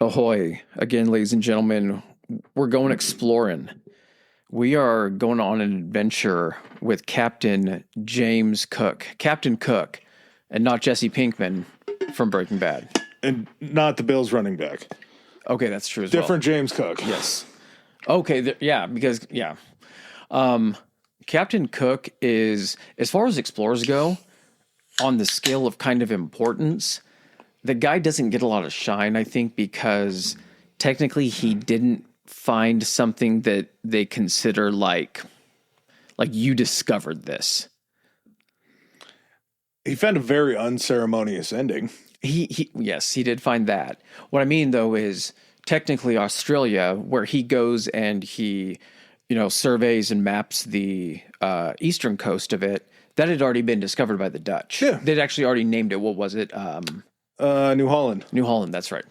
Ahoy. Again, ladies and gentlemen, we're going exploring. We are going on an adventure with Captain James Cook. Captain Cook, and not Jesse Pinkman from Breaking Bad. And not the Bills running back. Okay, that's true as Different James Cook. Yes. Okay, Captain Cook is, as far as explorers go, on the scale of kind of importance, the guy doesn't get a lot of shine, I think, because technically he didn't find something that they consider like you discovered this. He found a very unceremonious ending. Yes, he did find that. What I mean though is technically Australia, where he goes and he, surveys and maps the eastern coast of it, that had already been discovered by the Dutch. Yeah. They'd actually already named it. What was it? New Holland. New Holland, that's right.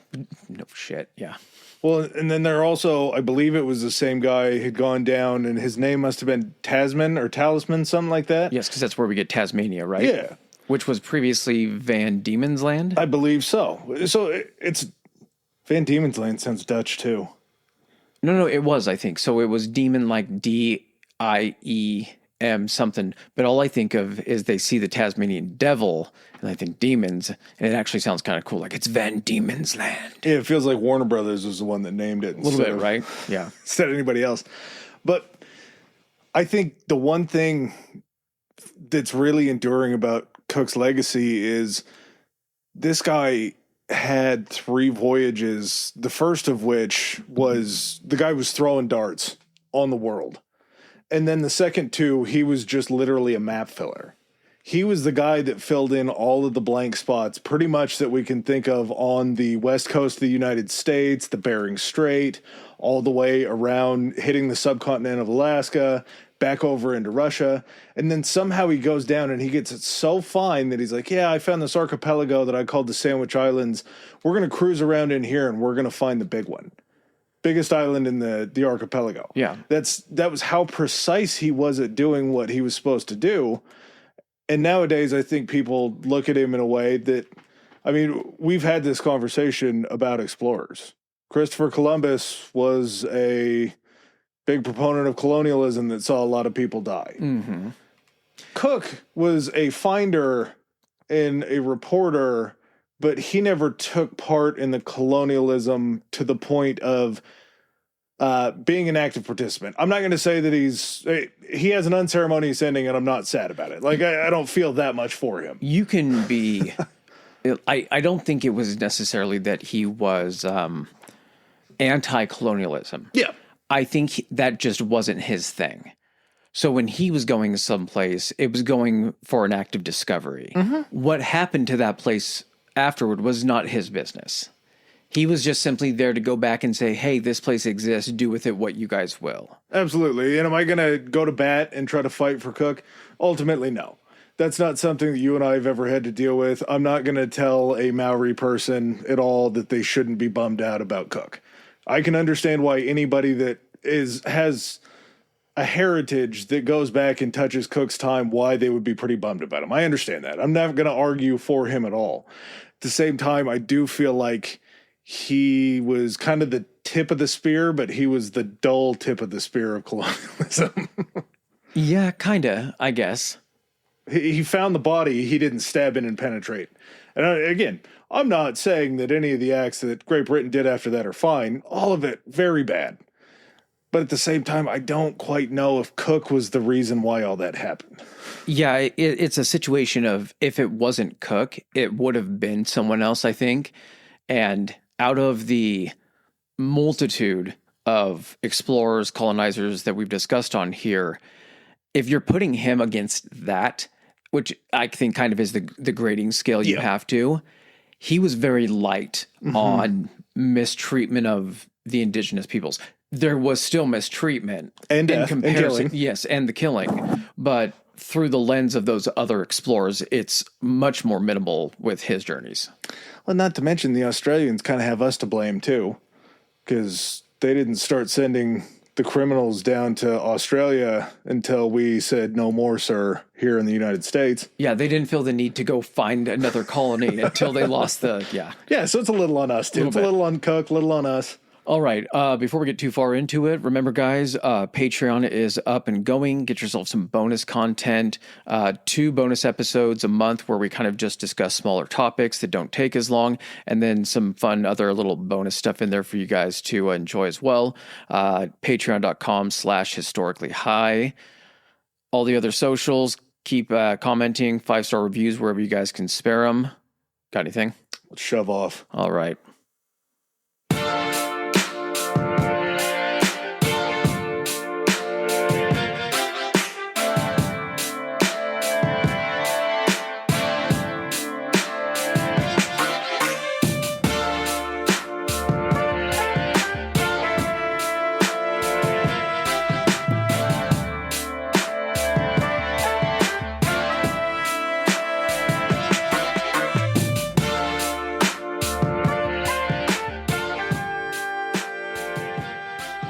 No shit, yeah. Well, and then there also, I believe it was the same guy had gone down, and his name must have been Tasman or Talisman, something like that. Yes, because that's where we get Tasmania, right? Yeah. Which was previously Van Diemen's Land? I believe so. So it's Van Diemen's Land sounds Dutch too. No, it was, I think. So it was demon like DIEM something. But all I think of is they see the Tasmanian devil, and I think demons, and it actually sounds kind of cool. Like it's Van Diemen's Land. Yeah, it feels like Warner Brothers was the one that named it. A little bit, right? Yeah. Instead of anybody else. But I think the one thing that's really enduring about Cook's legacy is this guy had 3 voyages, the first of which was the guy was throwing darts on the world. And then the second 2, he was just literally a map filler. He was the guy that filled in all of the blank spots pretty much that we can think of on the west coast of the United States, the Bering Strait, all the way around hitting the subcontinent of Alaska, back over into Russia. And then somehow he goes down and he gets it so fine that he's like, yeah, I found this archipelago that I called the Sandwich Islands. We're going to cruise around in here and we're going to find the big one. Biggest island in the archipelago. Yeah. That was how precise he was at doing what he was supposed to do. And nowadays, I think people look at him in a way that, I mean, we've had this conversation about explorers. Christopher Columbus was a big proponent of colonialism that saw a lot of people die. Mm-hmm. Cook was a finder and a reporter, but he never took part in the colonialism to the point of being an active participant. I'm not going to say that he has an unceremonious ending, and I'm not sad about it. Like, I don't feel that much for him. You can be... I don't think it was necessarily that he was anti-colonialism. Yeah. I think that just wasn't his thing. So when he was going someplace, it was going for an act of discovery. Mm-hmm. What happened to that place afterward was not his business. He was just simply there to go back and say, hey, this place exists. Do with it what you guys will. Absolutely. And am I going to go to bat and try to fight for Cook? Ultimately, no. That's not something that you and I have ever had to deal with. I'm not going to tell a Maori person at all that they shouldn't be bummed out about Cook. I can understand why anybody that has a heritage that goes back and touches Cook's time, why they would be pretty bummed about him. I understand that. I'm not going to argue for him at all. At the same time, I do feel like he was kind of the tip of the spear, but he was the dull tip of the spear of colonialism. Yeah, kind of, I guess. He found the body. He didn't stab in and penetrate. And again, I'm not saying that any of the acts that Great Britain did after that are fine. All of it, very bad. But at the same time, I don't quite know if Cook was the reason why all that happened. Yeah, it's a situation of if it wasn't Cook, it would have been someone else, I think. And out of the multitude of explorers, colonizers that we've discussed on here, if you're putting him against that, which I think kind of is the grading scale you have to, he was very light on mistreatment of the indigenous peoples. There was still mistreatment and in death, comparison. and killing. Yes, and the killing. But through the lens of those other explorers, it's much more minimal with his journeys. Well, not to mention the Australians kind of have us to blame too, because they didn't start sending the criminals down to Australia until we said no more, sir, here in the United States. Yeah, they didn't feel the need to go find another colony until they lost the, yeah. Yeah, so it's a little on us, too. It's a little on Cook, a little on us. All right. Before we get too far into it, remember, guys, Patreon is up and going. Get yourself some bonus content, 2 bonus episodes a month where we kind of just discuss smaller topics that don't take as long, and then some fun other little bonus stuff in there for you guys to enjoy as well. Patreon.com/historicallyhigh. All the other socials, keep commenting, 5-star reviews wherever you guys can spare them. Got anything? Let's shove off. All right.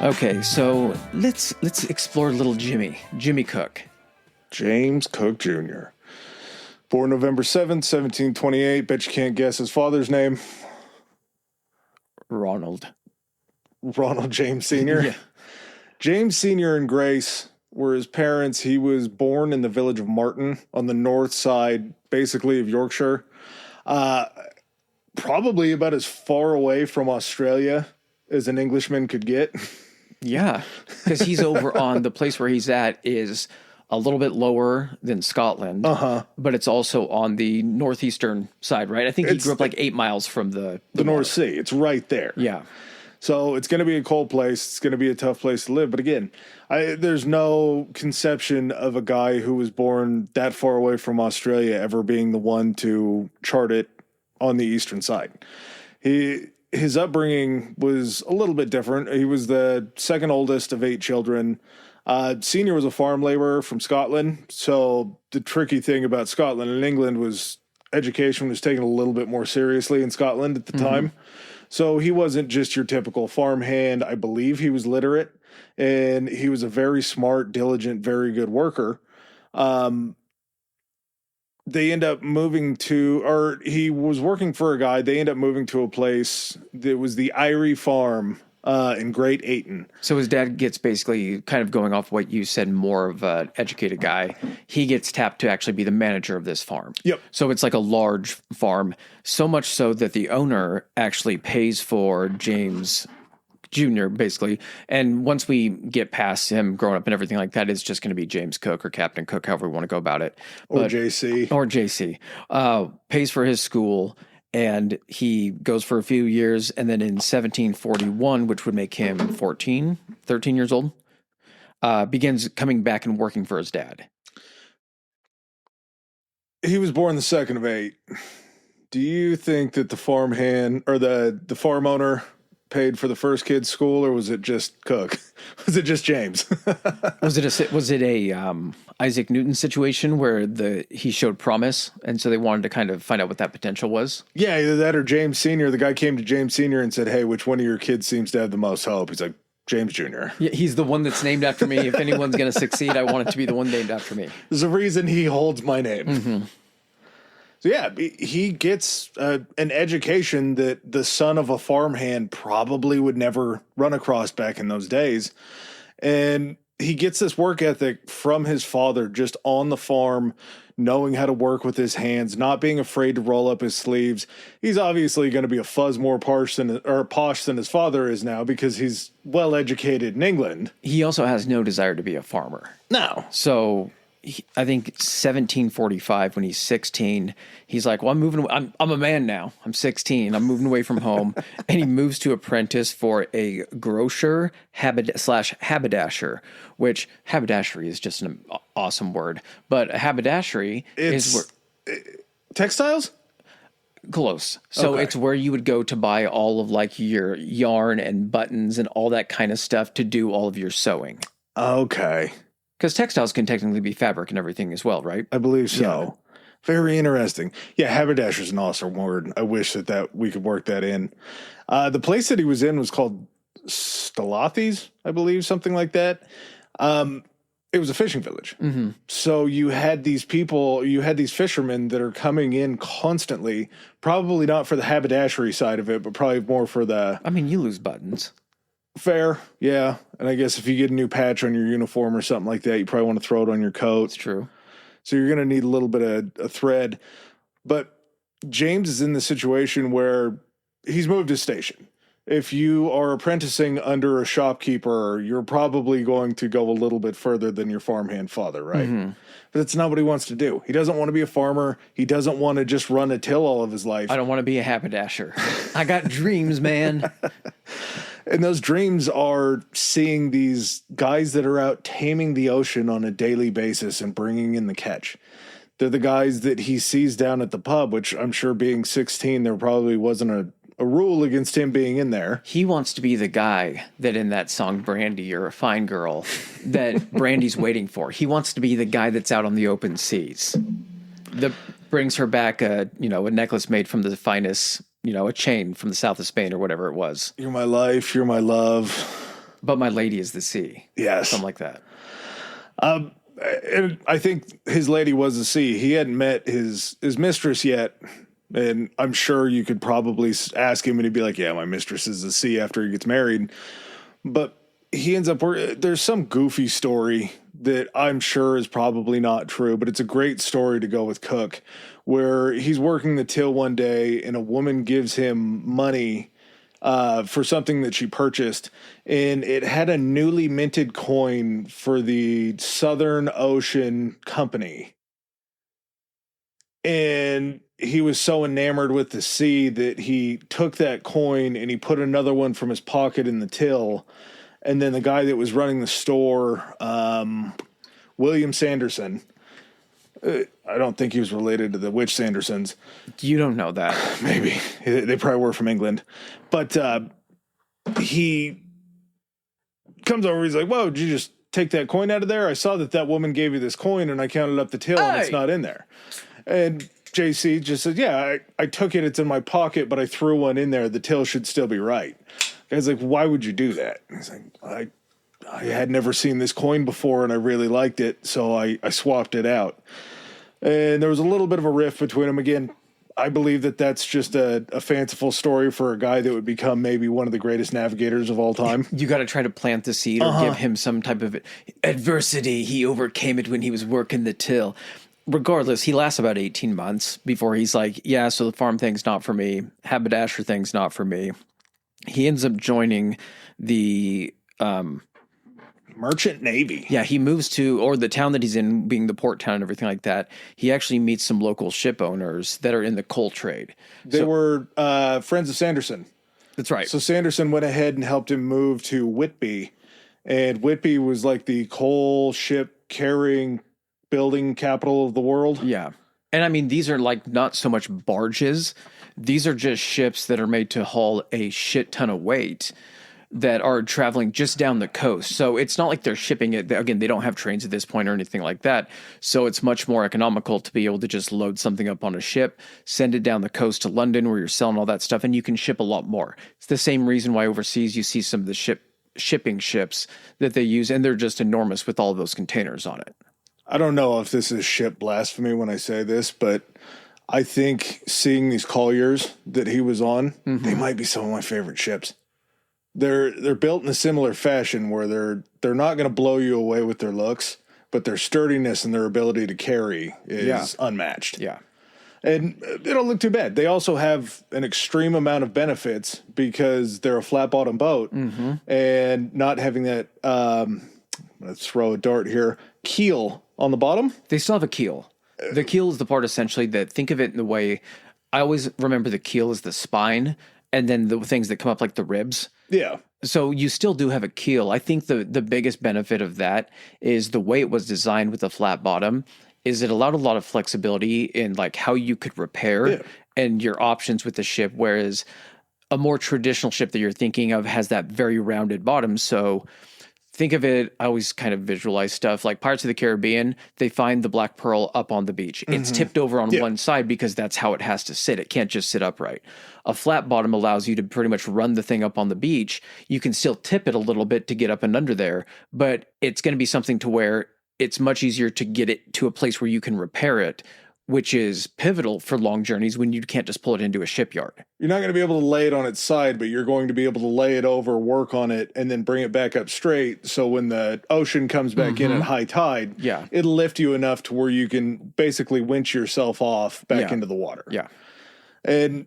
Okay, so let's explore little Jimmy Cook. James Cook Jr. Born November 7th, 1728. Bet you can't guess his father's name. Ronald James Sr. Yeah. James Sr. and Grace were his parents. He was born in the village of Marton on the north side, basically, of Yorkshire. Probably about as far away from Australia as an Englishman could get. Yeah, because he's over on the place where he's at is a little bit lower than Scotland, but it's also on the northeastern side, right? I think he grew up like 8 miles from the North Sea. It's right there. Yeah. So it's going to be a cold place. It's going to be a tough place to live. But again, there's no conception of a guy who was born that far away from Australia ever being the one to chart it on the eastern side. His upbringing was a little bit different. He was the second oldest of 8 children. Senior was a farm laborer from Scotland. So the tricky thing about Scotland and England was education was taken a little bit more seriously in Scotland at the time. So he wasn't just your typical farmhand. I believe he was literate, and he was a very smart, diligent, very good worker. They end up moving to, or he was working for a guy. They end up moving to a place that was the Eyrie Farm in Great Ayton. So his dad gets basically kind of going off what you said, more of an educated guy. He gets tapped to actually be the manager of this farm. Yep. So it's like a large farm, so much so that the owner actually pays for James Jr., basically. And once we get past him growing up and everything like that, it's just going to be James Cook or Captain Cook, however we want to go about it. Or JC. Or JC. Pays for his school, and he goes for a few years. And then in 1741, which would make him 13 years old, begins coming back and working for his dad. He was born the second of 8. Do you think that the farmhand or the farm owner paid for the first kid's school, or was it just Cook? Was it just James? Was it a Isaac Newton situation where he showed promise, and so they wanted to kind of find out what that potential was? Yeah, either that or James Sr. The guy came to James Sr. and said, "Hey, which one of your kids seems to have the most hope?" He's like, James Jr. Yeah, he's the one that's named after me. If anyone's going to succeed, I want it to be the one named after me. There's a reason he holds my name. So yeah, he gets an education that the son of a farmhand probably would never run across back in those days. And he gets this work ethic from his father, just on the farm, knowing how to work with his hands, not being afraid to roll up his sleeves. He's obviously going to be a fuzz more posh than his father is now, because he's well educated in England. He also has no desire to be a farmer. No. So I think 1745, when he's 16, he's like, well, I'm moving. I'm a man now. I'm 16. I'm moving away from home. And he moves to apprentice for a grocer haberdasher, which haberdashery is just an awesome word. But a haberdashery is where textiles? Close. So it's where you would go to buy all of like your yarn and buttons and all that kind of stuff to do all of your sewing. Okay. Because textiles can technically be fabric and everything as well, right? I believe so. Yeah. Very interesting. Yeah, haberdasher is an awesome word. I wish that we could work that in. The place that he was in was called Stalathis, I believe, something like that. It was a fishing village. Mm-hmm. So you had these fishermen that are coming in constantly, probably not for the haberdashery side of it, but probably more for the... I mean, you lose buttons. Fair, yeah. And I guess if you get a new patch on your uniform or something like that, you probably want to throw it on your coat. It's true. So you're going to need a little bit of a thread. But James is in the situation where he's moved his station. If you are apprenticing under a shopkeeper, you're probably going to go a little bit further than your farmhand father, right? Mm-hmm. But that's not what he wants to do. He doesn't want to be a farmer. He doesn't want to just run a till all of his life. I don't want to be a haberdasher. I got dreams, man. And those dreams are seeing these guys that are out taming the ocean on a daily basis and bringing in the catch. They're the guys that he sees down at the pub, which I'm sure being 16, there probably wasn't a rule against him being in there. He wants to be the guy that in that song Brandy, You're a Fine Girl, that Brandy's waiting for. He wants to be the guy that's out on the open seas that brings her back a necklace made from the finest, a chain from the south of Spain or whatever it was. You're my life, you're my love. But my lady is the sea. Yes. Something like that. And I think his lady was the sea. He hadn't met his mistress yet. And I'm sure you could probably ask him and he'd be like, yeah, my mistress is the sea after he gets married. But he ends up, there's some goofy story that I'm sure is probably not true, but it's a great story to go with Cook, where he's working the till one day and a woman gives him money for something that she purchased, and it had a newly minted coin for the Southern Ocean Company. And he was so enamored with the sea that he took that coin and he put another one from his pocket in the till. And then the guy that was running the store, William Sanderson, I don't think he was related to the witch Sandersons. You don't know that. Maybe. They probably were from England. But he comes over, he's like, whoa, did you just take that coin out of there? I saw that woman gave you this coin and I counted up the till and it's not in there. And JC just said, yeah, I took it. It's in my pocket, but I threw one in there. The till should still be right. The guy's like, why would you do that? And he's like, I had never seen this coin before and I really liked it, so I swapped it out. And there was a little bit of a rift between them. Again, I believe that that's just a fanciful story for a guy that would become maybe one of the greatest navigators of all time. You got to try to plant the seed or give him some type of adversity. He overcame it when he was working the till. Regardless, he lasts about 18 months before he's like, yeah, so the farm thing's not for me. Haberdasher thing's not for me. He ends up joining the Merchant Navy. Yeah, he moves to, or the town that he's in being the port town and everything like that. He actually meets some local ship owners that are in the coal trade. They were friends of Sanderson. That's right. So Sanderson went ahead and helped him move to Whitby. And Whitby was like the coal ship carrying building capital of the world. Yeah. And I mean, these are like not so much barges. These are just ships that are made to haul a shit ton of weight that are traveling just down the coast. So it's not like they're shipping it. Again, they don't have trains at this point or anything like that. So it's much more economical to be able to just load something up on a ship, send it down the coast to London where you're selling all that stuff, and you can ship a lot more. It's the same reason why overseas you see some of the shipping ships that they use, and they're just enormous with all of those containers on it. I don't know if this is ship blasphemy when I say this, but I think seeing these colliers that he was on, they might be some of my favorite ships. They're built in a similar fashion where they're not going to blow you away with their looks, but their sturdiness and their ability to carry is unmatched. Yeah. And they don't look too bad. They also have an extreme amount of benefits because they're a flat bottom boat and not having that, let's throw a dart here, keel on the bottom. They still have a keel. The keel is the part essentially that, think of it in the way, I always remember the keel as the spine and then the things that come up like the ribs. Yeah. So you still do have a keel. I think the biggest benefit of that is the way it was designed with a flat bottom is it allowed a lot of flexibility in like how you could repair and your options with the ship. Whereas a more traditional ship that you're thinking of has that very rounded bottom. So think of it, I always kind of visualize stuff like Pirates of the Caribbean. They find the black pearl up on the beach. It's tipped over on one side because that's how it has to sit. It can't just sit upright. A flat bottom allows you to pretty much run the thing up on the beach. You can still tip it a little bit to get up and under there, but it's going to be something to where it's much easier to get it to a place where you can repair it, which is pivotal for long journeys when you can't just pull it into a shipyard. You're not going to be able to lay it on its side, but you're going to be able to lay it over, work on it, and then bring it back up straight. So when the ocean comes back in at high tide, it'll lift you enough to where you can basically winch yourself off back into the water. Yeah. And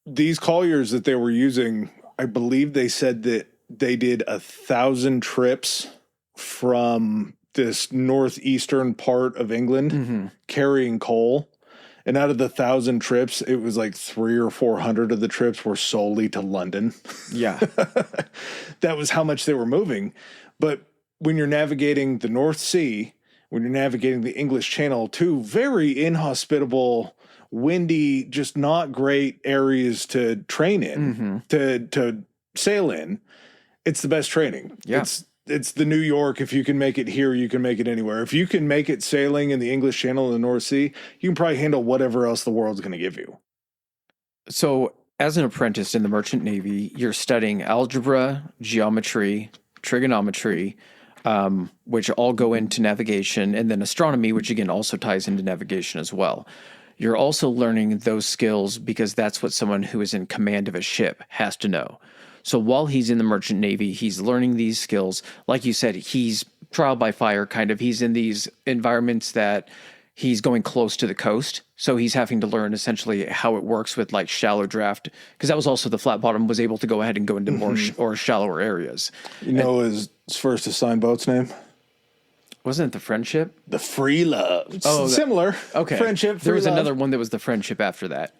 these colliers that they were using, I believe they said that they did 1,000 trips from this northeastern part of England carrying coal. And out of the 1,000 trips, it was like 300 or 400 of the trips were solely to London. Yeah. That was how much they were moving. But when you're navigating the North Sea, when you're navigating the English Channel, two very inhospitable, windy, just not great areas to train in, to sail in, it's the best training. Yeah. It's the New York. If you can make it here, you can make it anywhere. If you can make it sailing in the English Channel and the North Sea, you can probably handle whatever else the world's going to give you. So as an apprentice in the Merchant Navy, you're studying algebra, geometry, trigonometry, which all go into navigation, and then astronomy, which again also ties into navigation as well. You're also learning those skills because that's what someone who is in command of a ship has to know. So while he's in the Merchant Navy, he's learning these skills. Like you said, he's trial by fire, kind of. He's in these environments that he's going close to the coast. So he's having to learn essentially how it works with like shallow draft, because that was also the flat bottom was able to go ahead and go into more or shallower areas. You know his first assigned boat's name? Wasn't it the Friendship? The Free Love. Oh, similar. Okay. Friendship, There was Free Love. another one that was the Friendship after that.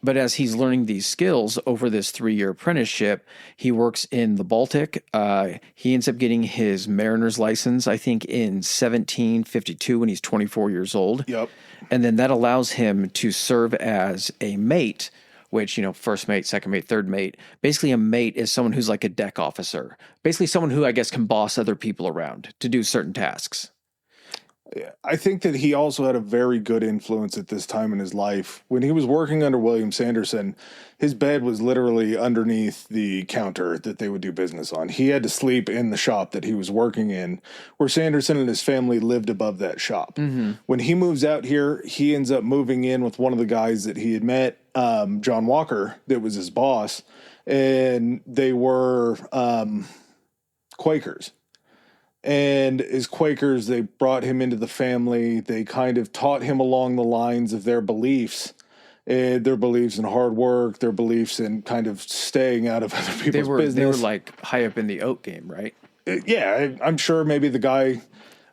But as he's learning these skills over this 3-year apprenticeship, he works in the Baltic. He ends up getting his mariner's license, I think, in 1752 when he's 24 years old. Yep. And then that allows him to serve as a mate, which, you know, first mate, second mate, third mate. Basically, a mate is someone who's like a deck officer. Basically, someone who, I guess, can boss other people around to do certain tasks. I think that he also had a very good influence at this time in his life. When he was working under William Sanderson, his bed was literally underneath the counter that they would do business on. He had to sleep in the shop that he was working in, where Sanderson and his family lived above that shop. When he moves out here, he ends up moving in with one of the guys that he had met, John Walker, that was his boss, and they were Quakers. And as Quakers, they brought him into the family. They kind of taught him along the lines of their beliefs in hard work, their beliefs in kind of staying out of other people's business. They were like high up in the oat game, right? Yeah, I'm sure maybe the guy,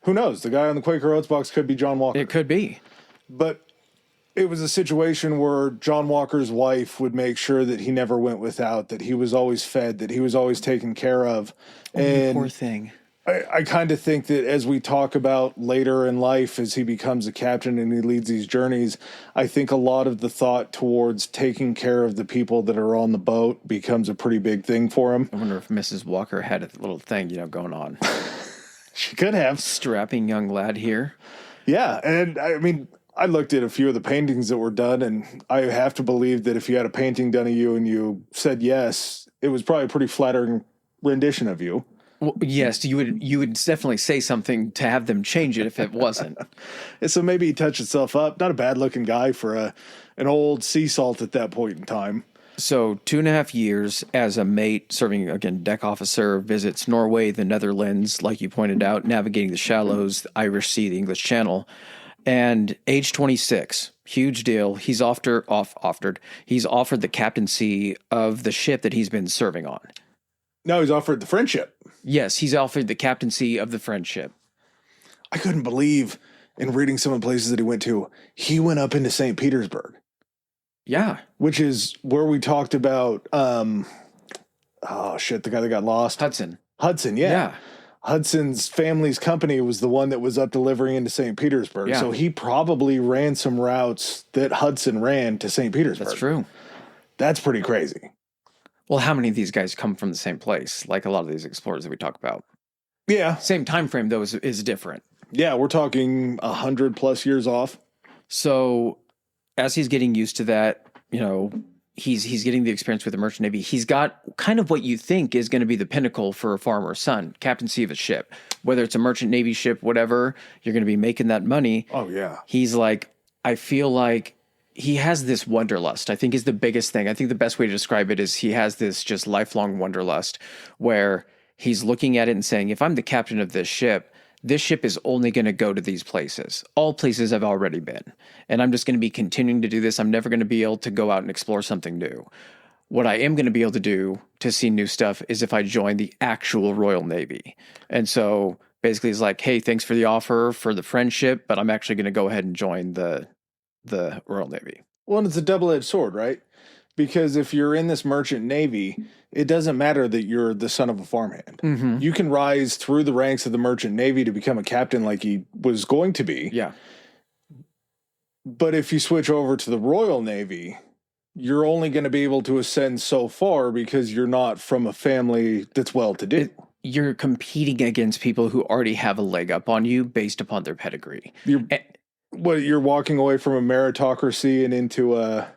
who knows, the guy on the Quaker Oats box could be John Walker. It could be. But it was a situation where John Walker's wife would make sure that he never went without, that he was always fed, that he was always taken care of. And poor thing. I kind of think that as we talk about later in life, as he becomes a captain and he leads these journeys, I think a lot of the thought towards taking care of the people that are on the boat becomes a pretty big thing for him. I wonder if Mrs. Walker had a little thing, going on. She could have. Strapping young lad here. Yeah, and I mean, I looked at a few of the paintings that were done, and I have to believe that if you had a painting done of you and you said yes, it was probably a pretty flattering rendition of you. Well, yes, you would definitely say something to have them change it if it wasn't. So maybe he touched himself up. Not a bad looking guy for an old sea salt at that point in time. So 2.5 years as a mate, serving, again, deck officer, visits Norway, the Netherlands, like you pointed out, navigating the shallows, the Irish Sea, the English Channel. And age 26, huge deal. He's offered the captaincy of the ship that he's been serving on. No, he's offered the Friendship. Yes, he's offered the captaincy of the Friendship. I couldn't believe, in reading some of the places that he went to, he went up into St. Petersburg. Yeah. Which is where we talked about, the guy that got lost. Hudson, yeah. Hudson's family's company was the one that was up delivering into St. Petersburg. Yeah. So he probably ran some routes that Hudson ran to St. Petersburg. That's true. That's pretty crazy. Well, how many of these guys come from the same place? Like a lot of these explorers that we talk about. Yeah. Same time frame though is different. Yeah, we're talking 100+ years off. So as he's getting used to that, he's getting the experience with the merchant navy. He's got kind of what you think is going to be the pinnacle for a farmer's son, captaincy of a ship. Whether it's a merchant navy ship, whatever, you're going to be making that money. Oh yeah. He's like, I feel like he has this wanderlust, I think is the biggest thing. I think the best way to describe it is he has this just lifelong wanderlust where he's looking at it and saying, if I'm the captain of this ship is only going to go to these places. All places I've already been. And I'm just going to be continuing to do this. I'm never going to be able to go out and explore something new. What I am going to be able to do to see new stuff is if I join the actual Royal Navy. And so basically it's like, hey, thanks for the offer for the friendship, but I'm actually going to go ahead and join the Royal Navy. Well, and it's a double-edged sword, right? Because if you're in this merchant navy, it doesn't matter that you're the son of a farmhand. Mm-hmm. You can rise through the ranks of the merchant navy to become a captain like he was going to be. Yeah. But if you switch over to the Royal Navy, you're only going to be able to ascend so far because you're not from a family that's well-to-do. You're competing against people who already have a leg up on you based upon their pedigree. You're walking away from a meritocracy and into a...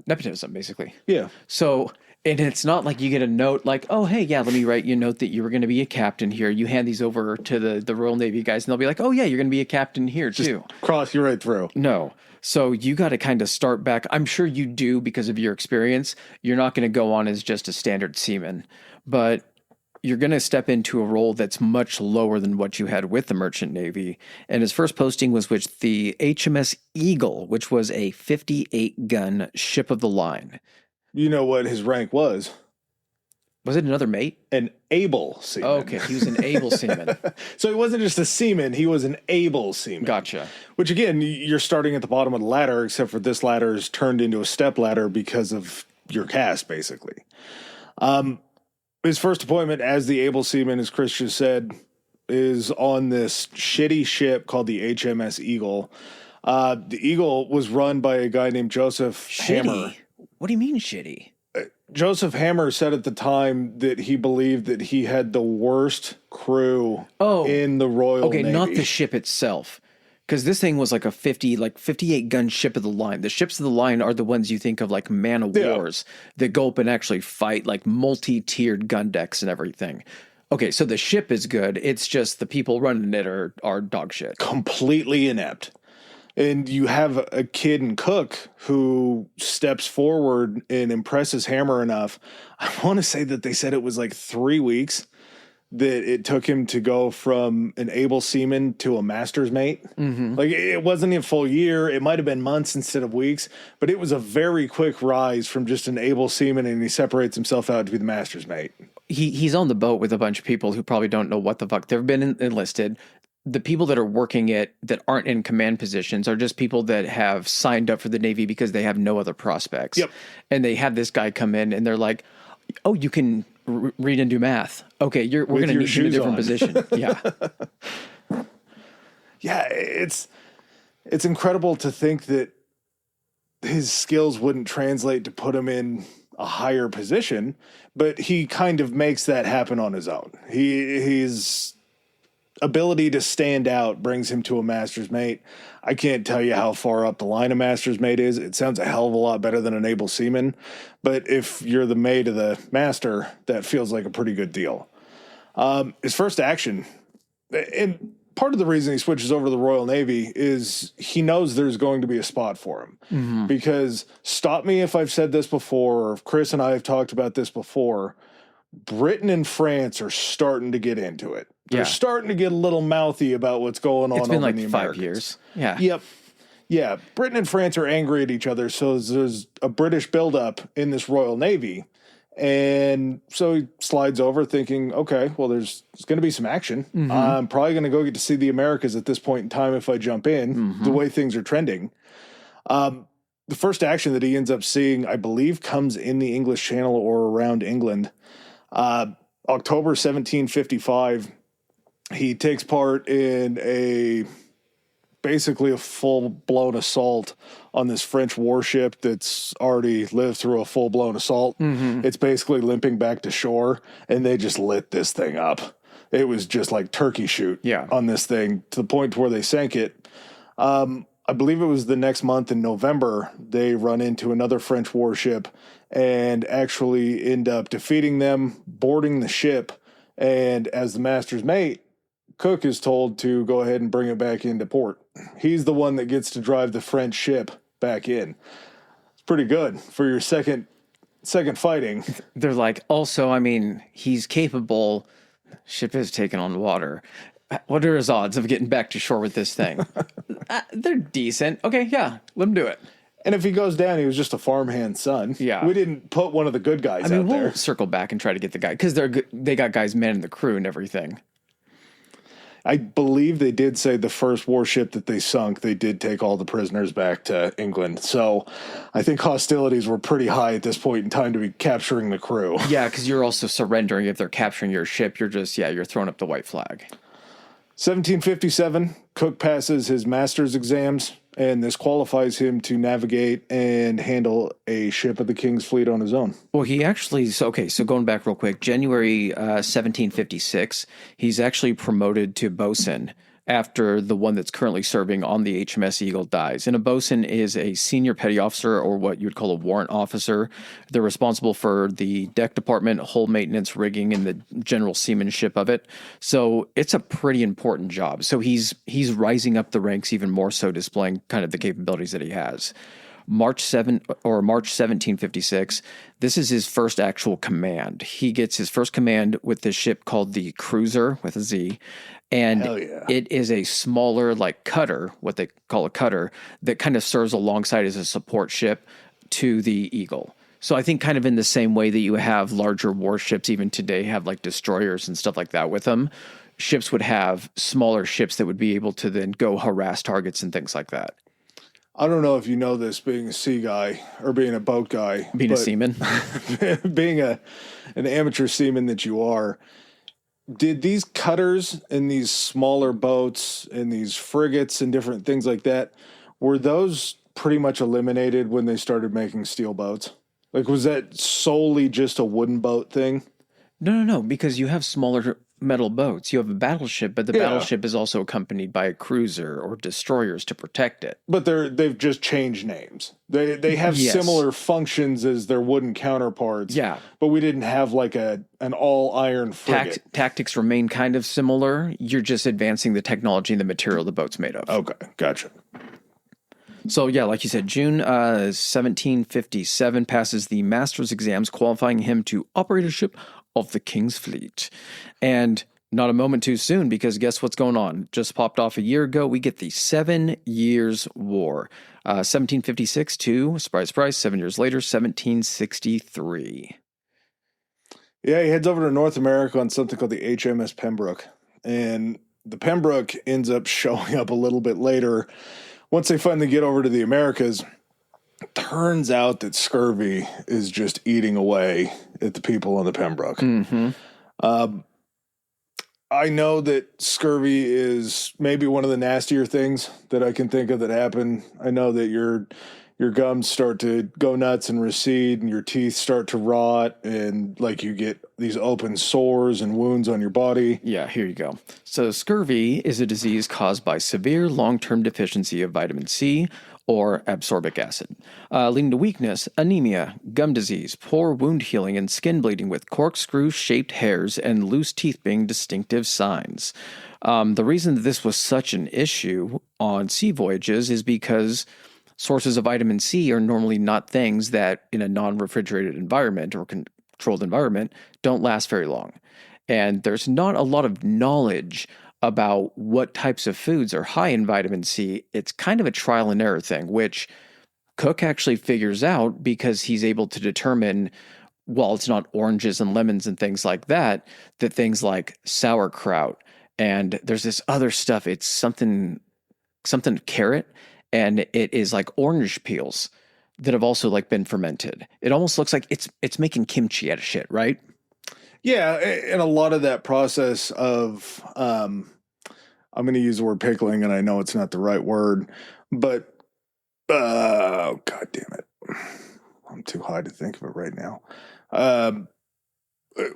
nepotism, basically. Yeah. So, and it's not like you get a note like, oh, hey, yeah, let me write you a note that you were going to be a captain here. You hand these over to the Royal Navy guys, and they'll be like, oh, yeah, you're going to be a captain here, too. Cross you right through. No. So you got to kind of start back. I'm sure you do because of your experience. You're not going to go on as just a standard seaman, but you're going to step into a role that's much lower than what you had with the Merchant Navy. And his first posting was with the HMS Eagle, which was a 58-gun ship of the line. You know what his rank was? Was it another mate? An able seaman. Oh, okay, he was an able seaman. So he wasn't just a seaman, he was an able seaman. Gotcha. Which again, you're starting at the bottom of the ladder, except for this ladder is turned into a step ladder because of your caste, basically. His first appointment as the able seaman, as Chris just said, is on this shitty ship called the HMS Eagle. The Eagle was run by a guy named Joseph Hammer. What do you mean shitty? Joseph Hammer said at the time that he believed that he had the worst crew in the Royal Navy. Okay, not the ship itself. Because this thing was like a 58-gun ship of the line. The ships of the line are the ones you think of like man of wars that go up and actually fight like multi-tiered gun decks and everything. Okay, so the ship is good. It's just the people running it are dog shit. Completely inept. And you have a kid and cook who steps forward and impresses Hammer enough. I want to say that they said it was like 3 weeks that it took him to go from an able seaman to a master's mate. Mm-hmm. Like it wasn't a full year. It might have been months instead of weeks, but it was a very quick rise from just an able seaman, and he separates himself out to be the master's mate. He's on the boat with a bunch of people who probably don't know what the fuck. They've been enlisted. The people that are working it that aren't in command positions are just people that have signed up for the Navy because they have no other prospects. Yep. And they have this guy come in and they're like, oh, you can read and do math. Okay, we're going to need you in a different position. Yeah. Yeah, it's incredible to think that his skills wouldn't translate to put him in a higher position, but he kind of makes that happen on his own. His ability to stand out brings him to a master's mate. I can't tell you how far up the line a master's mate is. It sounds a hell of a lot better than an able seaman, but if you're the mate of the master, that feels like a pretty good deal. His first action, and part of the reason he switches over to the Royal Navy is he knows there's going to be a spot for him. Mm-hmm. Because, stop me if I've said this before, or if Chris and I have talked about this before, Britain and France are starting to get into it. They're starting to get a little mouthy about what's going on. It's been over like in the 5 Americas. years. Yeah. Yep. Yeah. Britain and France are angry at each other. So there's a British buildup in this Royal Navy. And so he slides over thinking, okay, well, there's going to be some action. Mm-hmm. I'm probably going to go get to see the Americas at this point in time if I jump in, the way things are trending. The first action that he ends up seeing, I believe, comes in the English Channel or around England. October 1755, he takes part in a basically a full-blown assault on this French warship that's already lived through a full-blown assault. It's basically limping back to shore, and they just lit this thing up. It was just like turkey shoot on this thing to the point where they sank it. I believe it was the next month in November, they run into another French warship and actually end up defeating them, boarding the ship, and as the master's mate, Cook is told to go ahead and bring it back into port. He's the one that gets to drive the French ship back in. It's pretty good for your second fighting. They're like, also, I mean, he's capable. Ship is taken on water. What are his odds of getting back to shore with this thing? They're decent. Okay, yeah, let him do it. And if he goes down, he was just a farmhand's son. Yeah. We didn't put one of the good guys out there. We'll circle back and try to get the guy, because they got guys manning the crew and everything. I believe they did say the first warship that they sunk, they did take all the prisoners back to England. So I think hostilities were pretty high at this point in time to be capturing the crew. Yeah, because you're also surrendering. If they're capturing your ship, you're throwing up the white flag. 1757, Cook passes his master's exams, and this qualifies him to navigate and handle a ship of the King's Fleet on his own. Well, he actually, so going back real quick, January 1756, he's actually promoted to bosun after the one that's currently serving on the HMS Eagle dies. And a bosun is a senior petty officer, or what you would call a warrant officer. They're responsible for the deck department, hull maintenance, rigging, and the general seamanship of it. So it's a pretty important job. So he's rising up the ranks even more so, displaying kind of the capabilities that he has. March 1756, this is his first actual command. He gets his first command with this ship called the Cruiser, with a Z, and it is a smaller, like, cutter, what they call a cutter, that kind of serves alongside as a support ship to the Eagle. So I think kind of in the same way that you have larger warships even today have like destroyers and stuff like that with them, ships would have smaller ships that would be able to then go harass targets and things like that. I don't know if you know this, being a sea guy or being a boat guy. Being a seaman. Being an amateur seaman that you are, did these cutters and these smaller boats and these frigates and different things like that, were those pretty much eliminated when they started making steel boats? Like, was that solely just a wooden boat thing? No, because you have smaller metal boats. You have a battleship, but the battleship is also accompanied by a cruiser or destroyers to protect it. But they've just changed names. They have similar functions as their wooden counterparts. Yeah. But we didn't have like an all-iron frigate. Tactics remain kind of similar. You're just advancing the technology and the material the boat's made of. Okay, gotcha. So, yeah, like you said, June 1757 passes the master's exams, qualifying him to operate a ship of the King's Fleet. And not a moment too soon, because guess what's going on? Just popped off a year ago. We get the 7 Years' War. 1756 to, surprise, surprise, 7 years later, 1763. Yeah, he heads over to North America on something called the HMS Pembroke. And the Pembroke ends up showing up a little bit later. Once they finally get over to the Americas, turns out that scurvy is just eating away at the people on the Pembroke. Mm-hmm. I know that scurvy is maybe one of the nastier things that I can think of that happen. I know that your gums start to go nuts and recede, and your teeth start to rot, and like you get these open sores and wounds on your body. Yeah, here you go. So scurvy is a disease caused by severe long-term deficiency of vitamin C or absorbic acid, leading to weakness, anemia, gum disease, poor wound healing, and skin bleeding, with corkscrew-shaped hairs and loose teeth being distinctive signs. The reason that this was such an issue on sea voyages is because sources of vitamin C are normally not things that, in a non-refrigerated environment or controlled environment, don't last very long. And there's not a lot of knowledge about what types of foods are high in vitamin C. It's kind of a trial and error thing, which Cook actually figures out because he's able to determine, while it's not oranges and lemons and things like that, that things like sauerkraut and there's this other stuff, it's something carrot, and it is like orange peels that have also like been fermented. It almost looks like it's making kimchi out of shit, right? Yeah, and a lot of that process of I'm going to use the word pickling, and I know it's not the right word, but God damn it, I'm too high to think of it right now.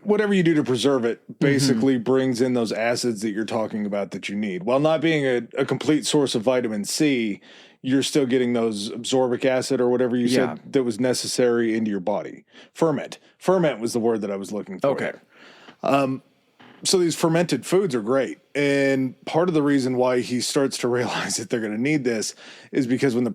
Whatever you do to preserve it basically brings in those acids that you're talking about that you need. While not being a complete source of vitamin C, you're still getting those absorbic acid or whatever you said that was necessary into your body. Ferment. Ferment was the word that I was looking for. Okay. So these fermented foods are great. And part of the reason why he starts to realize that they're going to need this is because when the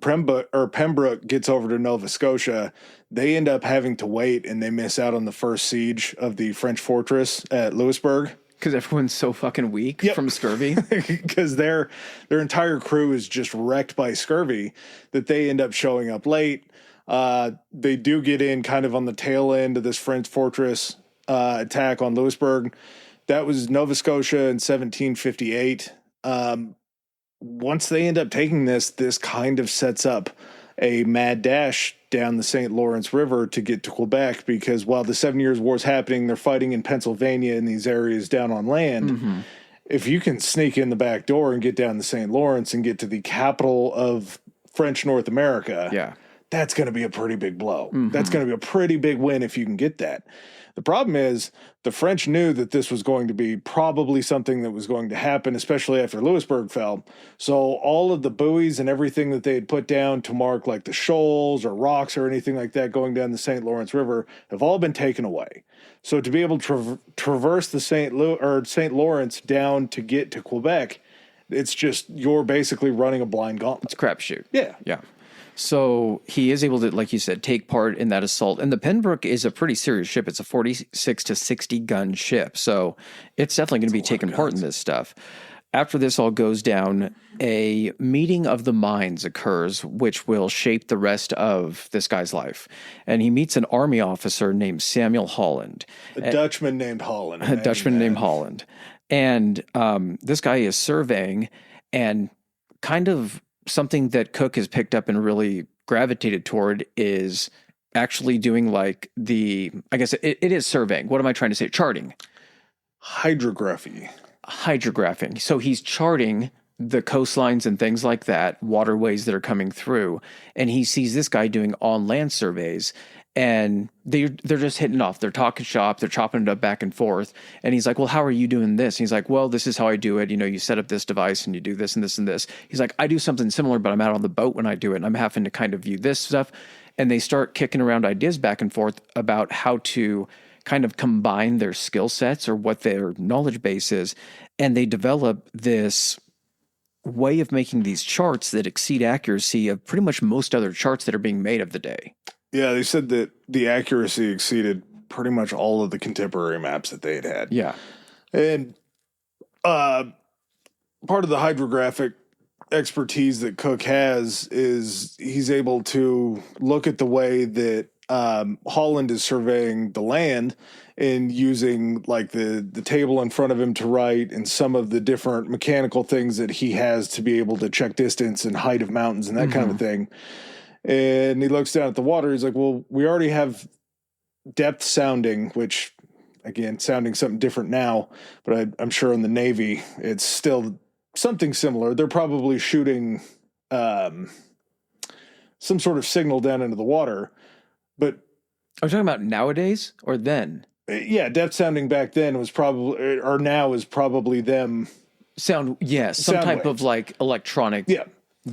Pembroke gets over to Nova Scotia, they end up having to wait and they miss out on the first siege of the French fortress at Louisbourg. Because everyone's so fucking weak from scurvy. Because their entire crew is just wrecked by scurvy that they end up showing up late. They do get in kind of on the tail end of this French fortress attack on Louisbourg. That was Nova Scotia in 1758. Once they end up taking this kind of sets up a mad dash down the St. Lawrence River to get to Quebec, because while the 7 Years' War is happening, they're fighting in Pennsylvania in these areas down on land. If you can sneak in the back door and get down the St. Lawrence and get to the capital of French North America, that's going to be a pretty big blow. That's going to be a pretty big win if you can get that. The problem is the French knew that this was going to be probably something that was going to happen, especially after Louisbourg fell. So all of the buoys and everything that they had put down to mark like the shoals or rocks or anything like that going down the St. Lawrence River have all been taken away. So to be able to traverse the St. Lawrence down to get to Quebec, it's just you're basically running a blind gauntlet. It's a crapshoot. Yeah. So he is able to, like you said, take part in that assault. And the Pembroke is a pretty serious ship. It's a 46 to 60 gun ship. So it's definitely going to be taking part in this stuff. After this all goes down, a meeting of the minds occurs, which will shape the rest of this guy's life. And he meets an army officer named Samuel Holland. A Dutchman named Holland. A Dutchman named Holland. And this guy is surveying, and kind of something that Cook has picked up and really gravitated toward is actually doing like I guess it is surveying. What am I trying to say? Charting. Hydrographing. So he's charting the coastlines and things like that, waterways that are coming through. And he sees this guy doing on land surveys, and they're just hitting off. They're talking shop. They're chopping it up back and forth. And he's like, well, how are you doing this? And he's like, well, this is how I do it. You know, you set up this device and you do this and this and this. He's like, I do something similar, but I'm out on the boat when I do it. And I'm having to kind of view this stuff. And they start kicking around ideas back and forth about how to kind of combine their skill sets or what their knowledge base is. And they develop this way of making these charts that exceed accuracy of pretty much most other charts that are being made of the day. Yeah, they said that the accuracy exceeded pretty much all of the contemporary maps that they had. Yeah. And part of the hydrographic expertise that Cook has is he's able to look at the way that Holland is surveying the land and using like the table in front of him to write and some of the different mechanical things that he has to be able to check distance and height of mountains and that kind of thing. And he looks down at the water. He's like, well, we already have depth sounding, which, again, sounding something different now, but I'm sure in the Navy, it's still something similar. They're probably shooting some sort of signal down into the water. But are you talking about nowadays or then? Yeah, depth sounding back then was probably, or now is probably them. Some type of like electronic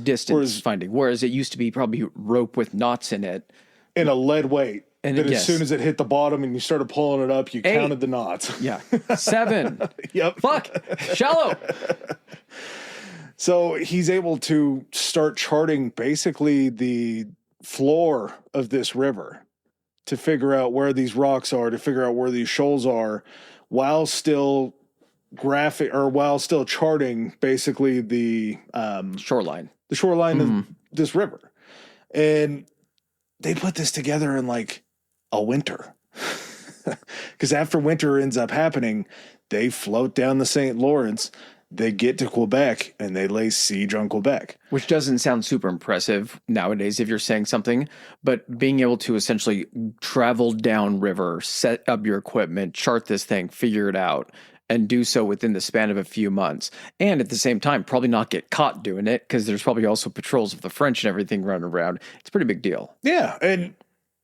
distance finding. Whereas it used to be probably rope with knots in it. And a lead weight. And then as soon as it hit the bottom and you started pulling it up, you counted the knots. Yeah. 7. Yep. Fuck. Shallow. So he's able to start charting basically the floor of this river to figure out where these rocks are, to figure out where these shoals are, while still charting basically the shoreline. The shoreline of this river. And they put this together in like a winter. Because after winter ends up happening, they float down the St. Lawrence, they get to Quebec, and they lay siege on Quebec. Which doesn't sound super impressive nowadays if you're saying something, but being able to essentially travel down river, set up your equipment, chart this thing, figure it out, and do so within the span of a few months. And at the same time, probably not get caught doing it because there's probably also patrols of the French and everything running around. It's a pretty big deal. Yeah, and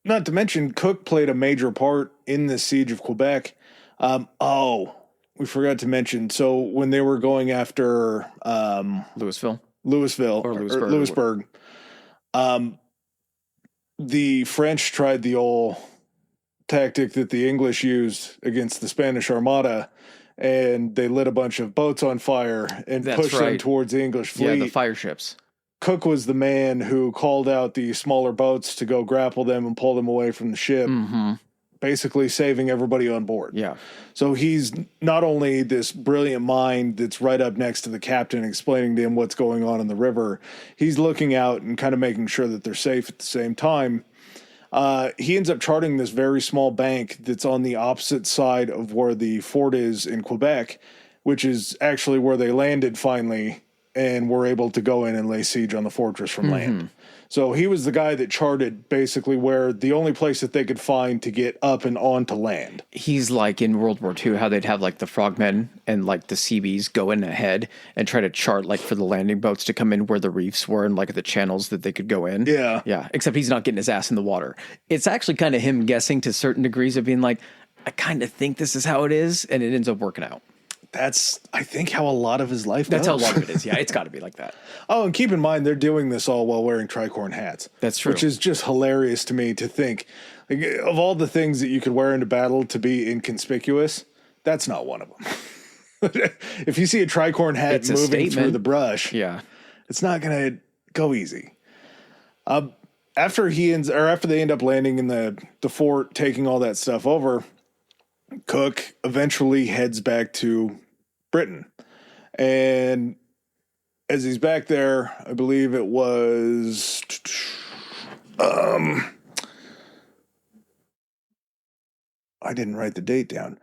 not to mention, Cook played a major part in the siege of Quebec. We forgot to mention. So when they were going after Louisville or Louisburg, the French tried the old tactic that the English used against the Spanish Armada, and they lit a bunch of boats on fire and pushed them towards the English fleet. Yeah, the fire ships. Cook was the man who called out the smaller boats to go grapple them and pull them away from the ship, basically saving everybody on board. Yeah. So he's not only this brilliant mind that's right up next to the captain explaining to him what's going on in the river, he's looking out and kind of making sure that they're safe at the same time. He ends up charting this very small bank that's on the opposite side of where the fort is in Quebec, which is actually where they landed finally and were able to go in and lay siege on the fortress from land. So he was the guy that charted basically where the only place that they could find to get up and onto land. He's like in World War II, how they'd have like the frogmen and like the Seabees go in ahead and try to chart like for the landing boats to come in where the reefs were and like the channels that they could go in. Yeah. Yeah. Except he's not getting his ass in the water. It's actually kind of him guessing to certain degrees of being like, I kind of think this is how it is. And it ends up working out. That's, I think, how a lot of his life goes. That's how a lot of it is. Yeah, it's got to be like that. Oh, and keep in mind, they're doing this all while wearing tricorn hats. That's true. Which is just hilarious to me to think. Like, of all the things that you could wear into battle to be inconspicuous, that's not one of them. If you see a tricorn hat moving through the brush, it's not going to go easy. After they end up landing in the fort, taking all that stuff over, Cook eventually heads back to Britain. And as he's back there, I believe it was I didn't write the date down.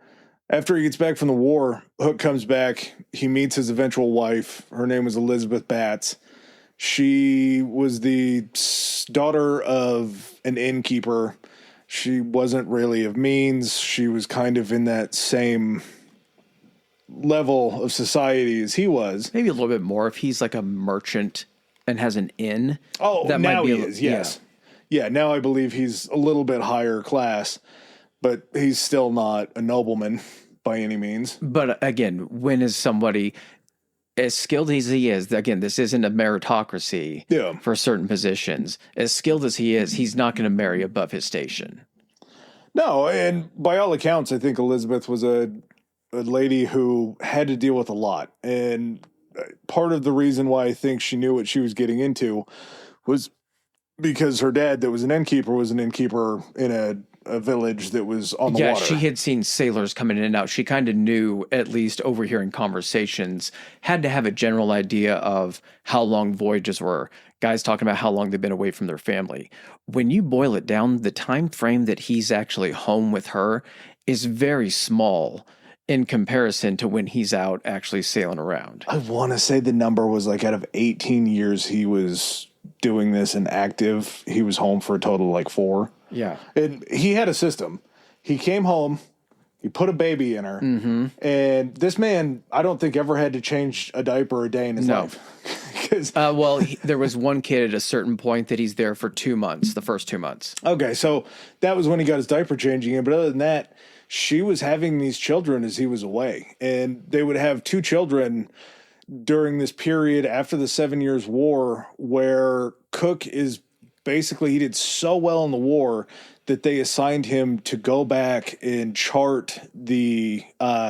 After he gets back from the war, Hook comes back. He meets his eventual wife. Her name was Elizabeth Batts. She was the daughter of an innkeeper. She wasn't really of means. She was kind of in that same level of society as he was. Maybe a little bit more if he's like a merchant and has an inn. Oh, that now he is, yes. Yeah, now I believe he's a little bit higher class, but he's still not a nobleman by any means. But again, when is somebody as skilled as he is, again, this isn't a meritocracy for certain positions. As skilled as he is, he's not going to marry above his station. No, and by all accounts, I think Elizabeth was a lady who had to deal with a lot. And part of the reason why I think she knew what she was getting into was because her dad, that was an innkeeper, in a village that was on the water. Yeah, she had seen sailors coming in and out. She kind of knew, at least overhearing conversations, had to have a general idea of how long voyages were. Guys talking about how long they've been away from their family. When you boil it down, the time frame that he's actually home with her is very small in comparison to when he's out actually sailing around. I want to say the number was like out of 18 years he was doing this and active, he was home for a total of like 4. Yeah. And he had a system. He came home, he put a baby in her, and this man, I don't think ever had to change a diaper a day in his life. There was one kid at a certain point that he's there for 2 months, the first 2 months. Okay, so that was when he got his diaper changing in, but other than that, she was having these children as he was away, and they would have 2 children during this period after the 7 Years' War, where Cook is basically, he did so well in the war that they assigned him to go back and chart the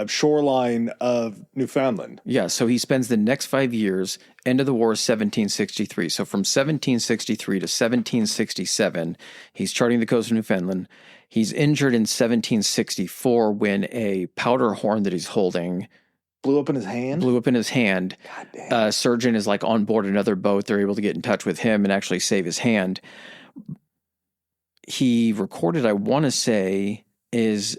shoreline of Newfoundland. Yeah, so he spends the next 5 years, end of the war is 1763. So from 1763 to 1767, he's charting the coast of Newfoundland. He's injured in 1764 when a powder horn that he's holding blew up in his hand. God damn. Surgeon is like on board another boat. They're able to get in touch with him and actually save his hand. He recorded, I want to say, this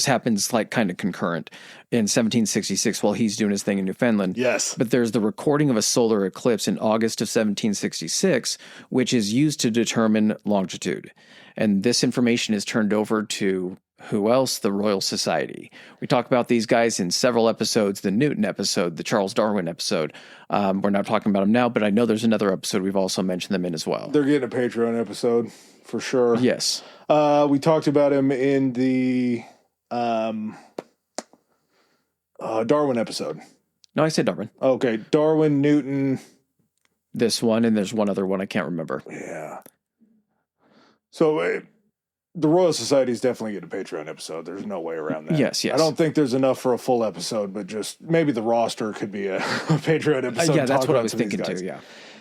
happens like kind of concurrent in 1766 while he's doing his thing in Newfoundland. Yes. But there's the recording of a solar eclipse in August of 1766, which is used to determine longitude. And this information is turned over to Who else? The Royal Society. We talk about these guys in several episodes, the Newton episode, the Charles Darwin episode. We're not talking about them now, but I know there's another episode we've also mentioned them in as well. They're getting a Patreon episode for sure. Yes. We talked about him in the Darwin episode. No, I said Darwin. Okay, Darwin, Newton. This one, and there's one other one I can't remember. Yeah. So the Royal Society is definitely getting a Patreon episode. There's no way around that. Yes. I don't think there's enough for a full episode, but just maybe the roster could be a Patreon episode. Yeah, that's what I was thinking too, yeah.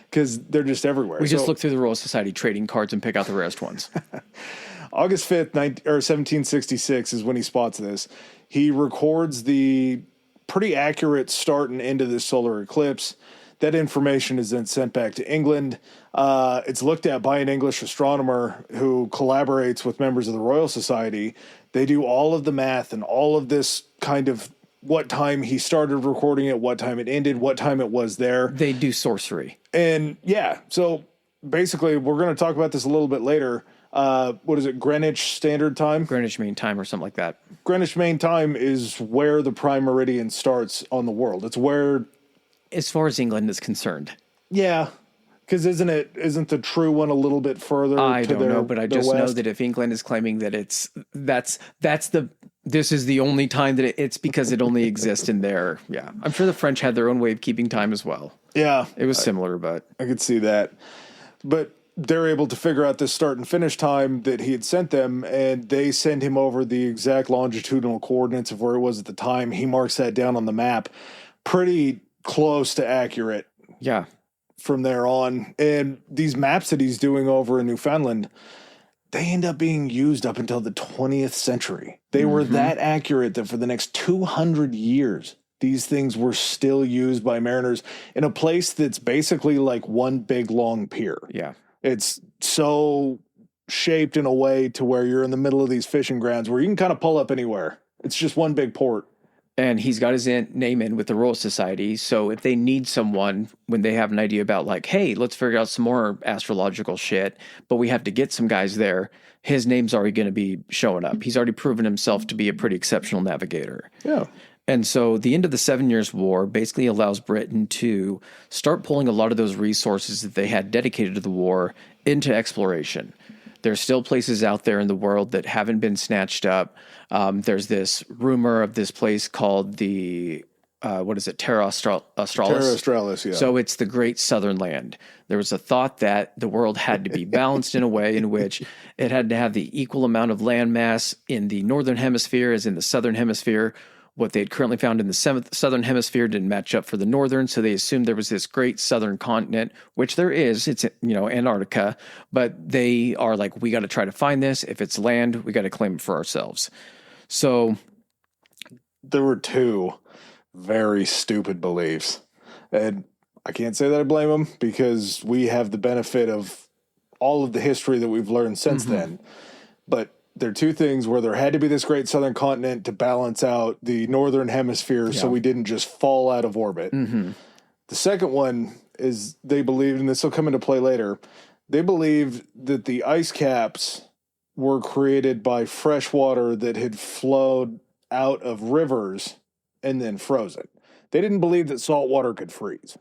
Because they're just everywhere. We just look through the Royal Society trading cards and pick out the rarest ones. August 5th, 1766 is when he spots this. He records the pretty accurate start and end of this solar eclipse. That information is then sent back to England. It's looked at by an English astronomer who collaborates with members of the Royal Society. They do all of the math and all of this kind of what time he started recording it, what time it ended, what time it was there. They do sorcery. And yeah, so basically we're going to talk about this a little bit later. What is it? Greenwich Standard Time? Greenwich Mean Time or something like that. Greenwich Mean Time is where the prime meridian starts on the world. It's where... As far as England is concerned. Yeah. Because isn't the true one a little bit further? I don't know, but I just know that if England is claiming that this is the only time that it's because it only exists in there. Yeah. I'm sure the French had their own way of keeping time as well. Yeah. It was similar, but I could see that. But they're able to figure out the start and finish time that he had sent them, and they send him over the exact longitudinal coordinates of where it was at the time. He marks that down on the map. Pretty close to accurate. Yeah. From there on. And these maps that he's doing over in Newfoundland, they end up being used up until the 20th century. They were that accurate that for the next 200 years, these things were still used by mariners in a place that's basically like one big long pier. Yeah. It's so shaped in a way to where you're in the middle of these fishing grounds where you can kind of pull up anywhere. It's just one big port. And he's got his name in with the Royal Society. So if they need someone, when they have an idea about like, hey, let's figure out some more astrological shit, but we have to get some guys there, his name's already going to be showing up. He's already proven himself to be a pretty exceptional navigator. Yeah. And so the end of the 7 Years' War basically allows Britain to start pulling a lot of those resources that they had dedicated to the war into exploration. There's still places out there in the world that haven't been snatched up. There's this rumor of this place called the, Terra Australis? Terra Australis, yeah. So it's the Great Southern Land. There was a thought that the world had to be balanced in a way in which it had to have the equal amount of land mass in the northern hemisphere as in the southern hemisphere. What they had currently found in the southern hemisphere didn't match up for the northern, so they assumed there was this great southern continent, which there is. It's, Antarctica, but they are like, we got to try to find this. If it's land, we got to claim it for ourselves. So there were two very stupid beliefs, and I can't say that I blame them because we have the benefit of all of the history that we've learned since then. But there are two things where there had to be this great southern continent to balance out the northern hemisphere so we didn't just fall out of orbit. The second one is they believed, and this will come into play later, they believed that the ice caps were created by fresh water that had flowed out of rivers and then frozen. They didn't believe that salt water could freeze.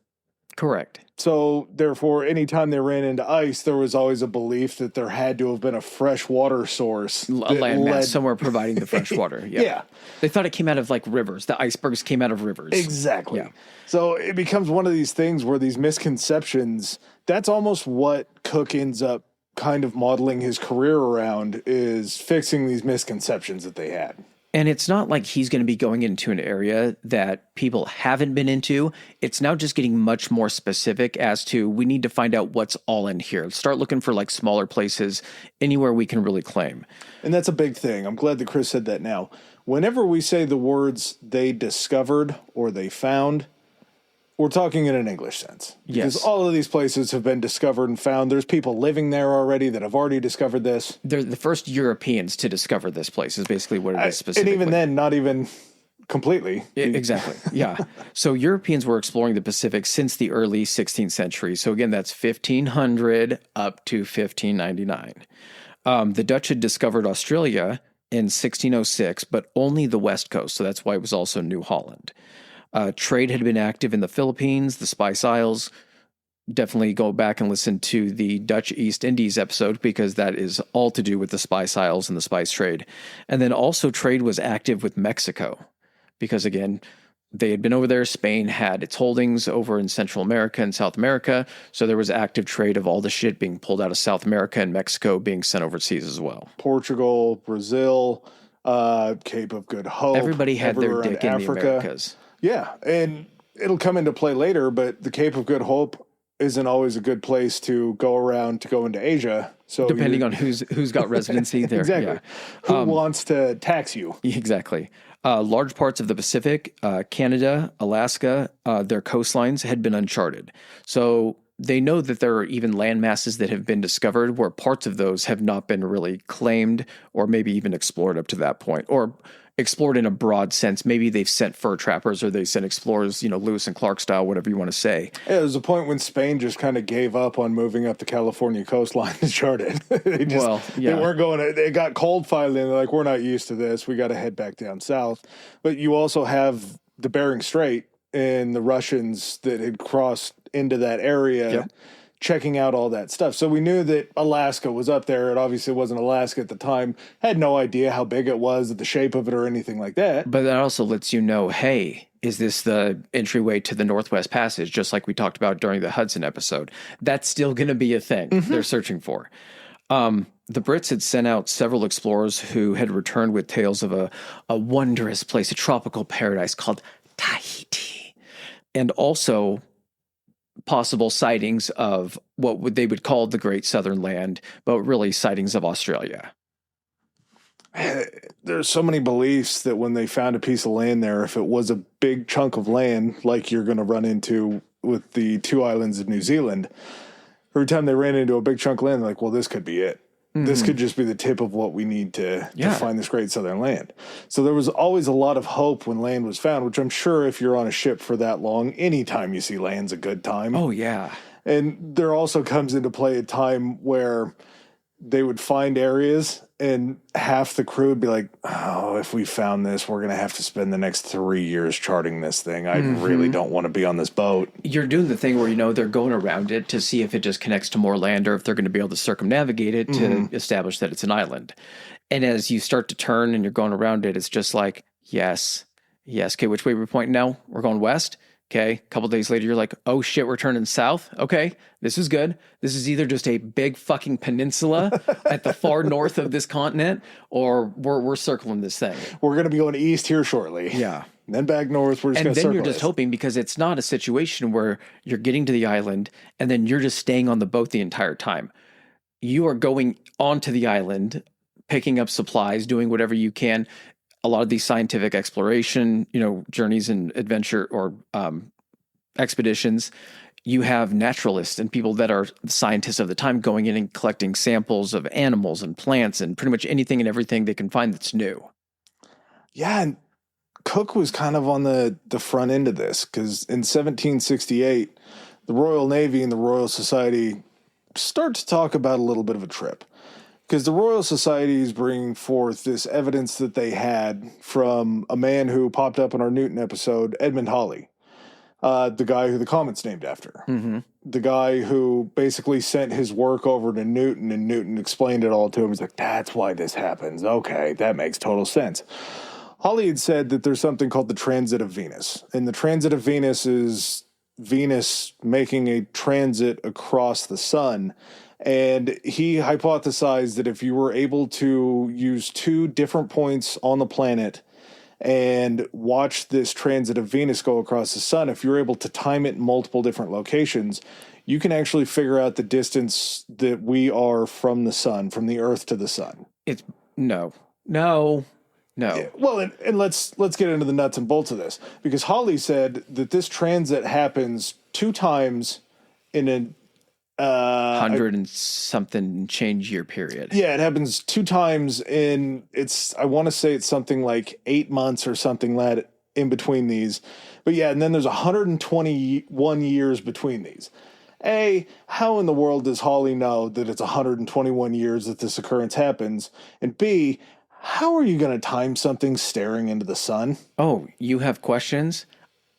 correct. So, therefore, anytime they ran into ice, there was always a belief that there had to have been a fresh water source. A landmass somewhere providing the fresh water. Yeah. They thought it came out of like rivers. The icebergs came out of rivers. Exactly. Yeah. So it becomes one of these things where these misconceptions, that's almost what Cook ends up kind of modeling his career around, is fixing these misconceptions that they had. And it's not like he's going to be going into an area that people haven't been into. It's now just getting much more specific as to we need to find out what's all in here. Start looking for like smaller places, anywhere we can really claim. And that's a big thing. I'm glad that Chris said that now. Whenever we say the words they discovered or they found, we're talking in an English sense. Yes. Because all of these places have been discovered and found. There's people living there already that have already discovered this. They're the first Europeans to discover this place is basically what it is specifically. And even then, not even completely. Exactly. Yeah. So Europeans were exploring the Pacific since the early 16th century. So again, that's 1500 up to 1599. The Dutch had discovered Australia in 1606, but only the west coast. So that's why it was also New Holland. Trade had been active in the Philippines, the Spice Isles. Definitely go back and listen to the Dutch East Indies episode because that is all to do with the Spice Isles and the spice trade. And then also trade was active with Mexico because, again, they had been over there. Spain had its holdings over in Central America and South America. So there was active trade of all the shit being pulled out of South America and Mexico being sent overseas as well. Portugal, Brazil, Cape of Good Hope. Everybody had their dick in the Americas. Yeah, and it'll come into play later, but the Cape of Good Hope isn't always a good place to go around to go into Asia. So depending on who's got residency there. Exactly. Yeah. Who wants to tax you? Exactly. Large parts of the Pacific, Canada, Alaska, their coastlines had been uncharted. So they know that there are even land masses that have been discovered where parts of those have not been really claimed or maybe even explored up to that point, or explored in a broad sense. Maybe they've sent fur trappers or they sent explorers, Lewis and Clark style, whatever you want to say. Yeah, there's a point when Spain just kind of gave up on moving up the California coastline to chart it. They weren't going. They got cold finally, and they're like, we're not used to this. We got to head back down south. But you also have the Bering Strait and the Russians that had crossed into that area. Yep. Checking out all that stuff. So we knew that Alaska was up there. It obviously wasn't Alaska at the time. Had no idea how big it was, the shape of it, or anything like that. But that also lets you know, hey, is this the entryway to the Northwest Passage, just like we talked about during the Hudson episode? That's still going to be a thing they're searching for. The Brits had sent out several explorers who had returned with tales of a wondrous place, a tropical paradise called Tahiti. And also possible sightings of what they would call the Great Southern Land, but really sightings of Australia. There's so many beliefs that when they found a piece of land there, if it was a big chunk of land, like you're going to run into with the two islands of New Zealand, every time they ran into a big chunk of land, they're like, well, this could be it. This could just be the tip of what we need to find this Great Southern Land. So there was always a lot of hope when land was found, which I'm sure if you're on a ship for that long, anytime you see land's a good time. Oh, yeah. And there also comes into play a time where they would find areas and half the crew would be like, oh, if we found this, we're going to have to spend the next 3 years charting this thing. I really don't want to be on this boat. You're doing the thing where, they're going around it to see if it just connects to more land or if they're going to be able to circumnavigate it to establish that it's an island. And as you start to turn and you're going around it, it's just like, yes. Okay, which way are we pointing now? We're going west. Okay, a couple days later, you're like, oh shit, we're turning south. Okay, this is good. This is either just a big fucking peninsula at the far north of this continent, or we're circling this thing. We're going to be going east here shortly. Yeah. And then back north, we're just going to circle. And then you're just hoping, because it's not a situation where you're getting to the island and then you're just staying on the boat the entire time. You are going onto the island, picking up supplies, doing whatever you can. A lot of these scientific exploration, journeys and adventure or expeditions, you have naturalists and people that are scientists of the time going in and collecting samples of animals and plants and pretty much anything and everything they can find that's new. Yeah, and Cook was kind of on the front end of this, because in 1768, the Royal Navy and the Royal Society start to talk about a little bit of a trip. Because the Royal Society is bringing forth this evidence that they had from a man who popped up in our Newton episode, Edmund Halley, the guy who the comet's named after. The guy who basically sent his work over to Newton, and Newton explained it all to him. He's like, that's why this happens. Okay, that makes total sense. Halley had said that there's something called the transit of Venus. And the transit of Venus is Venus making a transit across the sun. And he hypothesized that if you were able to use two different points on the planet and watch this transit of Venus go across the sun, if you're able to time it in multiple different locations, you can actually figure out the distance that we are from the sun, from the Earth to the sun. It's no. Well, and let's get into the nuts and bolts of this, because Halley said that this transit happens 2 times in an 100 and something change year period. Yeah, it happens 2 times I want to say it's something like 8 months or something like in between these. But yeah, and then there's 121 years between these. A, how in the world does Halley know that it's 121 years that this occurrence happens? And B, How are you going to time something staring into the sun? Oh, you have questions?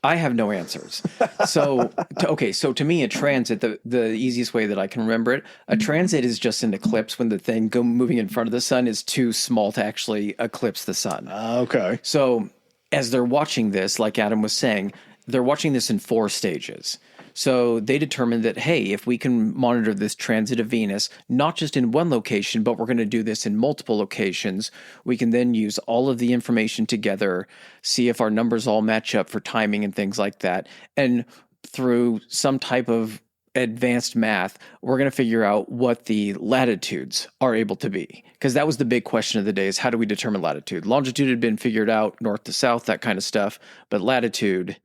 I have no answers. So to me, a transit, the easiest way that I can remember it, a transit is just an eclipse when the thing moving in front of the sun is too small to actually eclipse the sun. Okay. So as they're watching this, like Adam was saying, they're watching this in 4 stages. So they determined that, hey, if we can monitor this transit of Venus, not just in one location, but we're going to do this in multiple locations, we can then use all of the information together, see if our numbers all match up for timing and things like that. And through some type of advanced math, we're going to figure out what the latitudes are able to be. Because that was the big question of the day, is how do we determine latitude? Longitude had been figured out, north to south, that kind of stuff. But latitude...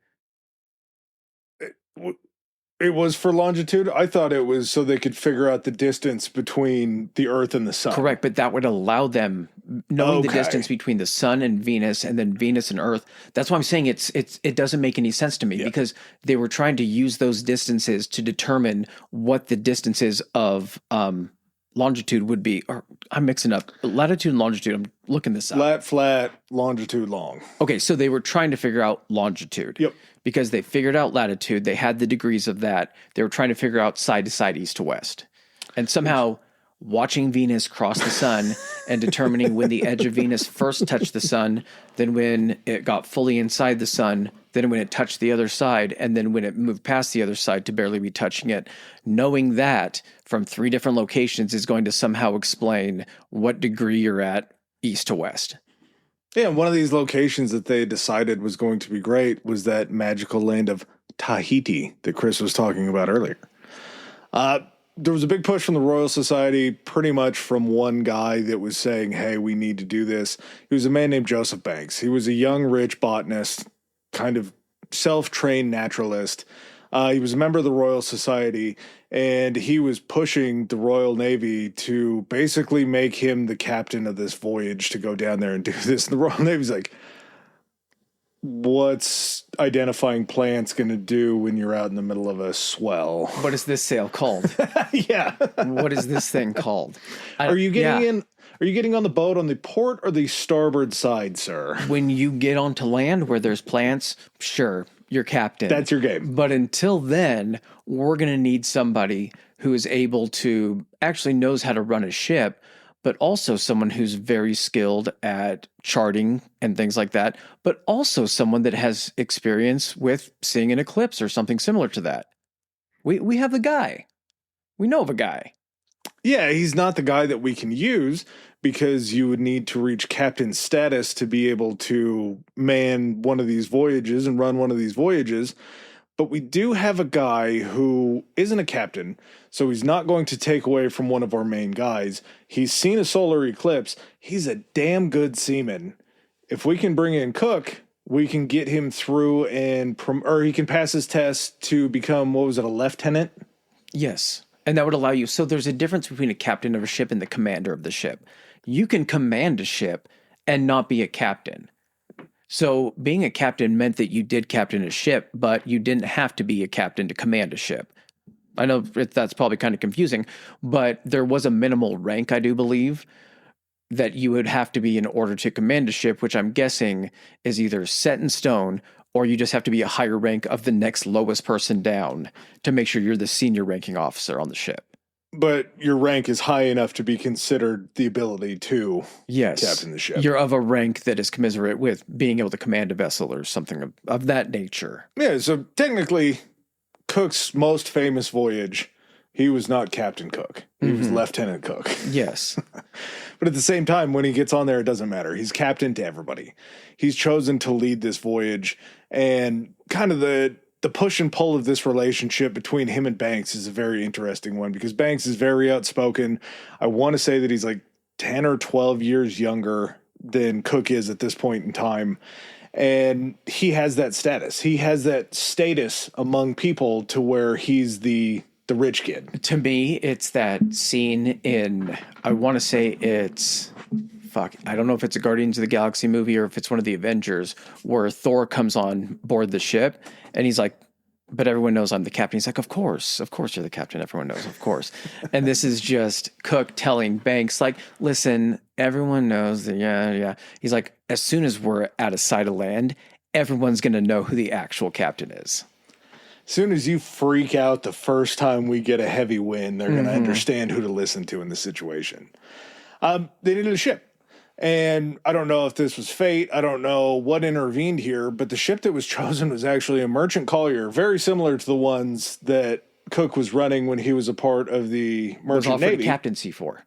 It was for longitude? I thought it was so they could figure out the distance between the Earth and the sun. Correct, but that would allow them, knowing the distance between the sun and Venus and then Venus and Earth. That's why I'm saying it doesn't make any sense to me, because they were trying to use those distances to determine what the distances of longitude would be. Or I'm mixing up latitude and longitude. I'm looking this up. Lat, flat, longitude, long. Okay, so they were trying to figure out longitude. Yep. Because they figured out latitude, they had the degrees of that. They were trying to figure out side to side, east to west. And somehow watching Venus cross the sun and determining when the edge of Venus first touched the sun, then when it got fully inside the sun, then when it touched the other side, and then when it moved past the other side to barely be touching it, knowing that from 3 different locations is going to somehow explain what degree you're at east to west. Yeah, one of these locations that they decided was going to be great was that magical land of Tahiti that Chris was talking about earlier. There was a big push from the Royal Society, pretty much from one guy that was saying, hey, we need to do this. He was a man named Joseph Banks. He was a young, rich botanist, kind of self-trained naturalist. He was a member of the Royal Society, and he was pushing the Royal Navy to basically make him the captain of this voyage to go down there and do this. And the Royal Navy's like, what's identifying plants going to do when you're out in the middle of a swell? What is this sail called? Yeah. What is this thing called? Are you getting on the boat on the port or the starboard side, sir? When you get onto land where there's plants, sure, you're captain. That's your game. But until then, we're going to need somebody who is able to actually knows how to run a ship, but also someone who's very skilled at charting and things like that, but also someone that has experience with seeing an eclipse or something similar to that. We have the guy. We know of a guy. Yeah, he's not the guy that we can use because you would need to reach captain status to be able to man one of these voyages and run one of these voyages. But we do have a guy who isn't a captain, so he's not going to take away from one of our main guys. He's seen a solar eclipse. He's a damn good seaman. If we can bring in Cook, we can get him through or he can pass his test to become, a lieutenant? Yes. And that would allow you. So there's a difference between a captain of a ship and the commander of the ship. You can command a ship and not be a captain. So being a captain meant that you did captain a ship, but you didn't have to be a captain to command a ship. I know that's probably kind of confusing, but there was a minimal rank, I do believe, that you would have to be in order to command a ship, which I'm guessing is either set in stone or you just have to be a higher rank of the next lowest person down to make sure you're the senior ranking officer on the ship. But your rank is high enough to be considered the ability to captain the ship. You're of a rank that is commensurate with being able to command a vessel or something of that nature. Yeah, so technically, Cook's most famous voyage, he was not Captain Cook. He was Lieutenant Cook. Yes. But at the same time, when he gets on there, it doesn't matter. He's captain to everybody. He's chosen to lead this voyage, and kind of the push and pull of this relationship between him and Banks is a very interesting one because Banks is very outspoken. I want to say that he's like 10 or 12 years younger than Cook is at this point in time. And he has that status. He has that status among people to where he's the rich kid. To me, it's that scene in, I want to say it's, I don't know if it's a Guardians of the Galaxy movie or if it's one of the Avengers, where Thor comes on board the ship and he's like, but everyone knows I'm the captain. He's like, of course you're the captain. Everyone knows, of course. And this is just Cook telling Banks, like, listen, everyone knows that, yeah. He's like, as soon as we're out of sight of land, everyone's going to know who the actual captain is. As soon as you freak out the first time we get a heavy wind, they're going to understand who to listen to in the situation. They needed a ship. And I don't know if this was fate. I don't know what intervened here, but the ship that was chosen was actually a merchant collier, very similar to the ones that Cook was running when he was a part of the merchant navy. Captaincy for.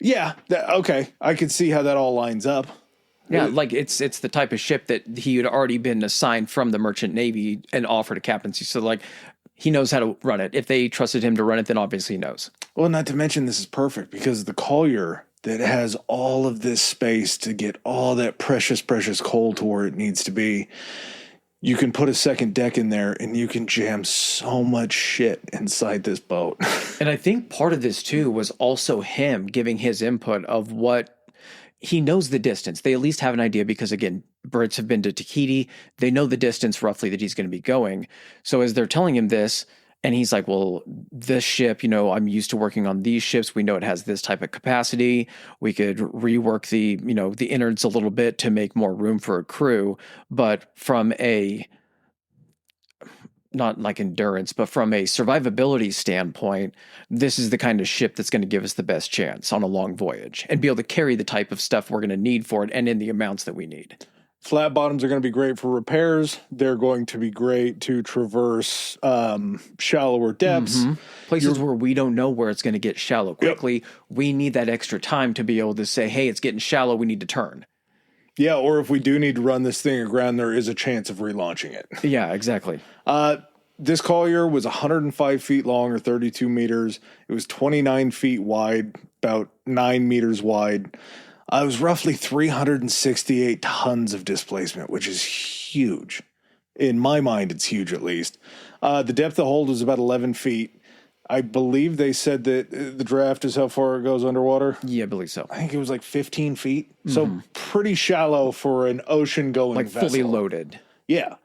Yeah. Okay. I could see how that all lines up. Yeah, like it's the type of ship that he had already been assigned from the merchant navy and offered a captaincy. So like he knows how to run it. If they trusted him to run it, then obviously he knows. Well, not to mention this is perfect because the collier that has all of this space to get all that precious coal to where it needs to be. You can put a second deck in there and you can jam so much shit inside this boat. And I think part of this too was also him giving his input of what he knows the distance. They at least have an idea because, again, Brits have been to Tahiti. They know the distance roughly that he's going to be going. So as they're telling him this, and he's like, well, this ship, I'm used to working on these ships. We know it has this type of capacity. We could rework the innards a little bit to make more room for a crew. But from a, not like endurance, but from a survivability standpoint, this is the kind of ship that's going to give us the best chance on a long voyage and be able to carry the type of stuff we're going to need for it and in the amounts that we need. Flat bottoms are going to be great for repairs. They're going to be great to traverse shallower depths. Places where we don't know where it's going to get shallow quickly. Yep. We need that extra time to be able to say, hey, it's getting shallow. We need to turn. Yeah, or if we do need to run this thing aground, there is a chance of relaunching it. Yeah, exactly. This collier was 105 feet long or 32 meters. It was 29 feet wide, about 9 meters wide. It was roughly 368 tons of displacement, which is huge. In my mind, it's huge at least. The depth of hold was about 11 feet. I believe they said that the draft is how far it goes underwater. Yeah, I believe so. I think it was like 15 feet. So pretty shallow for an ocean-going vessel. Like fully loaded. Yeah.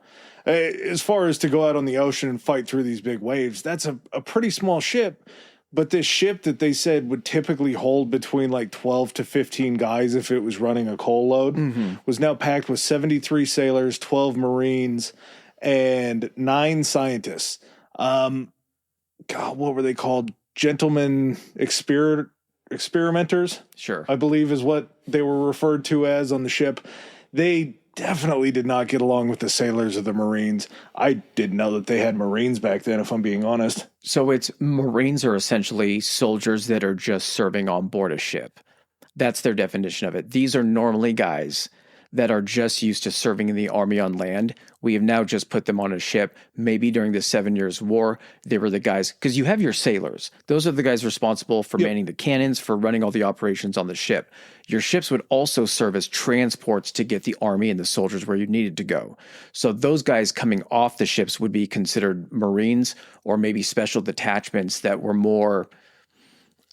As far as to go out on the ocean and fight through these big waves, that's a pretty small ship. But this ship that they said would typically hold between like 12 to 15 guys if it was running a coal load was now packed with 73 sailors, 12 Marines, and 9 scientists. God, what were they called? Gentlemen experimenters? Sure. I believe is what they were referred to as on the ship. They definitely did not get along with the sailors of the Marines. I didn't know that they had Marines back then, if I'm being honest. So Marines are essentially soldiers that are just serving on board a ship. That's their definition of it. These are normally guys that are just used to serving in the army on land. We have now just put them on a ship. Maybe during the 7 Years' War, they were the guys, because you have your sailors. Those are the guys responsible for manning the cannons, for running all the operations on the ship. Your ships would also serve as transports to get the army and the soldiers where you needed to go. So those guys coming off the ships would be considered Marines or maybe special detachments that were more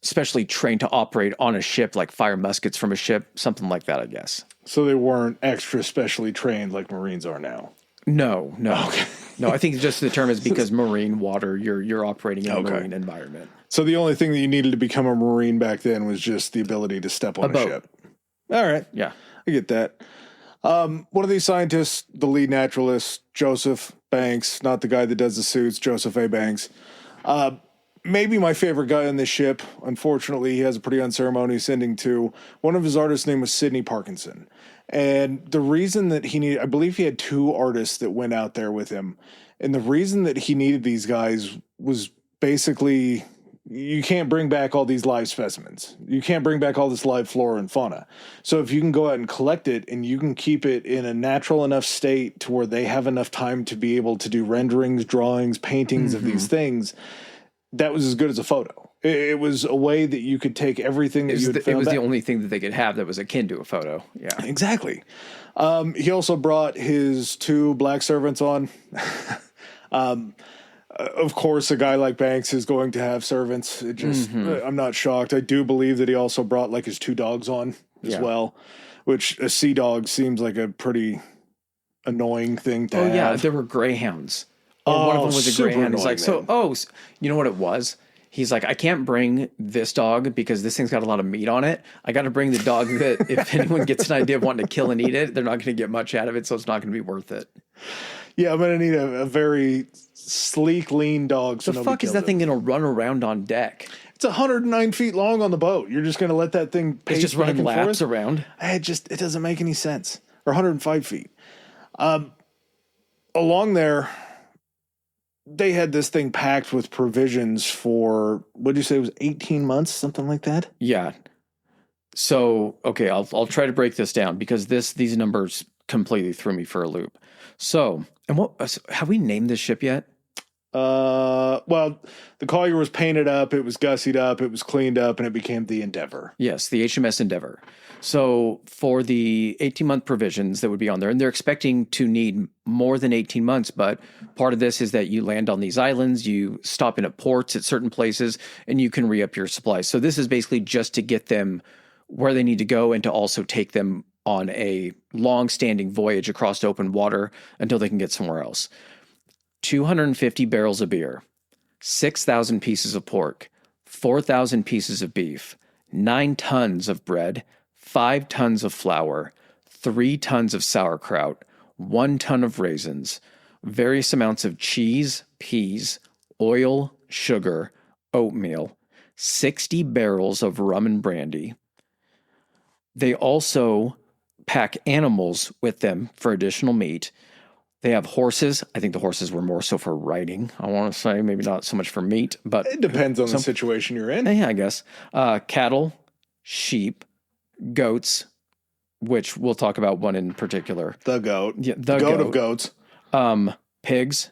specially trained to operate on a ship, like fire muskets from a ship, something like that, I guess. So they weren't extra specially trained like Marines are now? No. Okay. No, I think just the term is because marine water, you're operating in a marine environment. So the only thing that you needed to become a Marine back then was just the ability to step on a ship. All right. Yeah. I get that. One of these scientists, the lead naturalist, Joseph Banks, not the guy that does the suits, Joseph A. Banks, maybe my favorite guy on this ship. Unfortunately, he has a pretty unceremonious ending too. One of his artists' name was Sidney Parkinson. And the reason that I believe he had 2 artists that went out there with him. And the reason that he needed these guys was basically, you can't bring back all these live specimens. You can't bring back all this live flora and fauna. So if you can go out and collect it and you can keep it in a natural enough state to where they have enough time to be able to do renderings, drawings, paintings of these things, that was as good as a photo. It was a way that you could take everything that you had found. It was the only thing that they could have that was akin to a photo. Yeah, exactly. He also brought his 2 black servants on. Of course, a guy like Banks is going to have servants. It just, I'm not shocked. I do believe that he also brought like his 2 dogs on as well, which a sea dog seems like a pretty annoying thing to have. Yeah, there were greyhounds Or one of them was a super greyhound. He's like, annoying, you know what it was? He's like, I can't bring this dog because this thing's got a lot of meat on it. I got to bring the dog that if anyone gets an idea of wanting to kill and eat it, they're not going to get much out of it, so it's not going to be worth it. Yeah, I'm going to need a very sleek, lean dog. So The fuck is that thing going to run around on deck? It's 109 feet long on the boat. You're just going to let that thing pace It's just running laps around. It doesn't make any sense. Or 105 feet. Along there, they had this thing packed with provisions for, what did you say, it was 18 months, something like that? Yeah. So, okay, I'll try to break this down because these numbers completely threw me for a loop. So, and have we named this ship yet? Well, the Collier was painted up, it was gussied up, it was cleaned up, and it became the Endeavor. Yes, the HMS Endeavor. So for the 18-month provisions that would be on there, and they're expecting to need more than 18 months, but part of this is that you land on these islands, you stop in at ports at certain places, and you can re-up your supplies. So this is basically just to get them where they need to go and to also take them on a long-standing voyage across open water until they can get somewhere else. 250 barrels of beer, 6,000 pieces of pork, 4,000 pieces of beef, 9 tons of bread, 5 tons of flour, 3 tons of sauerkraut, 1 ton of raisins, various amounts of cheese, peas, oil, sugar, oatmeal, 60 barrels of rum and brandy. They also pack animals with them for additional meat. They have horses. I think the horses were more so for riding. I want to say maybe not so much for meat, but it depends on the situation you're in. Yeah, I guess. Cattle, sheep, goats, which we'll talk about one in particular. The goat. Yeah, the goat of goats. Pigs,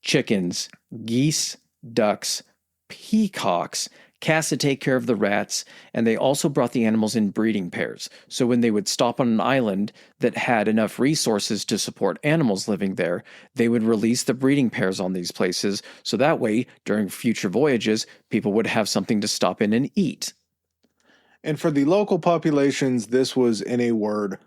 chickens, geese, ducks, peacocks, cats to take care of the rats, and they also brought the animals in breeding pairs. So when they would stop on an island that had enough resources to support animals living there, they would release the breeding pairs on these places, so that way, during future voyages, people would have something to stop in and eat. And for the local populations, this was, in a word,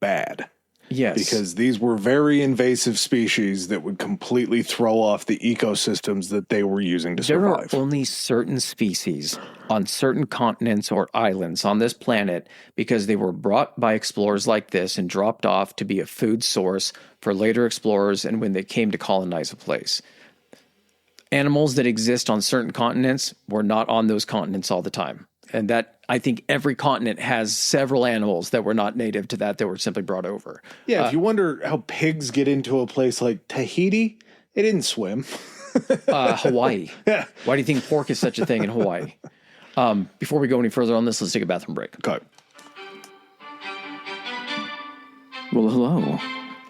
bad. Yes. Because these were very invasive species that would completely throw off the ecosystems that they were using to survive. There are only certain species on certain continents or islands on this planet because they were brought by explorers like this and dropped off to be a food source for later explorers and when they came to colonize a place. Animals that exist on certain continents were not on those continents all the time. And that, I think every continent has several animals that were not native to that were simply brought over. Yeah, if you wonder how pigs get into a place like Tahiti, they didn't swim. Hawaii. Yeah. Why do you think pork is such a thing in Hawaii? Before we go any further on this, let's take a bathroom break. Okay. Well, hello.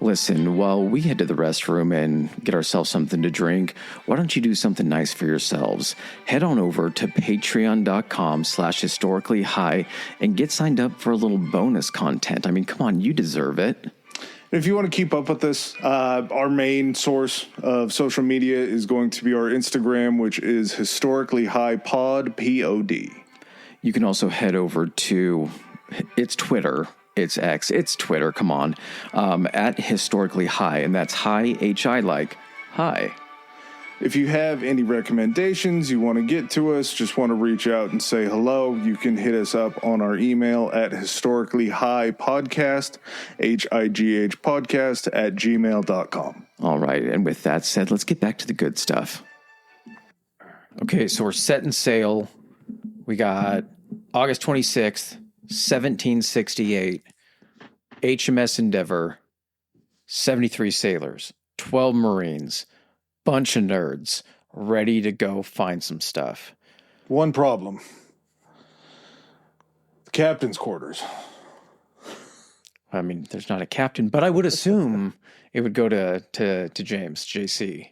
Listen, while we head to the restroom and get ourselves something to drink, why don't you do something nice for yourselves? Head on over to patreon.com/historicallyhigh and get signed up for a little bonus content. I mean, come on, you deserve it. If you want to keep up with this, our main source of social media is going to be our Instagram, which is historically high pod, POD. You can also head over to its Twitter. It's X, it's Twitter, come on, at historically high, and that's high, H-I like, high. If you have any recommendations, you want to get to us, just want to reach out and say hello, you can hit us up on our email at historicallyhighpodcast, HIGH podcast at gmail.com. All right, and with that said, let's get back to the good stuff. Okay, so we're setting sail. We got August 26th. 1768, HMS Endeavor, 73 sailors, 12 Marines, bunch of nerds, ready to go find some stuff. One problem. The captain's quarters. I mean, there's not a captain, but I would assume it would go to James, JC.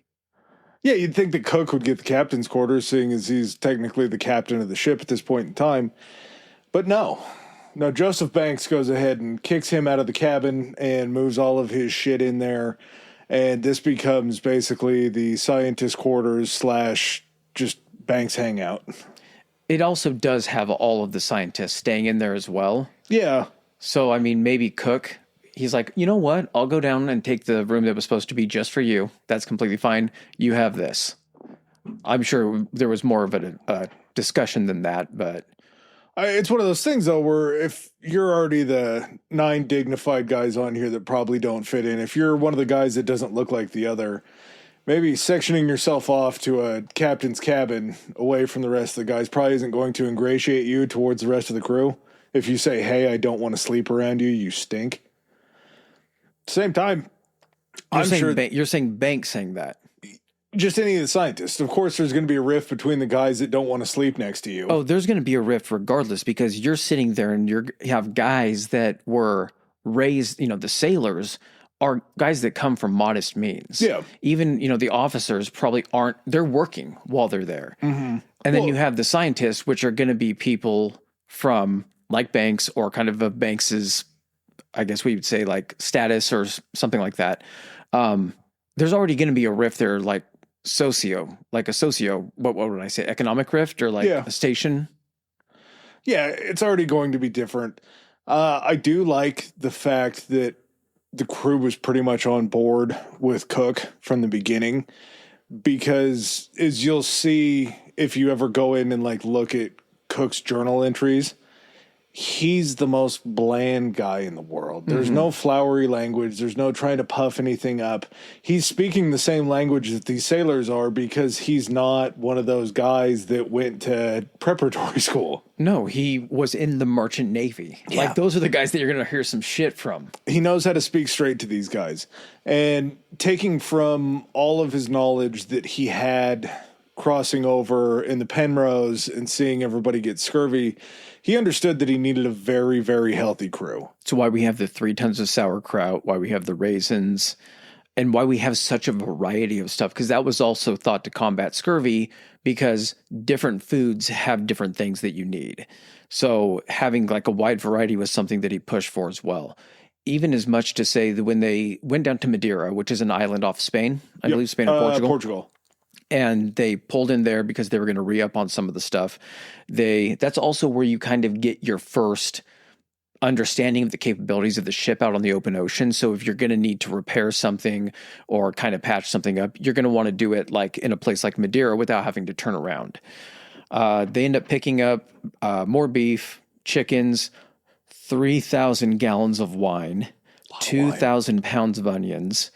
Yeah, you'd think the cook would get the captain's quarters, seeing as he's technically the captain of the ship at this point in time. But no. No, Joseph Banks goes ahead and kicks him out of the cabin and moves all of his shit in there. And this becomes basically the scientist quarters / just Banks hangout. It also does have all of the scientists staying in there as well. Yeah. So, I mean, maybe Cook, he's like, you know what? I'll go down and take the room that was supposed to be just for you. That's completely fine. You have this. I'm sure there was more of a discussion than that, but It's one of those things, though, where if you're already the 9 dignified guys on here that probably don't fit in, if you're one of the guys that doesn't look like the other, maybe sectioning yourself off to a captain's cabin away from the rest of the guys probably isn't going to ingratiate you towards the rest of the crew. If you say, hey, I don't want to sleep around you, you stink. Same time, you're saying Banks saying that. Just any of the scientists. Of course, there's going to be a rift between the guys that don't want to sleep next to you. Oh, there's going to be a rift regardless, because you're sitting there and you have guys that were raised, the sailors are guys that come from modest means. Yeah. Even, the officers probably aren't, they're working while they're there. Mm-hmm. And then you have the scientists, which are going to be people from like Banks or kind of Banks's, I guess we would say like status or something like that. There's already going to be a rift there, like what would I say? Economic rift or like a station? Yeah, it's already going to be different. I do like the fact that the crew was pretty much on board with Cook from the beginning, because as you'll see, if you ever go in and like look at Cook's journal entries, he's the most bland guy in the world. There's no flowery language. There's no trying to puff anything up. He's speaking the same language that these sailors are, because he's not one of those guys that went to preparatory school. No, he was in the merchant navy. Yeah. Like, those are the guys that you're going to hear some shit from. He knows how to speak straight to these guys. And taking from all of his knowledge that he had crossing over in the Penrose and seeing everybody get scurvy, he understood that he needed a very, very healthy crew. So why we have the 3 tons of sauerkraut, why we have the raisins, and why we have such a variety of stuff, because that was also thought to combat scurvy, because different foods have different things that you need. So having like a wide variety was something that he pushed for as well. Even as much to say that when they went down to Madeira, which is an island off Spain, I believe Spain or Portugal. And they pulled in there because they were going to re-up on some of the stuff. That's also where you kind of get your first understanding of the capabilities of the ship out on the open ocean. So if you're going to need to repair something or kind of patch something up, you're going to want to do it like in a place like Madeira without having to turn around. They end up picking up more beef, chickens, 3,000 gallons of wine, 2,000 pounds of onions,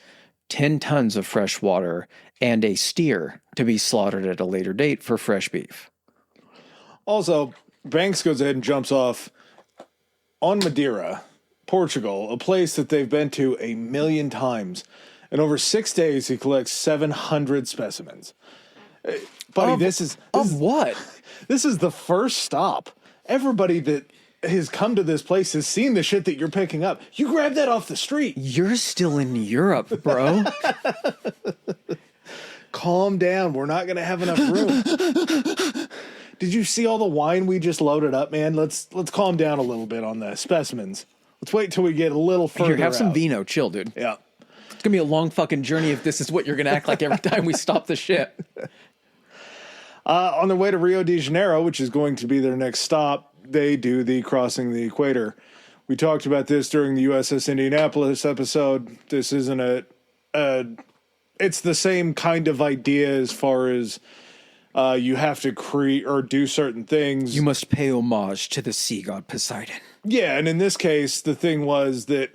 10 tons of fresh water, and a steer to be slaughtered at a later date for fresh beef. Also, Banks goes ahead and jumps off on Madeira, Portugal, a place that they've been to 1,000,000 times. And over 6 days, he collects 700 specimens. Buddy, this is what? This is the first stop. Everybody that has come to this place has seen the shit that you're picking up. You grab that off the street. You're still in Europe, bro. Calm down. We're not going to have enough room. Did you see all the wine we just loaded up, man? Let's calm down a little bit on the specimens. Let's wait till we get a little further. Here, have some vino. Chill, dude. Yeah. It's going to be a long fucking journey if this is what you're going to act like every time we stop the ship. On their way to Rio de Janeiro, which is going to be their next stop, they do the crossing the equator. We talked about this during the USS Indianapolis episode. This isn't it's the same kind of idea as far as you have to create or do certain things. You must pay homage to the sea god Poseidon. Yeah, and in this case, the thing was that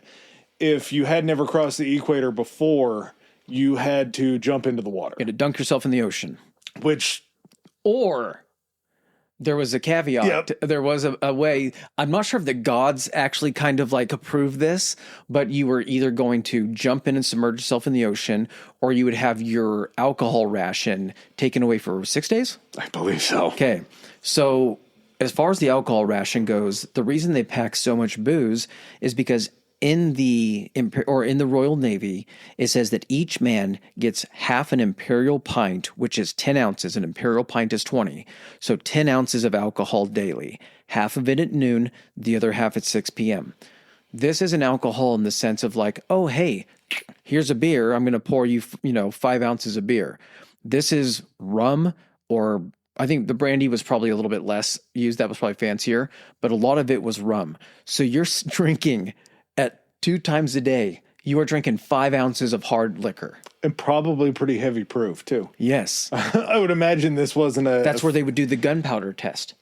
if you had never crossed the equator before, you had to jump into the water. You had to dunk yourself in the ocean. Or there was a caveat. Yep. There was a way. I'm not sure if the gods actually kind of like approved this, but you were either going to jump in and submerge yourself in the ocean, or you would have your alcohol ration taken away for 6 days? I believe so. Okay. So as far as the alcohol ration goes, the reason they pack so much booze is because in the Royal Navy, it says that each man gets half an imperial pint, which is 10 ounces. An imperial pint is 20. So 10 ounces of alcohol daily. Half of it at noon, the other half at 6 p.m. This isn't alcohol in the sense of like, oh, hey, here's a beer. I'm going to pour you, 5 ounces of beer. This is rum, or I think the brandy was probably a little bit less used. That was probably fancier, but a lot of it was rum. So you're drinking at 2 times a day, you are drinking 5 ounces of hard liquor. And probably pretty heavy proof, too. Yes. I would imagine this wasn't a... That's where they would do the gunpowder test,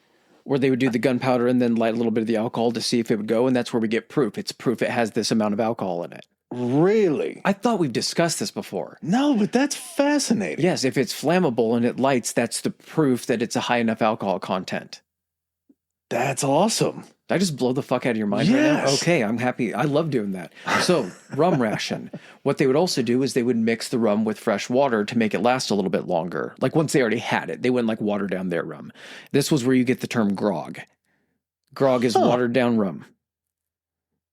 where they would do the gunpowder and then light a little bit of the alcohol to see if it would go, and that's where we get proof. It's proof it has this amount of alcohol in it. Really? I thought we've discussed this before. No, but that's fascinating. Yes, if it's flammable and it lights, that's the proof that it's a high enough alcohol content. That's awesome. Did I just blow the fuck out of your mind right now? Okay, I'm happy. I love doing that. So, rum ration. What they would also do is they would mix the rum with fresh water to make it last a little bit longer. Like once they already had it, they wouldn't like water down their rum. This was where you get the term grog. Grog is watered down rum.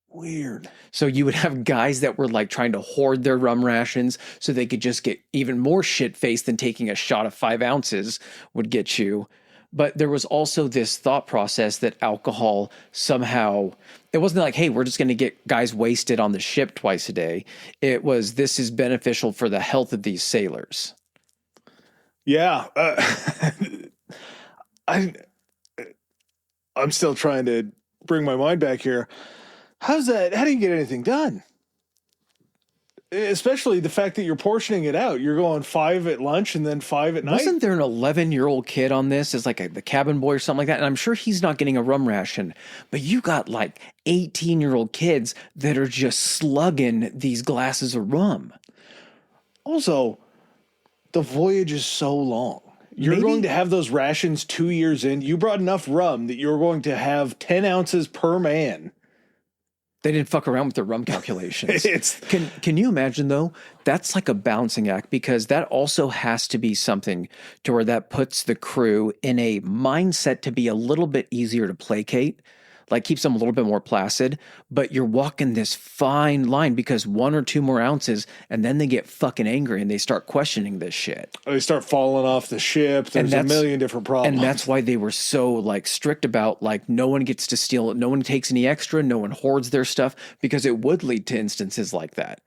Weird. So you would have guys that were like trying to hoard their rum rations so they could just get even more shit-faced than taking a shot of 5 ounces would get you. But there was also this thought process that alcohol somehow, it wasn't like, hey, we're just going to get guys wasted on the ship twice a day. It was, this is beneficial for the health of these sailors. Yeah. I'm still trying to bring my mind back here. How's that? How do you get anything done? Especially the fact that you're portioning it out. You're going 5 at lunch and then 5 at night. Wasn't there an 11-year-old kid on this as like the cabin boy or something like that? And I'm sure he's not getting a rum ration, but you got like 18-year-old kids that are just slugging these glasses of rum. Also, the voyage is so long. You're going to have those rations 2 years in. You brought enough rum that you're going to have 10 ounces per man. They didn't fuck around with their rum calculations. Can you imagine, though? That's like a balancing act, because that also has to be something to where that puts the crew in a mindset to be a little bit easier to placate, like keeps them a little bit more placid, but you're walking this fine line because 1 or 2 more ounces and then they get fucking angry and they start questioning this shit. They start falling off the ship. There's a million different problems. And that's why they were so like strict about like no one gets to steal it, no one takes any extra, no one hoards their stuff, because it would lead to instances like that.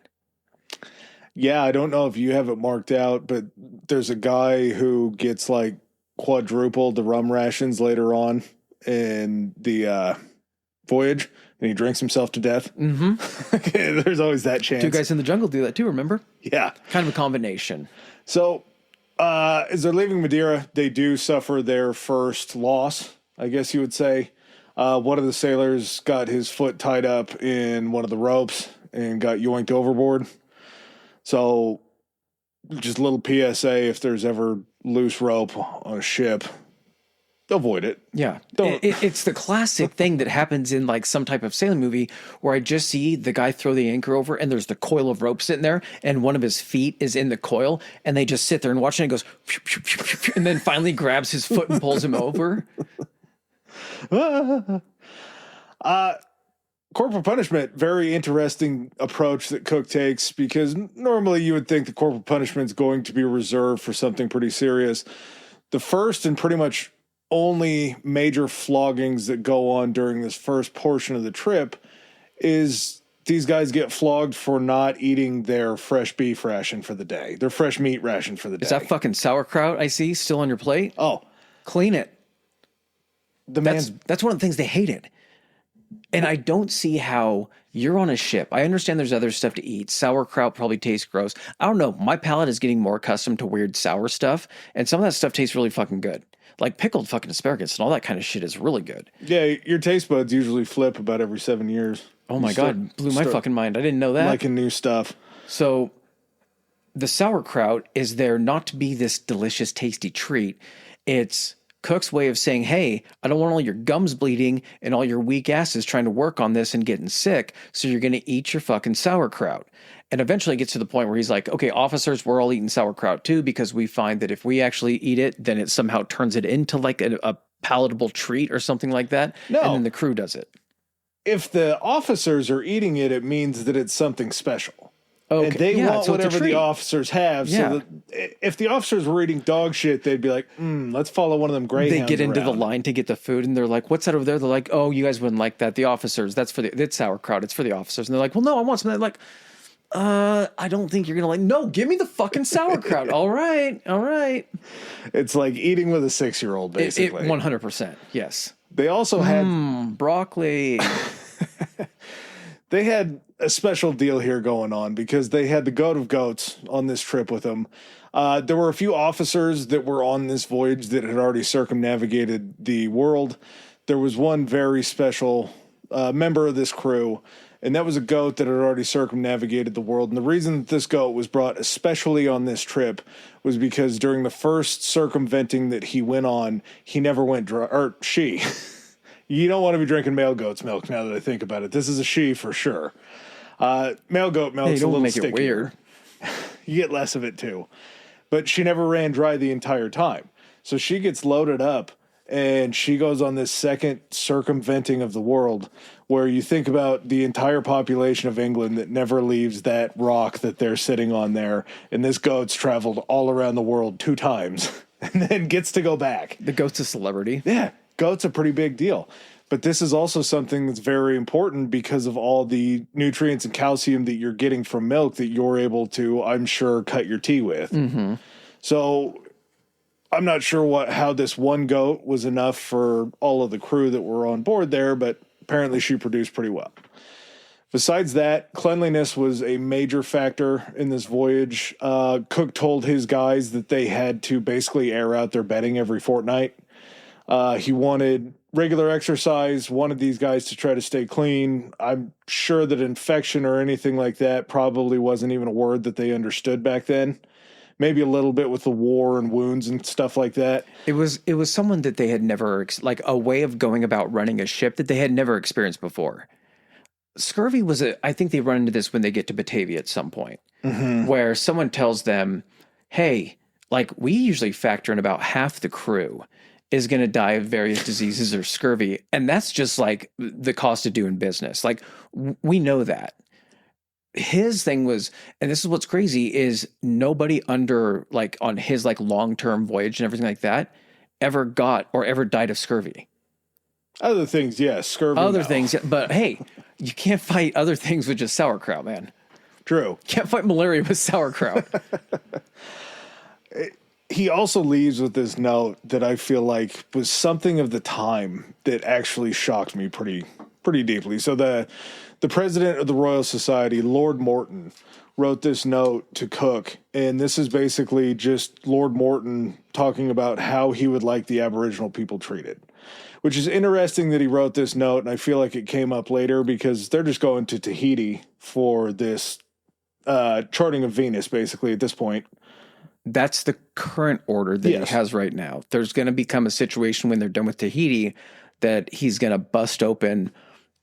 Yeah, I don't know if you have it marked out, but there's a guy who gets like quadrupled the rum rations later on in the voyage, and he drinks himself to death. Mm-hmm. There's always that chance. 2 Guys in the Jungle do that too, remember? Yeah. Kind of a combination. So, as they're leaving Madeira, they do suffer their first loss, I guess you would say. One of the sailors got his foot tied up in one of the ropes and got yoinked overboard. So, just a little PSA, if there's ever loose rope on a ship, avoid it. Yeah. It's the classic thing that happens in like some type of sailing movie where I just see the guy throw the anchor over and there's the coil of rope sitting there and one of his feet is in the coil and they just sit there and watch it and it goes and then finally grabs his foot and pulls him over. Corporal punishment, very interesting approach that Cook takes, because normally you would think the corporal punishment is going to be reserved for something pretty serious. The first and pretty much only major floggings that go on during this first portion of the trip is these guys get flogged for not eating their fresh beef ration for the day, their fresh meat ration for the day. Is that fucking sauerkraut I see still on your plate? Oh, clean it. That's one of the things they hated. And I don't see how you're on a ship. I understand there's other stuff to eat. Sauerkraut probably tastes gross. I don't know. My palate is getting more accustomed to weird sour stuff. And some of that stuff tastes really fucking good. Like pickled fucking asparagus and all that kind of shit is really good. Yeah, your taste buds usually flip about every 7 years. Oh my God. Blew my fucking mind. I didn't know that. Liking new stuff. So the sauerkraut is there not to be this delicious, tasty treat. It's Cook's way of saying, hey, I don't want all your gums bleeding and all your weak asses trying to work on this and getting sick, so you're going to eat your fucking sauerkraut. And eventually it gets to the point where he's like, okay, officers, we're all eating sauerkraut too, because we find that if we actually eat it, then it somehow turns it into like a palatable treat or something like that. No. And then the crew does it. If the officers are eating it, it means that it's something special. Okay. And they want whatever the officers have. Yeah. So that if the officers were eating dog shit, they'd be like, let's follow one of them greyhounds. They get into the line to get the food and they're like, what's that over there? They're like, oh, you guys wouldn't like that. The officers, it's sauerkraut. It's for the officers. And they're like, well, no, I want something. Like, I don't think you're going to like, no, give me the fucking sauerkraut. All right. It's like eating with a 6-year-old, basically. 100%. Yes. They also had broccoli. they had a special deal here going on because they had the goat of goats on this trip with them. There were a few officers that were on this voyage that had already circumnavigated the world. There was one very special member of this crew, and that was a goat that had already circumnavigated the world. And the reason that this goat was brought especially on this trip was because during the first circumventing that he went on, he never went dry, or she. You don't want to be drinking male goat's milk now that I think about it. This is a she for sure. Male goat milk's a little make stickier. it weird. You get less of it too. But she never ran dry the entire time. So she gets loaded up and she goes on this second circumventing of the world where you think about the entire population of England that never leaves that rock that they're sitting on there. And this goat's traveled all around the world 2 times and then gets to go back. The goat's a celebrity. Yeah, goat's a pretty big deal. But this is also something that's very important because of all the nutrients and calcium that you're getting from milk that you're able to, I'm sure, cut your tea with. Mm-hmm. So I'm not sure how this one goat was enough for all of the crew that were on board there, but apparently she produced pretty well. Besides that, cleanliness was a major factor in this voyage. Cook told his guys that they had to basically air out their bedding every fortnight. He wanted regular exercise, wanted these guys to try to stay clean. I'm sure that infection or anything like that probably wasn't even a word that they understood back then. Maybe a little bit with the war and wounds and stuff like that. It was someone that they had never, like a way of going about running a ship that they had never experienced before. Scurvy was I think they run into this when they get to Batavia at some point, where someone tells them, hey, like we usually factor in about half the crew is going to die of various diseases or scurvy. And that's just like the cost of doing business. Like we know that. His thing was, and this is what's crazy, is nobody under like on his like long-term voyage and everything like that ever got or ever died of scurvy. Other things, yes, scurvy. Other things, but hey, you can't fight other things with just sauerkraut, man. True. Can't fight malaria with sauerkraut. He also leaves with this note that I feel like was something of the time that actually shocked me pretty deeply. So the president of the Royal Society, Lord Morton, wrote this note to Cook, and this is basically just Lord Morton talking about how he would like the Aboriginal people treated, which is interesting that he wrote this note, and I feel like it came up later because they're just going to Tahiti for this charting of Venus, basically, at this point. That's the current order that he has right now. There's going to become a situation when they're done with Tahiti that he's going to bust open.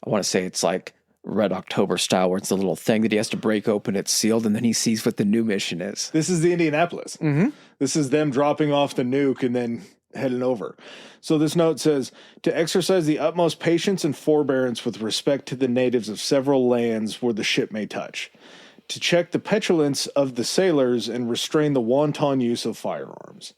I want to say it's like Red October style, where it's a little thing that he has to break open. It's sealed, and then he sees what the new mission is. This is the Indianapolis. Mm-hmm. This is them dropping off the nuke and then heading over. So this note says, to exercise the utmost patience and forbearance with respect to the natives of several lands where the ship may touch, to check the petulance of the sailors and restrain the wanton use of firearms.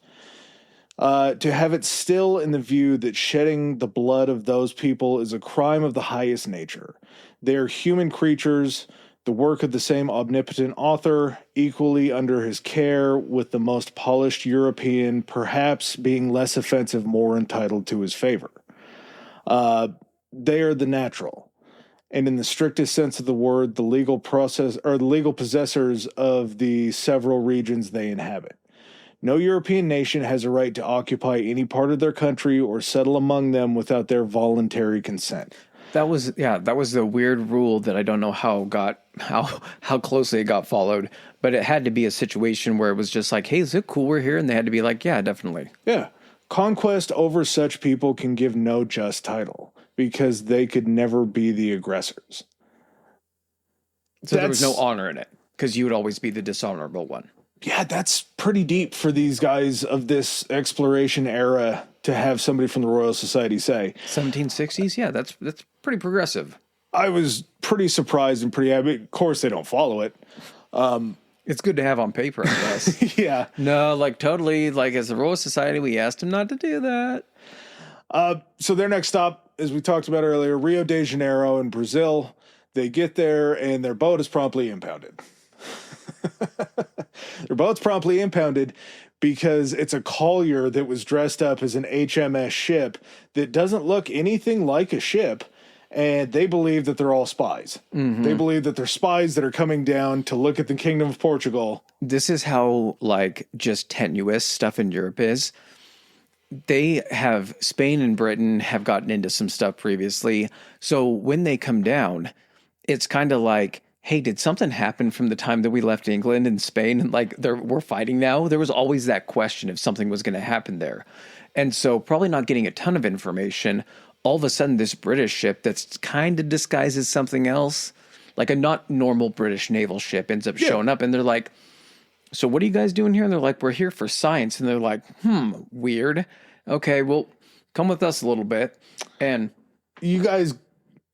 To have it still in the view that shedding the blood of those people is a crime of the highest nature. They are human creatures, the work of the same omnipotent author, equally under his care with the most polished European, perhaps being less offensive, more entitled to his favor. They are the natural, and in the strictest sense of the word, the legal process or the legal possessors of the several regions they inhabit. No European nation has a right to occupy any part of their country or settle among them without their voluntary consent. That was the weird rule that I don't know how closely it got followed, but it had to be a situation where it was just like, hey, is it cool we're here? And they had to be like, yeah, definitely. Yeah. Conquest over such people can give no just title because they could never be the aggressors. So there was no honor in it because you would always be the dishonorable one. Yeah, that's pretty deep for these guys of this exploration era to have somebody from the Royal Society say. 1760s? Yeah, that's pretty progressive. I was pretty surprised and pretty happy. Of course, they don't follow it. It's good to have on paper, I guess. Yeah. No, like totally, like as the Royal Society, we asked them not to do that. So their next stop, as we talked about earlier, Rio de Janeiro in Brazil. They get there and their boat is promptly impounded. Their boat's promptly impounded because it's a collier that was dressed up as an HMS ship that doesn't look anything like a ship. and they believe that they're all spies. They believe that they're spies that are coming down to look at the Kingdom of Portugal. This is how, like, just tenuous stuff in Europe is. They have, Spain and Britain have gotten into some stuff previously. So when they come down, it's kind of like, hey, did something happen from the time that we left England and Spain? And like, we're fighting now. There was always that question if something was going to happen there. And so probably not getting a ton of information. All of a sudden, this British ship that's kind of disguised as something else, like a not normal British naval ship, ends up showing up. And they're like, so what are you guys doing here? And they're like, we're here for science. And they're like, weird. Okay, well, come with us a little bit. And you guys,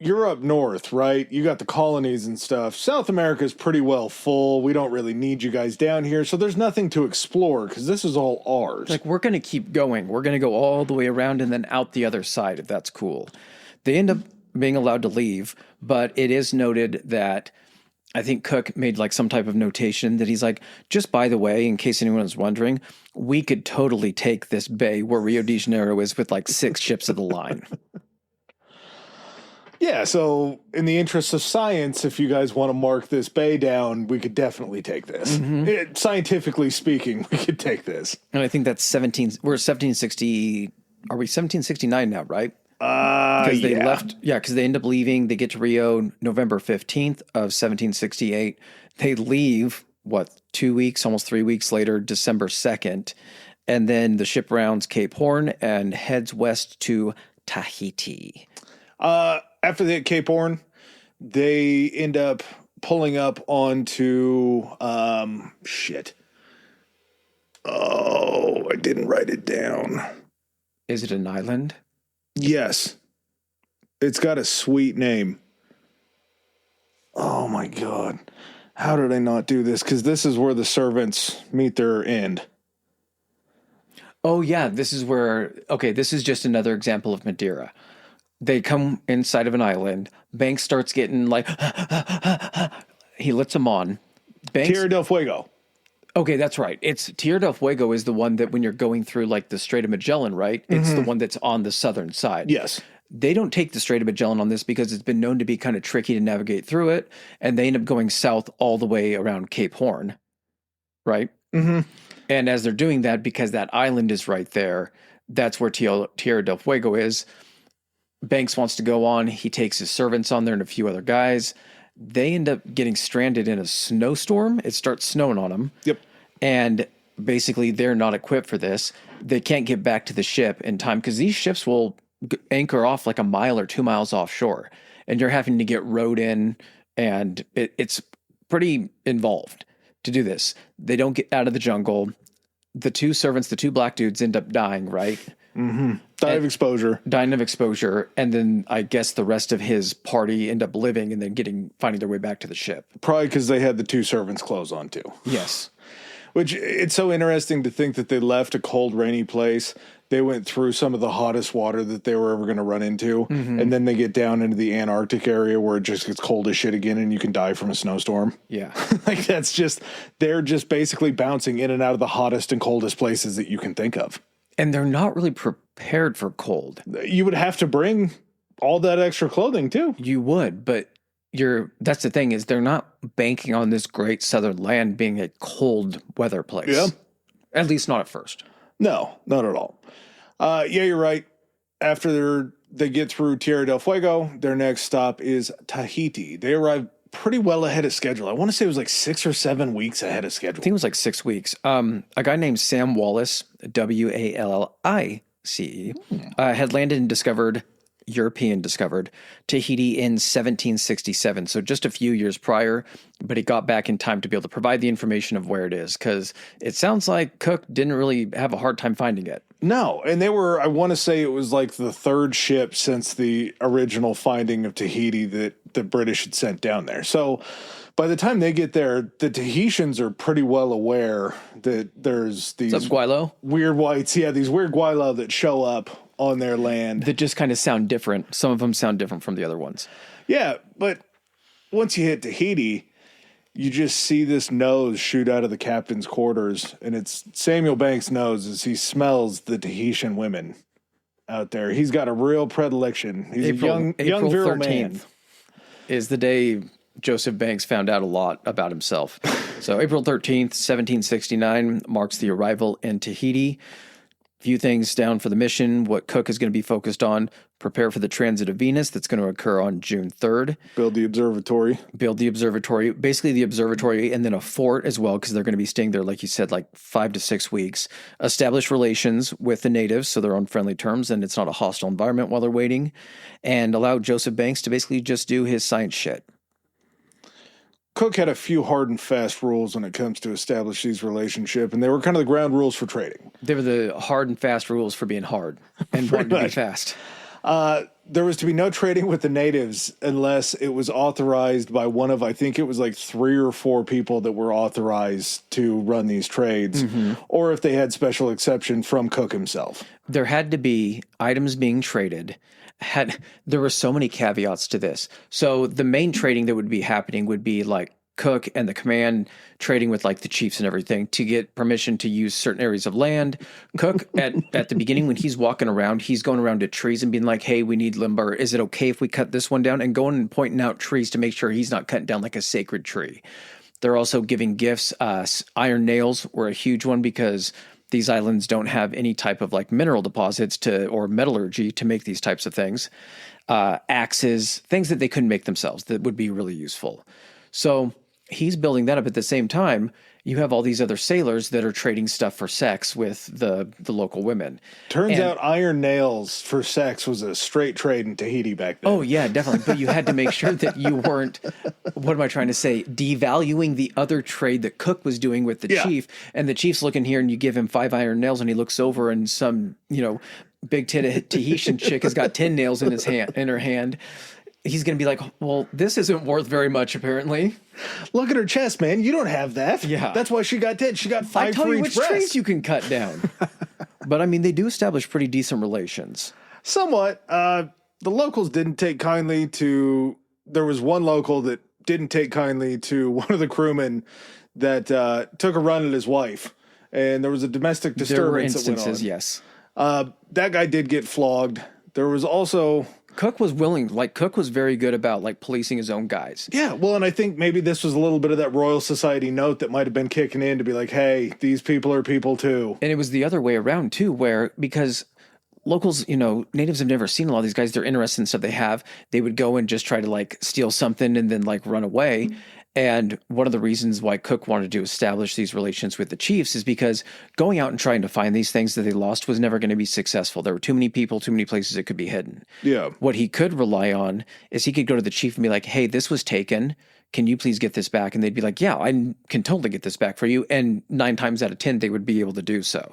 you're up north, right? You got the colonies and stuff. South America's pretty well full. We don't really need you guys down here. So there's nothing to explore because this is all ours. like, we're going to keep going. We're going to go all the way around and then out the other side, if that's cool. They end up being allowed to leave, but it is noted that I think Cook made like some type of notation that he's like, just by the way, in case anyone was wondering, we could totally take this bay where Rio de Janeiro is with like 6 ships of the line. Yeah, so in the interest of science, if you guys want to mark this bay down, we could definitely take this. Scientifically speaking, we could take this. And I think that's 1760. Are we 1769 now, right? Because they left, because they end up leaving. They get to Rio November 15th of 1768. They leave, 2 weeks, almost 3 weeks later, December 2nd. And then the ship rounds Cape Horn and heads west to Tahiti. After they hit Cape Horn, they end up pulling up onto, Oh, I didn't write it down. Is it an island? Yes. It's got a sweet name. Oh my God. How did I not do this? Because this is where the servants meet their end. Oh, yeah. This is just another example of Madeira. They come inside of an island. Banks starts getting like, he lets them on. Tierra del Fuego. Okay, that's right. It's Tierra del Fuego is the one that when you're going through like the Strait of Magellan, right? It's the one that's on the southern side. Yes. They don't take the Strait of Magellan on this because it's been known to be kind of tricky to navigate through it. And they end up going south all the way around Cape Horn, right? Mm-hmm. And as they're doing that, because that island is right there, that's where Tierra del Fuego is. Banks wants to go on. He takes his servants on there and a few other guys. They end up getting stranded in a snowstorm. It starts snowing on them. Yep. And basically, they're not equipped for this. They can't get back to the ship in time because these ships will anchor off like a mile or 2 miles offshore. And you're having to get rowed in, and it's pretty involved to do this. They don't get out of the jungle. The 2 servants, the 2 black dudes, end up dying, right? Mm-hmm. Dying of exposure. And then I guess the rest of his party end up living and then finding their way back to the ship. Probably because they had the 2 servants' clothes on too. Yes. Which it's so interesting to think that they left a cold, rainy place. They went through some of the hottest water that they were ever going to run into. Mm-hmm. And then they get down into the Antarctic area where it just gets cold as shit again and you can die from a snowstorm. Yeah. Like they're just basically bouncing in and out of the hottest and coldest places that you can think of. And they're not really prepared for cold. You would have to bring all that extra clothing too. You would, but that's the thing is they're not banking on this great southern land being a cold weather place. Yeah. At least not at first. No, not at all. Yeah, you're right. After they get through Tierra del Fuego, their next stop is Tahiti. They arrive pretty well ahead of schedule. I want to say it was like 6 or 7 weeks ahead of schedule. I think it was like 6 weeks. A guy named Sam Wallace, Wallice, had landed and European discovered Tahiti in 1767. So just a few years prior, but he got back in time to be able to provide the information of where it is. Because it sounds like Cook didn't really have a hard time finding it. No, and I want to say it was like the 3rd ship since the original finding of Tahiti that the British had sent down there. So by the time they get there, the Tahitians are pretty well aware that there's these weird whites. Yeah, these weird Guaylo that show up on their land. That just kind of sound different. Some of them sound different from the other ones. Yeah, but once you hit Tahiti, you just see this nose shoot out of the captain's quarters, and it's Samuel Banks' nose as he smells the Tahitian women out there. He's got a real predilection. He's a young April virile 13th man. is the day Joseph Banks found out a lot about himself. So April 13th, 1769 marks the arrival in Tahiti. Few things down for the mission. What Cook is going to be focused on: prepare for the transit of Venus that's going to occur on June 3rd. Build the observatory. Basically the observatory, and then a fort as well, because they're going to be staying there, like you said, like 5 to 6 weeks. Establish relations with the natives so they're on friendly terms and it's not a hostile environment while they're waiting. And allow Joseph Banks to basically just do his science shit. Cook had a few hard and fast rules when it comes to establish these relationships, and they were kind of the ground rules for trading. They were the hard and fast rules for being hard and wanting to be fast. There was to be no trading with the natives unless it was authorized by one of, I think it was like 3 or 4 people that were authorized to run these trades, or if they had special exception from Cook himself. There had to be items being traded. There were so many caveats to this. So the main trading that would be happening would be like Cook and the command trading with like the chiefs and everything to get permission to use certain areas of land. Cook at the beginning, when he's walking around, he's going around to trees and being like, hey, we need lumber. Is it okay if we cut this one down? And going and pointing out trees to make sure he's not cutting down like a sacred tree. They're also giving gifts. Iron nails were a huge one because these islands don't have any type of like mineral deposits or metallurgy to make these types of things. Axes, things that they couldn't make themselves that would be really useful. So he's building that up. At the same time, you have all these other sailors that are trading stuff for sex with the local women. Turns out iron nails for sex was a straight trade in Tahiti back then. Oh, yeah, definitely. But you had to make sure that you weren't, what am I trying to say, devaluing the other trade that Cook was doing with the chief. And the chief's looking here and you give him 5 iron nails and he looks over and some, big titted Tahitian chick has got 10 nails in her hand. He's going to be like, well, this isn't worth very much, apparently. Look at her chest, man. You don't have that. Yeah. That's why she got 10. She got 5 for each breast. I tell you which trees you can cut down. But, I mean, they do establish pretty decent relations. Somewhat. The locals didn't take kindly to... There was one local that didn't take kindly to one of the crewmen that took a run at his wife. And there was a domestic disturbance there were instances, that went on. Yes. That guy did get flogged. There was also... Cook was Cook was very good about like policing his own guys. Yeah, well, and I think maybe this was a little bit of that Royal Society note that might have been kicking in to be like, hey, these people are people too. And it was the other way around too, because locals, natives have never seen a lot of these guys. They're interested in stuff they have. They would go and just try to like steal something and then like run away. And one of the reasons why Cook wanted to establish these relations with the chiefs is because going out and trying to find these things that they lost was never going to be successful. There were too many people, too many places it could be hidden. Yeah. What he could rely on is he could go to the chief and be like, hey, this was taken. Can you please get this back? And they'd be like, yeah, I can totally get this back for you. And 9 times out of 10, they would be able to do so.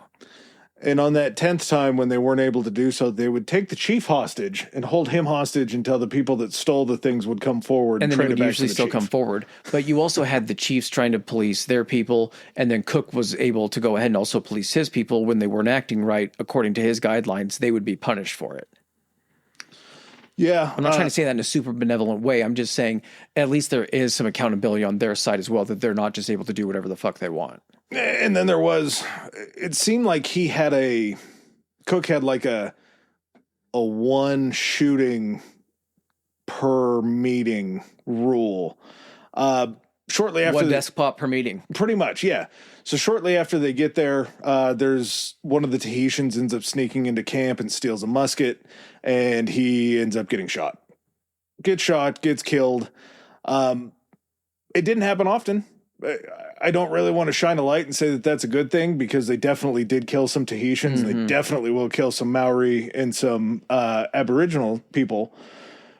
And on that 10th time when they weren't able to do so, they would take the chief hostage and hold him hostage until the people that stole the things would come forward. And then trade they would it back usually to the still chief. come forward. But you also had the chiefs trying to police their people, and then Cook was able to go ahead and also police his people when they weren't acting right according to his guidelines. They would be punished for it. Yeah. I'm not trying to say that in a super benevolent way. I'm just saying at least there is some accountability on their side as well, that they're not just able to do whatever the fuck they want. And then it seemed like Cook had like a 1 shooting per meeting rule. Shortly after 1 desk pop per meeting. Pretty much, yeah. So shortly after they get there, there's one of the Tahitians ends up sneaking into camp and steals a musket, and he ends up getting shot. Gets shot, gets killed. It didn't happen often. I don't really want to shine a light and say that that's a good thing, because they definitely did kill some Tahitians. Mm-hmm. They definitely will kill some Maori and some Aboriginal people.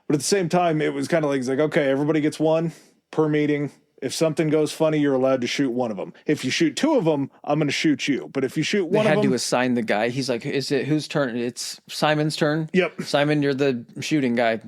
But at the same time, it was kind of like, okay, everybody gets 1 per meeting. If something goes funny, you're allowed to shoot 1 of them. If you shoot 2 of them, I'm going to shoot you. But if you shoot 1 of them... They had to assign the guy. He's like, is it whose turn? It's Simon's turn? Yep. Simon, you're the shooting guy.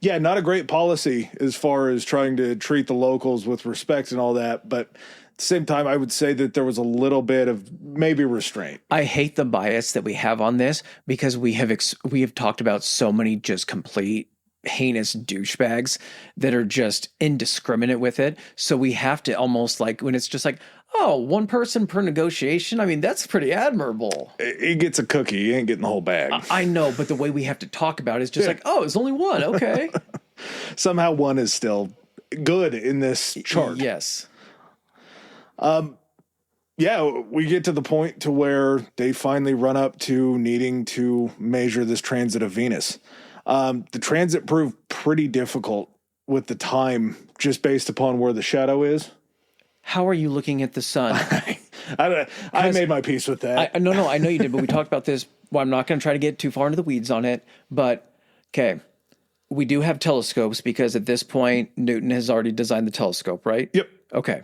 Yeah, not a great policy as far as trying to treat the locals with respect and all that. But at the same time, I would say that there was a little bit of maybe restraint. I hate the bias that we have on this, because we have talked about so many just complete heinous douchebags that are just indiscriminate with it. So we have to almost like, when it's just like, Oh, one person per negotiation? I mean, that's pretty admirable. He gets a cookie. He ain't getting the whole bag. I know, but the way we have to talk about it is just like, oh, it's only one. Okay. Somehow one is still good in this chart. Yes. Yeah, we get to the point to where they finally run up to needing to measure this transit of Venus. The transit proved pretty difficult with the time just based upon where the shadow is. How are you looking at the sun? I made my peace with that. No, I know you did, but we talked about this. Well, I'm not going to try to get too far into the weeds on it, but okay. We do have telescopes because at this point, Newton has already designed the telescope, right? Yep. Okay.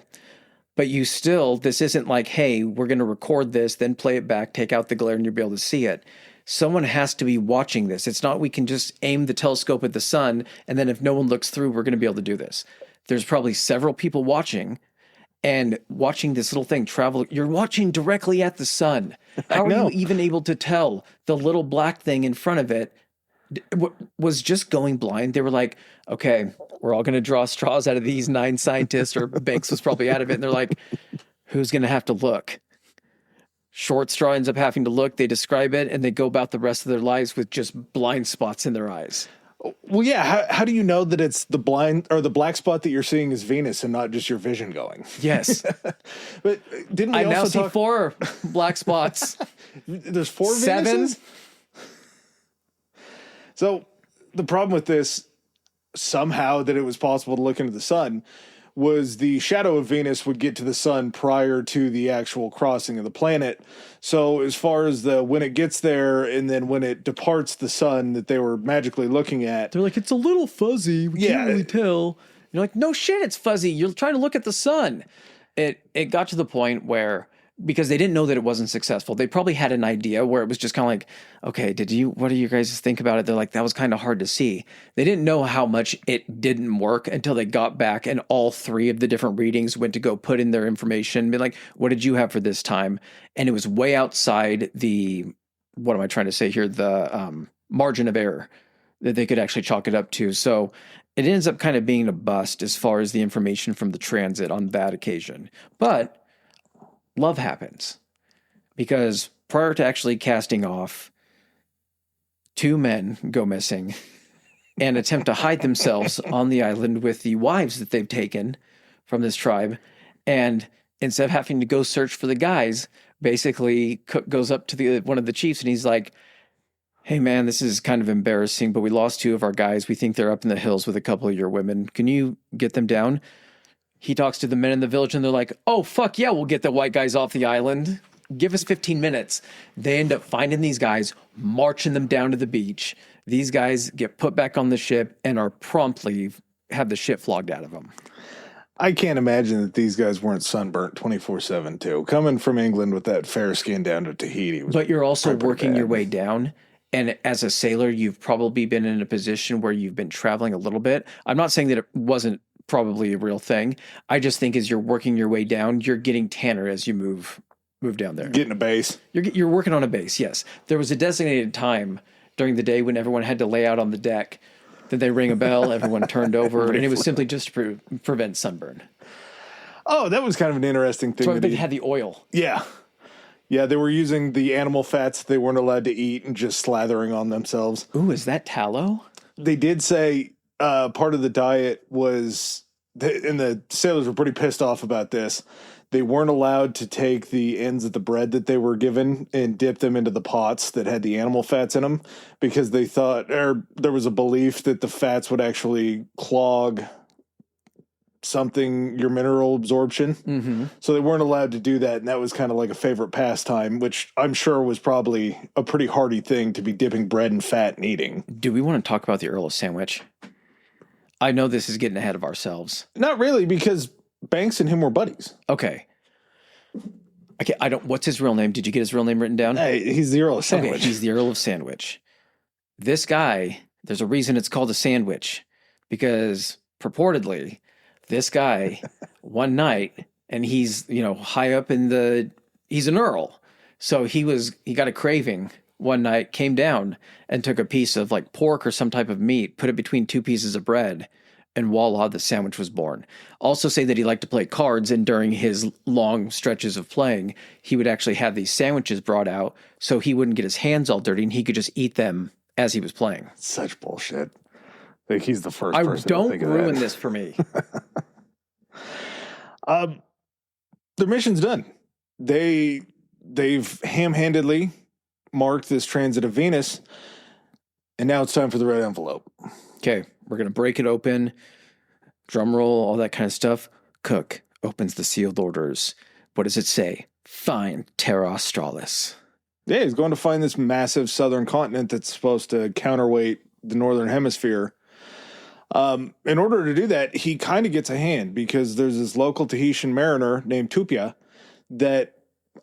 But this isn't like, hey, we're going to record this, then play it back, take out the glare, and you'll be able to see it. Someone has to be watching this. It's not we can just aim the telescope at the sun, and then if no one looks through, we're going to be able to do this. There's probably several people watching, and watching this little thing travel. You're watching directly at the sun. How are you even able to tell the little black thing in front of it was just going blind? They were like, okay, we're all going to draw straws out of these 9 scientists, or Banks was probably out of it. And they're like, who's going to have to look? Short straw ends up having to look. They describe it and they go about the rest of their lives with just blind spots in their eyes. Well, yeah. How do you know that it's the blind or the black spot that you're seeing is Venus and not just your vision going? Yes. But didn't we I now also see 4 black spots. There's 4 7. Venuses? So the problem with this, somehow that it was possible to look into the sun, was the shadow of Venus would get to the sun prior to the actual crossing of the planet. So as far as when it gets there and then when it departs the sun that they were magically looking at. They're like, it's a little fuzzy. We can't really tell. You're like, no shit, it's fuzzy. You're trying to look at the sun. It got to the point where, because they didn't know that it wasn't successful, they probably had an idea where it was just kind of like, okay, what do you guys think about it? They're like, that was kind of hard to see. They didn't know how much it didn't work until they got back and all 3 of the different readings went to go put in their information and be like, what did you have for this time? And it was way outside what am I trying to say here? The margin of error that they could actually chalk it up to. So it ends up kind of being a bust as far as the information from the transit on that occasion. But love happens, because prior to actually casting off, 2 men go missing and attempt to hide themselves on the island with the wives that they've taken from this tribe. And instead of having to go search for the guys, basically Cook goes up to one of the chiefs and he's like, hey man, this is kind of embarrassing, but we lost 2 of our guys. We think they're up in the hills with a couple of your women. Can you get them down? He talks to the men in the village and they're like, oh, fuck yeah, we'll get the white guys off the island. Give us 15 minutes. They end up finding these guys, marching them down to the beach. These guys get put back on the ship and are promptly have the shit flogged out of them. I can't imagine that these guys weren't sunburnt 24/7 too. Coming from England with that fair skin down to Tahiti. But you're also working your way down. And as a sailor, you've probably been in a position where you've been traveling a little bit. I'm not saying that it wasn't probably a real thing. I just think as you're working your way down, you're getting tanner as you move down there. Getting a base. You're working on a base, yes. There was a designated time during the day when everyone had to lay out on the deck. Then they rang a bell, everyone turned over, and it was simply just to prevent sunburn. Oh, that was kind of an interesting thing. So they had the oil. Yeah. Yeah, they were using the animal fats they weren't allowed to eat and just slathering on themselves. Ooh, is that tallow? They did say part of the diet was, and the sailors were pretty pissed off about this, they weren't allowed to take the ends of the bread that they were given and dip them into the pots that had the animal fats in them, because they thought, or there was a belief that the fats would actually clog your mineral absorption. Mm-hmm. So they weren't allowed to do that. And that was kind of like a favorite pastime, which I'm sure was probably a pretty hearty thing to be dipping bread in fat and eating. Do we want to talk about the Earl of Sandwich? I know this is getting ahead of ourselves. Not really, because Banks and him were buddies. Okay. What's his real name? Did you get his real name written down? Hey, he's the Earl of Sandwich. Okay, he's the Earl of Sandwich. This guy, there's a reason it's called a sandwich, because purportedly this guy one night, and he's, high up he's an Earl. So he got a craving one night, came down and took a piece of like pork or some type of meat, put it between 2 pieces of bread, And voila, the sandwich was born. Also say that he liked to play cards, and during his long stretches of playing, he would actually have these sandwiches brought out so he wouldn't get his hands all dirty and he could just eat them as he was playing. Such bullshit. Like he's the first person don't to think of ruin that. this for me. Their mission's done. They've ham-handedly marked this transit of Venus, and now it's time for the red envelope. Okay, we're going to break it open. Drum roll, all that kind of stuff. Cook opens the sealed orders. What does it say? Find Terra Australis. Yeah, he's going to find this massive southern continent that's supposed to counterweight the northern hemisphere. In order to do that, he kind of gets a hand because there's this local Tahitian mariner named Tupia that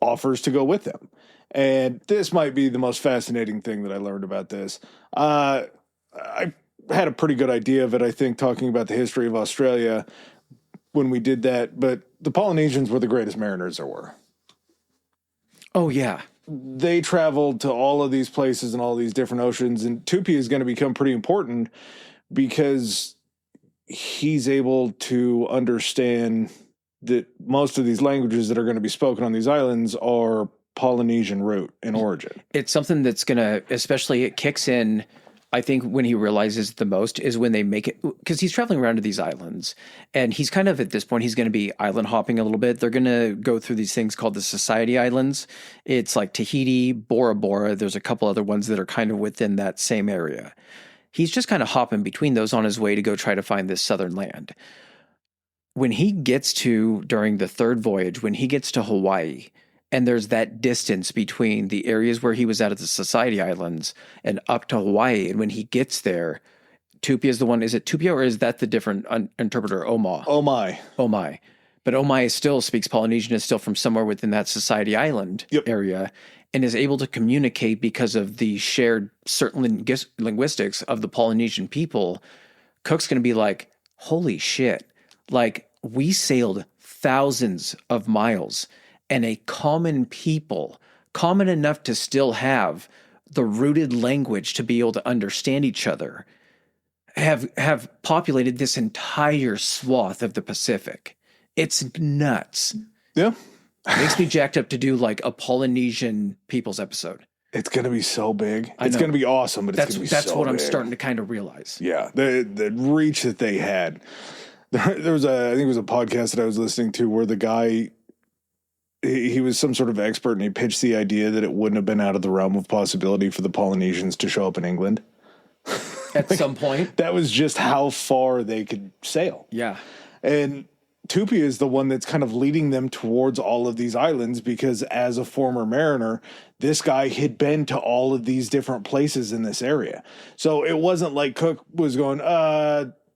offers to go with them. And this might be the most fascinating thing that I learned about this. I had a pretty good idea of it, I think, talking about the history of Australia when we did that. But the Polynesians were the greatest mariners there were. Oh, yeah. They traveled to all of these places and all these different oceans. And Tupia is going to become pretty important because he's able to understand that most of these languages that are going to be spoken on these islands are Polynesian root in origin. It's something that's going to, especially it kicks in, I think when he realizes the most is when they make it, because he's traveling around to these islands and he's kind of at this point, he's going to be island hopping a little bit. They're going to go through these things called the Society Islands. It's like Tahiti, Bora Bora. There's a couple other ones that are kind of within that same area. He's just kind of hopping between those on his way to go try to find this southern land. When he gets to, during the third voyage, when he gets to Hawaii, and there's that distance between the areas where he was at the Society Islands and up to Hawaii. And when he gets there, Tupia is the one. Is it Tupia or is that the different interpreter? Oma. Oh my. Omai. But Omai still speaks Polynesian, is still from somewhere within that Society Island area and is able to communicate because of the shared certain linguistics of the Polynesian people. Cook's going to be like, holy shit. Like we sailed thousands of miles and a common people, common enough to still have the rooted language to be able to understand each other, have populated this entire swath of the Pacific. It's nuts. Yeah. It makes me jacked up to do like a Polynesian people's episode. It's going to be so big. It's going to be awesome, but it's going to be so big. That's what I'm starting to kind of realize. Yeah. The reach that they had. There was I think it was a podcast that I was listening to where the guy, he was some sort of expert and he pitched the idea that it wouldn't have been out of the realm of possibility for the Polynesians to show up in England. At some point. That was just how far they could sail. Yeah. And Tupia is the one that's kind of leading them towards all of these islands because as a former mariner, this guy had been to all of these different places in this area. So it wasn't like Cook was going,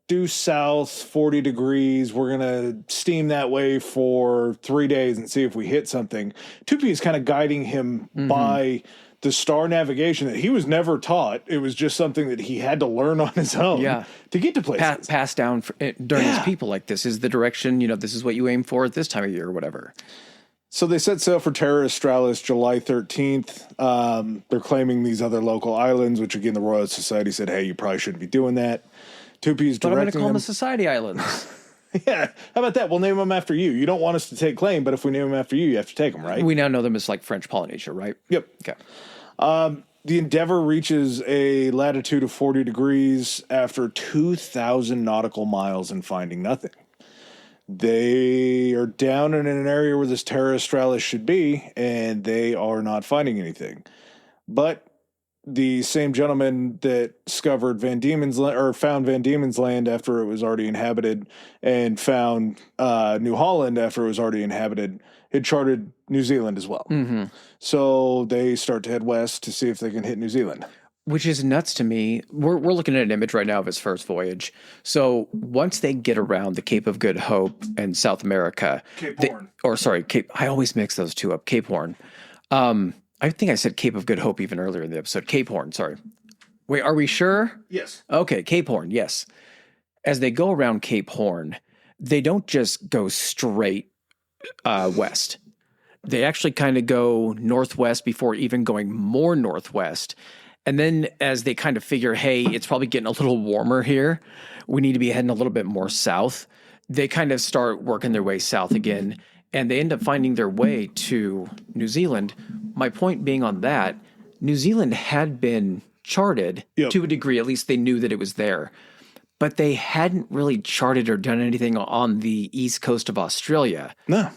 due south 40 degrees. We're going to steam that way for 3 days and see if we hit something. Tupia is kind of guiding him by the star navigation that he was never taught. It was just something that he had to learn on his own to get to places. Passed down during his people like this is the direction, this is what you aim for at this time of year or whatever. So they set sail for Terra Australis July 13th. They're claiming these other local islands, which again, the Royal Society said, hey, you probably shouldn't be doing that. Tupi's directing but I'm going to call them them the Society Islands. Yeah. How about that? We'll name them after you. You don't want us to take claim, but if we name them after you, you have to take them, right? We now know them as like French Polynesia, right? Yep. Okay. The Endeavour reaches a latitude of 40 degrees after 2,000 nautical miles and finding nothing. They are down in an area where this Terra Australis should be, and they are not finding anything. But the same gentleman that discovered Van Diemen's Land or found Van Diemen's Land after it was already inhabited and found New Holland after it was already inhabited had charted New Zealand as well. Mm-hmm. So they start to head west to see if they can hit New Zealand. Which is nuts to me. We're looking at an image right now of his first voyage. So once they get around the Cape of Good Hope and South America, Cape. I always mix those two up. Cape Horn. I think I said Cape of Good Hope even earlier in the episode. Cape Horn, sorry. Wait, are we sure? Yes. Okay, Cape Horn, yes. As they go around Cape Horn, they don't just go straight west. They actually kind of go northwest before even going more northwest. And then as they kind of figure, hey, it's probably getting a little warmer here, we need to be heading a little bit more south, they kind of start working their way south again, and they end up finding their way to New Zealand. My point being on that, New Zealand had been charted to a degree, at least they knew that it was there, but they hadn't really charted or done anything on the east coast of Australia. No.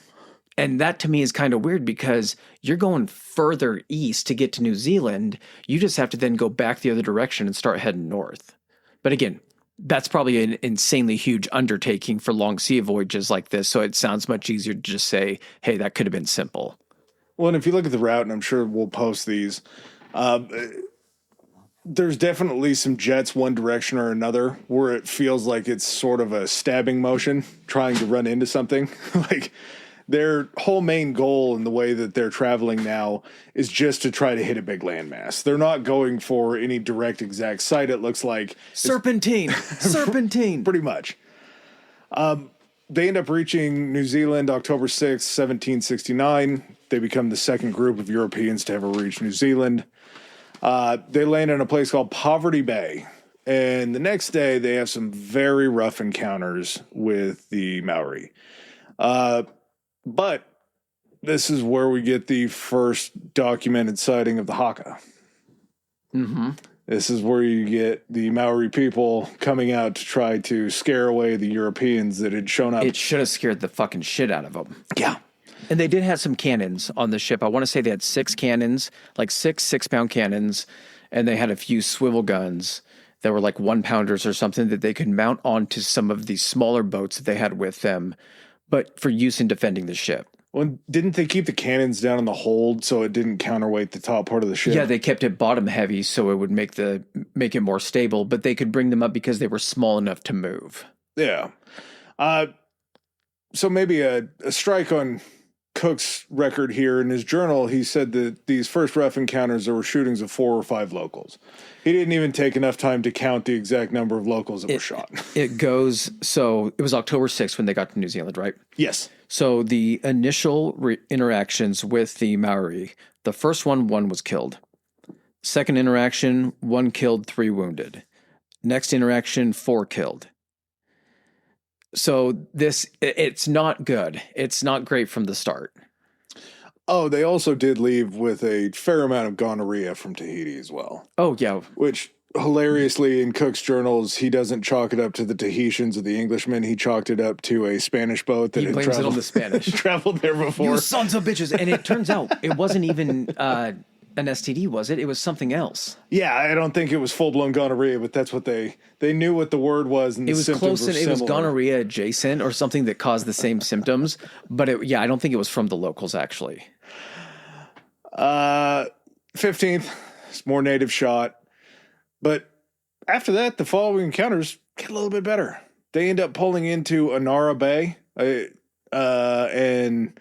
And that to me is kind of weird because you're going further east to get to New Zealand. You just have to then go back the other direction and start heading north. But again, that's probably an insanely huge undertaking for long sea voyages like this. So it sounds much easier to just say, hey, that could have been simple. Well, and if you look at the route, and I'm sure we'll post these, there's definitely some jets one direction or another where it feels like it's sort of a stabbing motion trying to run into something. Like their whole main goal in the way that they're traveling now is just to try to hit a big landmass. They're not going for any direct exact site. It looks like serpentine, pretty much. They end up reaching New Zealand October 6th, 1769. They become the second group of Europeans to ever reach New Zealand. They land in a place called Poverty Bay. And the next day, they have some very rough encounters with the Maori. But this is where we get the first documented sighting of the haka. Mm-hmm. This is where you get the Maori people coming out to try to scare away the Europeans that had shown up. It should have scared the fucking shit out of them. Yeah. And they did have some cannons on the ship. I want to say they had 6 cannons, like 6-pound cannons, and they had a few swivel guns that were like 1-pounders or something that they could mount onto some of these smaller boats that they had with them, but for use in defending the ship. Well, didn't they keep the cannons down in the hold so it didn't counterweight the top part of the ship? Yeah, they kept it bottom heavy so it would make it more stable, but they could bring them up because they were small enough to move. Yeah. So maybe a strike on Cook's record here. In his journal, he said that these first rough encounters, there were shootings of 4 or 5 locals. He didn't even take enough time to count the exact number of locals that were shot. So it was October 6th when they got to New Zealand, right? Yes. So the initial interactions with the Maori, the first one was killed. Second interaction, 1 killed, 3 wounded. Next interaction, 4 killed. So it's not good. It's not great from the start. Oh, they also did leave with a fair amount of gonorrhea from Tahiti as well. Oh, yeah. Which, hilariously, in Cook's journals, he doesn't chalk it up to the Tahitians or the Englishmen. He chalked it up to a Spanish boat that he blames it on the Spanish. traveled there before. You sons of bitches. And it turns out it wasn't even an STD, was it? It was something else. Yeah, I don't think it was full-blown gonorrhea, but that's what they knew what the word was, and it was close, and it was gonorrhea adjacent or something that caused the same symptoms. But I don't think it was from the locals actually. 15th, it's more native shot, but after that, the following encounters get a little bit better. They end up pulling into Anara Bay and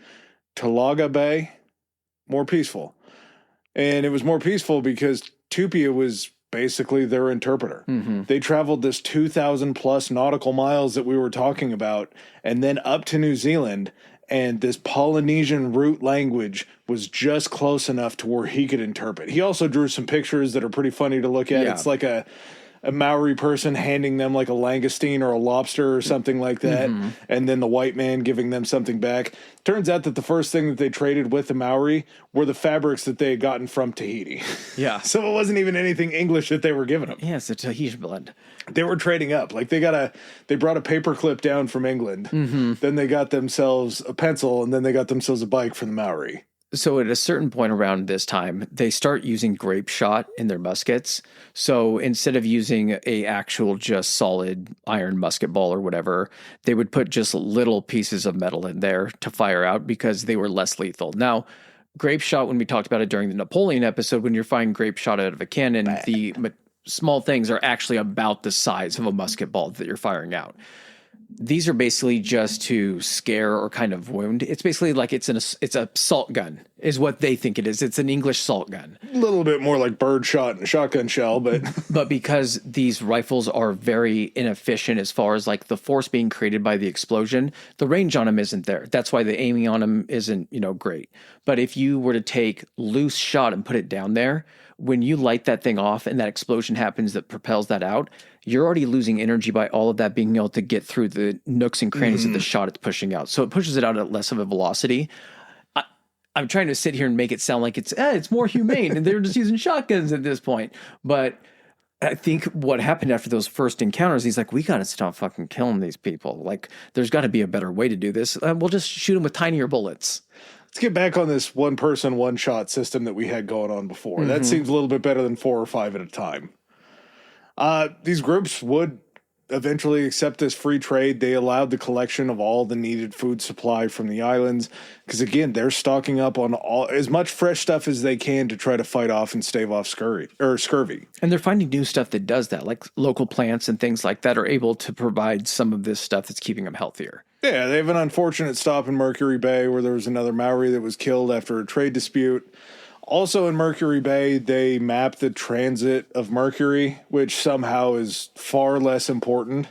Talaga Bay, more peaceful. And it was more peaceful because Tupia was basically their interpreter. Mm-hmm. They traveled this 2,000 plus nautical miles that we were talking about, and then up to New Zealand, and this Polynesian root language was just close enough to where he could interpret. He also drew some pictures that are pretty funny to look at. Yeah. It's like a Maori person handing them like a langoustine or a lobster or something like that, mm-hmm. and then the white man giving them something back. Turns out that the first thing that they traded with the Maori were the fabrics that they had gotten from Tahiti. Yeah. So it wasn't even anything English that they were giving them. Yeah, it's a Tahitian blend. They were trading up. Like they brought a paper clip down from England. Mm-hmm. Then they got themselves a pencil, and then they got themselves a bike for the Maori. So at a certain point around this time, they start using grape shot in their muskets. So instead of using a actual just solid iron musket ball or whatever, they would put just little pieces of metal in there to fire out because they were less lethal. Now, grape shot, when we talked about it during the Napoleon episode, when you're firing grape shot out of a cannon, the small things are actually about the size of a musket ball that you're firing out. These are basically just to scare or kind of wound. It's basically like it's a salt gun is what they think it is. It's an English salt gun. A little bit more like bird shot and a shotgun shell, but but because these rifles are very inefficient as far as like the force being created by the explosion, the range on them isn't there. That's why the aiming on them isn't, great. But if you were to take loose shot and put it down there, when you light that thing off and that explosion happens that propels that out, you're already losing energy by all of that being able to get through the nooks and crannies of the shot it's pushing out. So it pushes it out at less of a velocity. I'm trying to sit here and make it sound like it's more humane and they're just using shotguns at this point. But I think what happened after those first encounters, he's like, we got to stop fucking killing these people. Like, there's got to be a better way to do this. We'll just shoot them with tinier bullets. Let's get back on this one person, one shot system that we had going on before. That seems a little bit better than 4 or 5 at a time. These groups would eventually accept this free trade. They allowed the collection of all the needed food supply from the islands because, again, they're stocking up on as much fresh stuff as they can to try to fight off and stave off scurvy. And they're finding new stuff that does that, like local plants and things like that are able to provide some of this stuff that's keeping them healthier. Yeah, they have an unfortunate stop in Mercury Bay where there was another Maori that was killed after a trade dispute. Also in Mercury Bay, they map the transit of Mercury, which somehow is far less important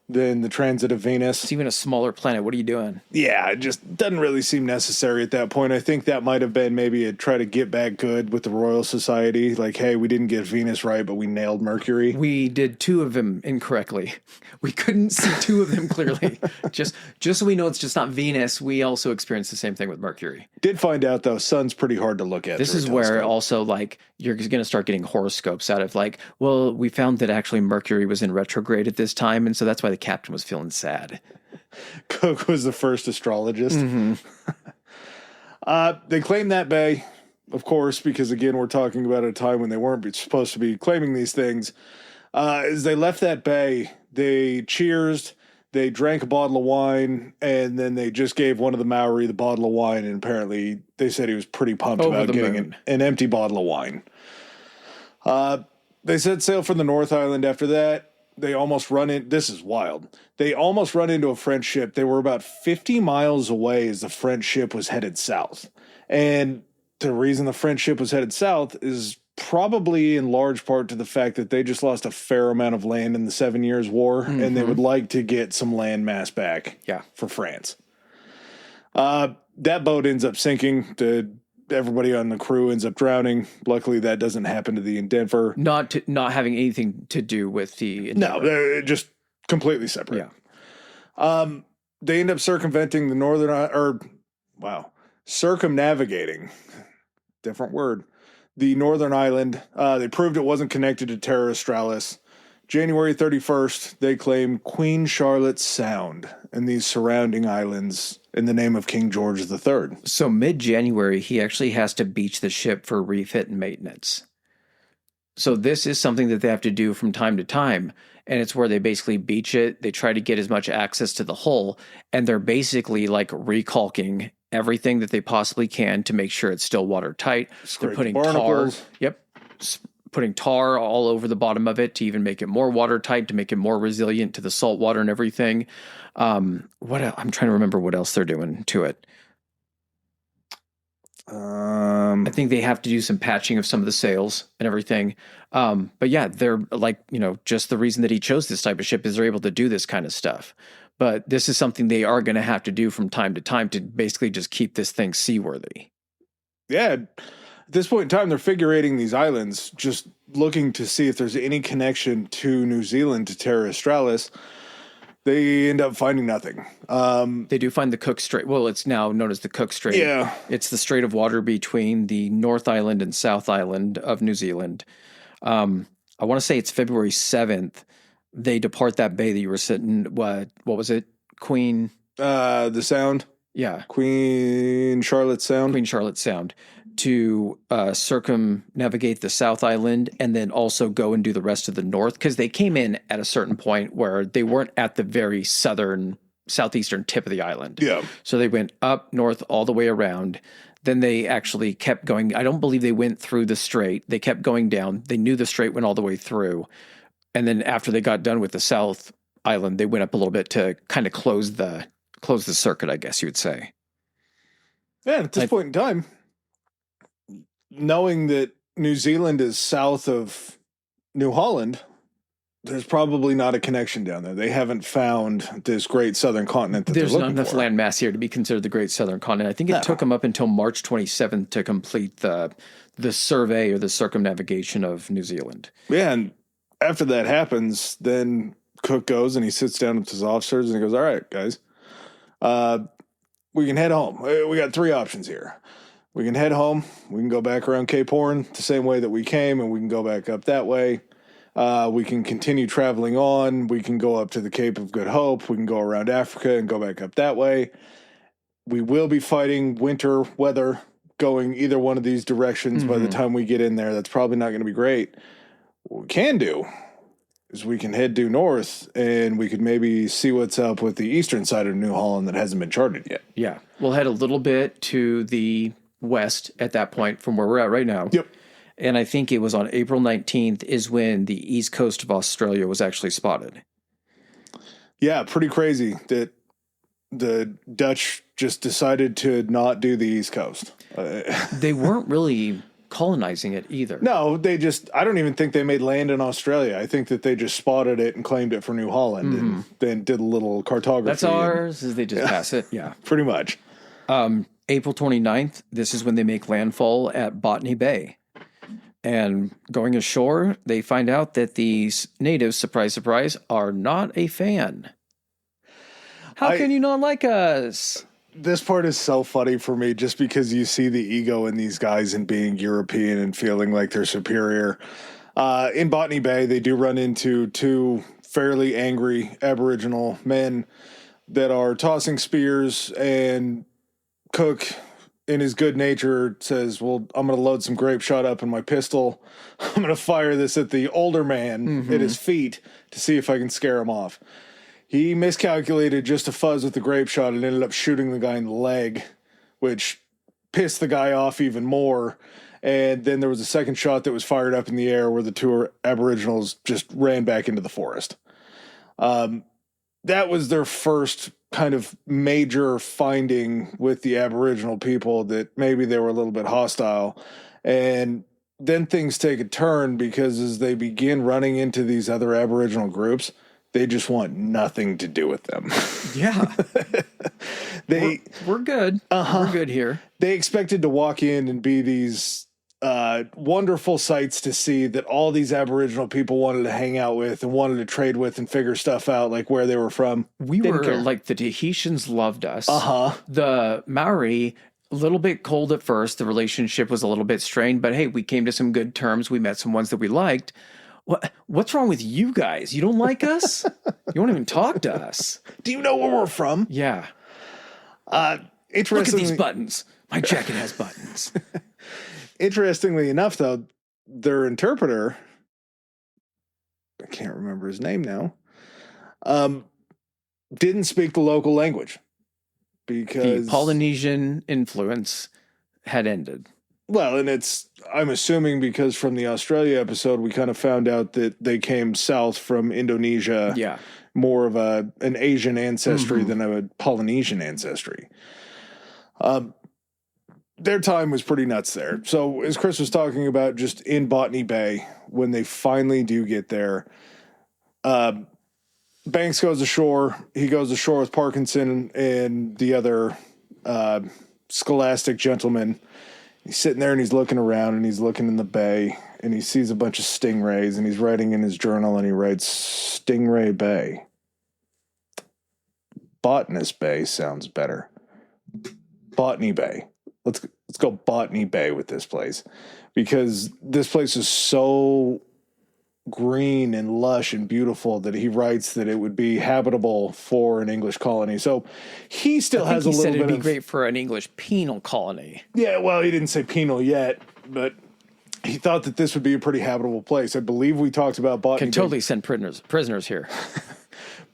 than the transit of Venus. It's even a smaller planet. What are you doing? Yeah, it just doesn't really seem necessary at that point. I think that might have been maybe a try to get back good with the Royal Society. Like, hey, we didn't get Venus right, but we nailed Mercury. We did 2 of them incorrectly. We couldn't see 2 of them clearly. just so we know it's just not Venus, we also experienced the same thing with Mercury. Did find out, though, sun's pretty hard to look at. This is where also, like, you're going to start getting horoscopes out of, like, well, we found that actually Mercury was in retrograde at this time, and so that's why the captain was feeling sad. Cook was the first astrologist. They claimed that bay, of course, because, again, we're talking about a time when they weren't supposed to be claiming these things. As they left that bay, they cheersed, they drank a bottle of wine, and then they just gave one of the Maori the bottle of wine, and apparently they said he was pretty pumped about getting an empty bottle of wine. They set sail for the North Island after that. They almost this is wild. They almost run into a French ship. They were about 50 miles away as the French ship was headed south. And the reason the French ship was headed south is probably in large part to the fact that they just lost a fair amount of land in the 7 Years' War, and they would like to get some land mass back for France. That boat ends up sinking. Everybody on the crew ends up drowning. Luckily, that doesn't happen to the Endeavour. Not having anything to do with the Endeavour. No, they're just completely separate. Yeah. They end up circumventing the circumnavigating, different word, the northern island. They proved it wasn't connected to Terra Australis. January 31st, they claim Queen Charlotte's Sound and these surrounding islands in the name of King George III. So mid-January, he actually has to beach the ship for refit and maintenance. So this is something that they have to do from time to time, and it's where they basically beach it. They try to get as much access to the hull, and they're basically like recalking everything that they possibly can to make sure it's still watertight. They're putting tar. Yep. Putting tar all over the bottom of it to even make it more watertight, to make it more resilient to the salt water and everything. I'm trying to remember what else they're doing to it. I think they have to do some patching of some of the sails and everything. But yeah, they're like, just the reason that he chose this type of ship is they're able to do this kind of stuff. But this is something they are going to have to do from time to time to basically just keep this thing seaworthy. Yeah. At this point in time, they're figure eighting these islands, just looking to see if there's any connection to New Zealand, to Terra Australis. They end up finding nothing. They do find the Cook Strait. Well, it's now known as the Cook Strait. Yeah. It's the strait of water between the North Island and South Island of New Zealand. I want to say it's February 7th. They depart that bay that you were sitting. What was it? Queen? The Sound. Yeah. Queen Charlotte's Sound. Queen Charlotte's Sound. To circumnavigate the South Island and then also go and do the rest of the North, because they came in at a certain point where they weren't at the very southeastern tip of the island. Yeah. So they went up north all the way around. Then they actually kept going. I don't believe they went through the strait. They kept going down. They knew the strait went all the way through. And then after they got done with the South Island, they went up a little bit to kind of close the circuit, I guess you would say. Yeah, at this point in time, knowing that New Zealand is south of New Holland, there's probably not a connection down there. They haven't found this great southern continent that There's they're not looking enough for. land mass here to be considered the Great Southern Continent. I think it took them up until March 27th to complete the survey or the circumnavigation of New Zealand. Yeah, and after that happens, then Cook goes and he sits down with his officers and he goes, all right, guys, we can head home. We got 3 options here. We can head home. We can go back around Cape Horn the same way that we came, and we can go back up that way. We can continue traveling on. We can go up to the Cape of Good Hope. We can go around Africa and go back up that way. We will be fighting winter weather going either one of these directions by the time we get in there. That's probably not going to be great. What we can do is we can head due north and we could maybe see what's up with the eastern side of New Holland that hasn't been charted yet. Yeah. We'll head a little bit to the west at that point from where we're at right now. Yep. And I think it was on April 19th is when the east coast of Australia was actually spotted. Yeah, pretty crazy that the Dutch just decided to not do the east coast. They weren't really colonizing it either. No, I don't even think they made land in Australia. I think that they just spotted it and claimed it for New Holland and then did a little cartography. That's ours, as they just pass it. Yeah. Pretty much. April 29th, this is when they make landfall at Botany Bay. And going ashore, they find out that these natives, surprise, surprise, are not a fan. How can you not like us? This part is so funny for me just because you see the ego in these guys and being European and feeling like they're superior. In Botany Bay, they do run into 2 fairly angry Aboriginal men that are tossing spears, and Cook, in his good nature, says, well, I'm going to load some grape shot up in my pistol. I'm going to fire this at the older man at his feet to see if I can scare him off. He miscalculated just a fuzz with the grape shot and ended up shooting the guy in the leg, which pissed the guy off even more. And then there was a second shot that was fired up in the air where the 2 Aboriginals just ran back into the forest. That was their first kind of major finding with the Aboriginal people, that maybe they were a little bit hostile. And then things take a turn because as they begin running into these other Aboriginal groups, they just want nothing to do with them. Yeah. We're good. We're good here. They expected to walk in and be these wonderful sights to see that all these Aboriginal people wanted to hang out with and wanted to trade with and figure stuff out, like where they were from. We were like, the Tahitians loved us. The Maori, a little bit cold at first. The relationship was a little bit strained, but hey, we came to some good terms. We met some ones that we liked. What's wrong with you guys? You don't like us? You won't even talk to us. Do you know where we're from? Yeah. Look at these buttons. My jacket has buttons. Interestingly enough, though, their interpreter, I can't remember his name now, didn't speak the local language because the Polynesian influence had ended. Well, and I'm assuming because from the Australia episode, we kind of found out that they came south from Indonesia. Yeah. More of an Asian ancestry than a Polynesian ancestry. Their time was pretty nuts there. So as Chris was talking about, just in Botany Bay, when they finally do get there, Banks goes ashore. He goes ashore with Parkinson and the other scholastic gentleman. He's sitting there and he's looking around and he's looking in the bay and he sees a bunch of stingrays and he's writing in his journal and he writes Stingray Bay. Botanist Bay sounds better. Botany Bay. Let's go Botany Bay with this place, because this place is so green and lush and beautiful that he writes that it would be habitable for an English colony. So he still has a little bit of... it'd be great for an English penal colony. Yeah, well, he didn't say penal yet, but he thought that this would be a pretty habitable place. I believe we talked about Botany Can totally send prisoners here.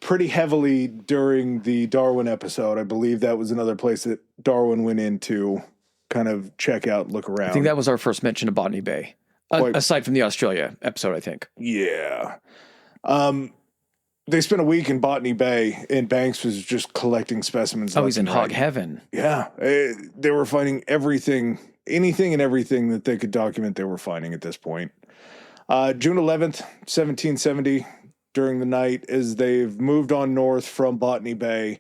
Pretty heavily during the Darwin episode. I believe that was another place that Darwin went in to kind of check out, look around. I think that was our first mention of Botany Bay. Aside from the Australia episode, I think. Yeah. They spent a week in Botany Bay, and Banks was just collecting specimens. Oh, he's in hog heaven. Yeah. They were finding anything and everything that they could document they were finding at this point. June 11th, 1770, during the night as they've moved on north from Botany Bay.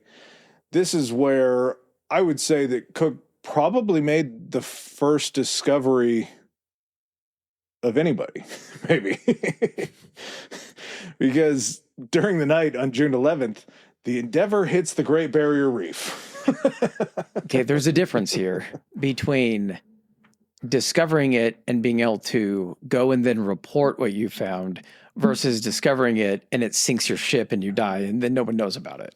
This is where I would say that Cook probably made the first discovery of anybody, maybe. Because during the night on June 11th, the Endeavour hits the Great Barrier Reef. Okay, there's a difference here between discovering it and being able to go and then report what you found versus discovering it and it sinks your ship and you die and then no one knows about it.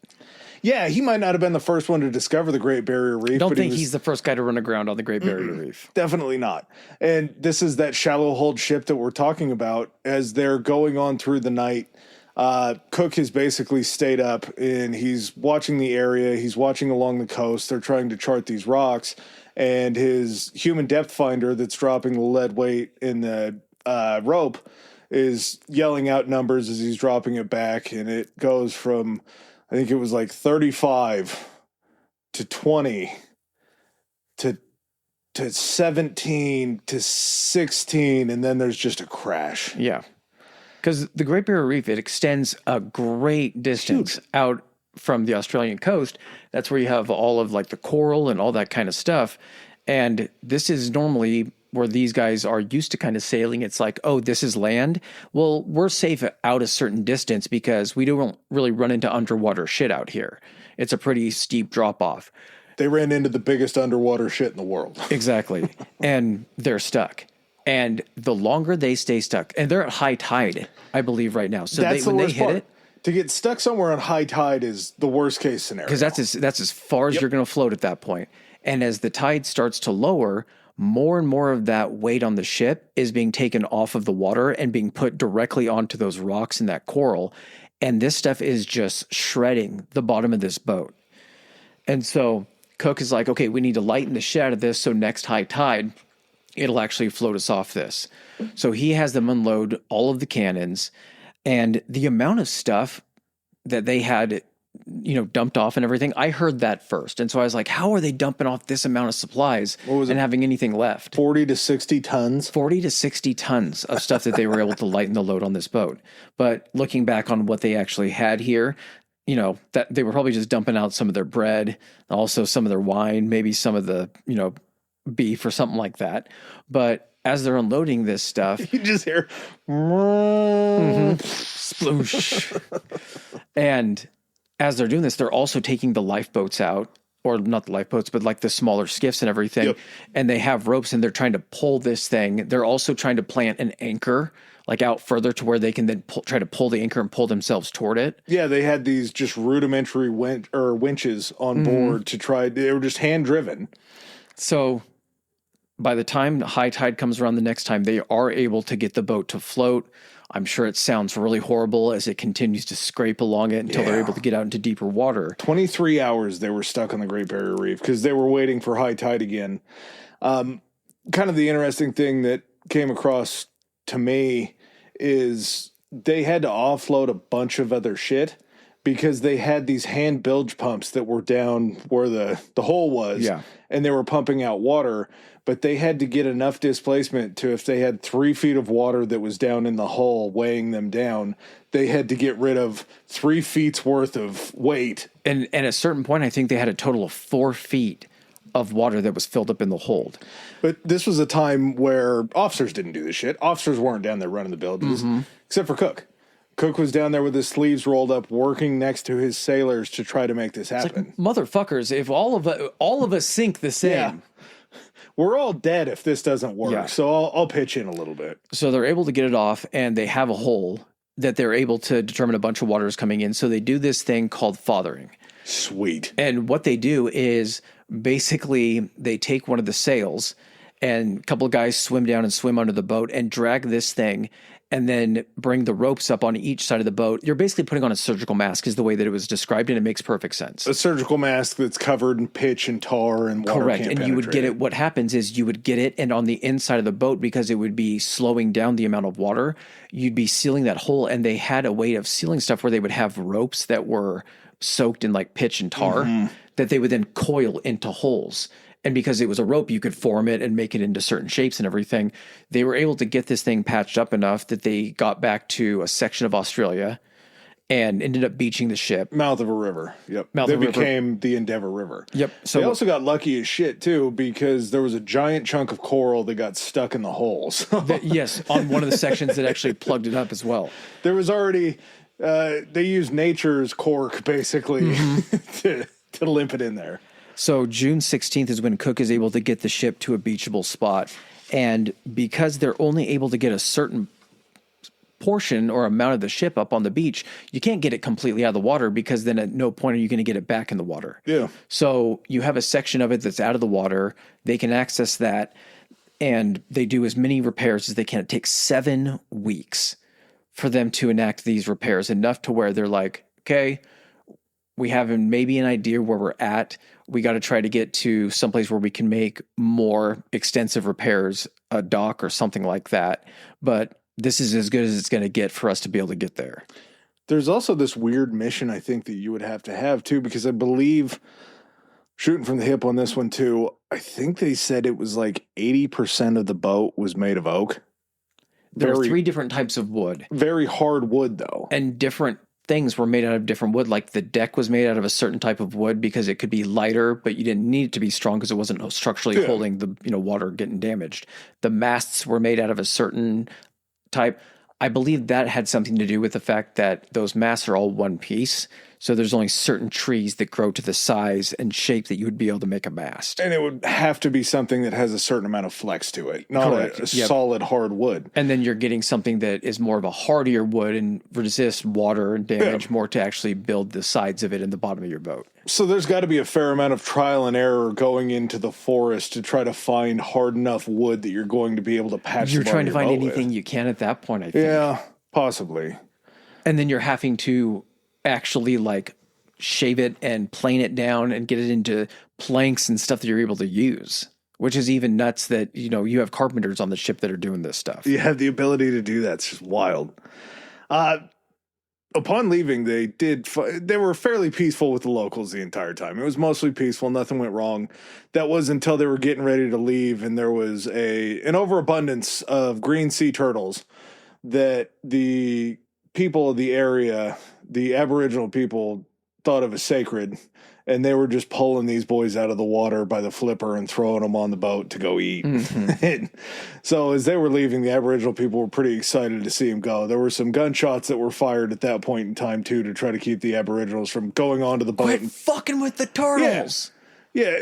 Yeah, he might not have been the first one to discover the Great Barrier Reef. Don't think he's the first guy to run aground on the Great Barrier Reef. Definitely not. And this is that shallow-hulled ship that we're talking about. As they're going on through the night, Cook has basically stayed up and he's watching the area. He's watching along the coast. They're trying to chart these rocks. And his human depth finder that's dropping the lead weight in the rope is yelling out numbers as he's dropping it back. And it goes from, I think it was like 35 to 20 to 17 to 16. And then there's just a crash. Yeah. Because the Great Barrier Reef, it extends a great distance out from the Australian coast. That's where you have all of like the coral and all that kind of stuff. And this is normally where these guys are used to kind of sailing. It's like, oh, this is land. Well, we're safe out a certain distance because we don't really run into underwater shit out here. It's a pretty steep drop off. They ran into the biggest underwater shit in the world. Exactly. And they're stuck. And the longer they stay stuck, and they're at high tide, I believe right now. So when they hit it, to get stuck somewhere on high tide is the worst case scenario. Because that's as far as you're going to float at that point. And as the tide starts to lower, more and more of that weight on the ship is being taken off of the water and being put directly onto those rocks and that coral. And this stuff is just shredding the bottom of this boat. And so Cook is like, okay, we need to lighten the shit out of this so next high tide, it'll actually float us off this. So he has them unload all of the cannons. And the amount of stuff that they had, dumped off and everything, I heard that first. And so I was like, how are they dumping off this amount of supplies and having anything left? 40 to 60 tons? 40 to 60 tons of stuff that they were able to lighten the load on this boat. But looking back on what they actually had here, that they were probably just dumping out some of their bread, also some of their wine, maybe some of the, beef or something like that. But as they're unloading this stuff, you just hear sploosh. And as they're doing this, they're also taking the lifeboats out, or not the lifeboats, but like the smaller skiffs and everything. Yep. And they have ropes and they're trying to pull this thing. They're also trying to plant an anchor like out further to where they can then try to pull the anchor and pull themselves toward it. Yeah, they had these just rudimentary winches on board to try. They were just hand driven. So by the time high tide comes around the next time, they are able to get the boat to float. I'm sure it sounds really horrible as it continues to scrape along it until they're able to get out into deeper water. 23 hours they were stuck on the Great Barrier Reef because they were waiting for high tide again. Kind of the interesting thing that came across to me is they had to offload a bunch of other shit because they had these hand bilge pumps that were down where the hole was. Yeah. And they were pumping out water, but they had to get enough displacement to, if they had 3 feet of water that was down in the hull weighing them down, they had to get rid of 3 feet's worth of weight. And at a certain point, I think they had a total of 4 feet of water that was filled up in the hold. But this was a time where officers didn't do this shit. Officers weren't down there running the bilges, except for Cook. Cook was down there with his sleeves rolled up, working next to his sailors to try to make this happen. Like, motherfuckers, if all of us sink the same, we're all dead if this doesn't work. Yeah. So I'll pitch in a little bit. So they're able to get it off, and they have a hole that they're able to determine a bunch of water is coming in. So they do this thing called fathering. Sweet. And what they do is basically they take one of the sails, and a couple of guys swim down and swim under the boat and drag this thing, and then bring the ropes up on each side of the boat. You're basically putting on a surgical mask is the way that it was described, and it makes perfect sense. A surgical mask that's covered in pitch and tar and water. Correct. And you would get it. What happens is you would get it, and on the inside of the boat, because it would be slowing down the amount of water, you'd be sealing that hole. And they had a way of sealing stuff where they would have ropes that were soaked in like pitch and tar that they would then coil into holes. And because it was a rope, you could form it and make it into certain shapes and everything. They were able to get this thing patched up enough that they got back to a section of Australia and ended up beaching the ship. Mouth of a river. Yep. Mouth They of a river. became the Endeavour River. Yep. So they also got lucky as shit too, because there was a giant chunk of coral that got stuck in the holes. Yes, on one of the sections that actually plugged it up as well. There was already they used nature's cork basically to limp it in there. So June 16th is when Cook is able to get the ship to a beachable spot. And because they're only able to get a certain portion or amount of the ship up on the beach, you can't get it completely out of the water, because then at no point are you going to get it back in the water. Yeah. So you have a section of it that's out of the water. They can access that, and they do as many repairs as they can. It takes 7 weeks for them to enact these repairs, enough to where they're like, okay, we have maybe an idea where we're at. We got to try to get to someplace where we can make more extensive repairs, a dock or something like that. But this is as good as it's going to get for us to be able to get there. There's also this weird mission I think that you would have to have too, because I believe, shooting from the hip on this one too, I think they said it was like 80% of the boat was made of oak. There were 3 different types of wood. Very hard wood though. And different things were made out of different wood. Like the deck was made out of a certain type of wood because it could be lighter, but you didn't need it to be strong because it wasn't structurally holding the water getting damaged. The masts were made out of a certain type. I believe that had something to do with the fact that those masts are all one piece. So there's only certain trees that grow to the size and shape that you would be able to make a mast. And it would have to be something that has a certain amount of flex to it, not a solid hard wood. And then you're getting something that is more of a hardier wood and resists water and damage more to actually build the sides of it in the bottom of your boat. So there's got to be a fair amount of trial and error going into the forest to try to find hard enough wood that you're going to be able to patch. You're trying to find anything you can at that point, I think. Yeah, possibly. And then you're having to actually like shave it and plane it down and get it into planks and stuff that you're able to use, which is even nuts that, you have carpenters on the ship that are doing this stuff. You have the ability to do that. It's just wild. Upon leaving, they were fairly peaceful with the locals the entire time. It was mostly peaceful. Nothing went wrong. That was until they were getting ready to leave, and there was an overabundance of green sea turtles that the people of the area, the Aboriginal people, thought of as sacred, and they were just pulling these boys out of the water by the flipper and throwing them on the boat to go eat. Mm-hmm. So as they were leaving, the Aboriginal people were pretty excited to see them go. There were some gunshots that were fired at that point in time too, to try to keep the Aboriginals from going onto the boat. Quit fucking with the turtles. Yeah.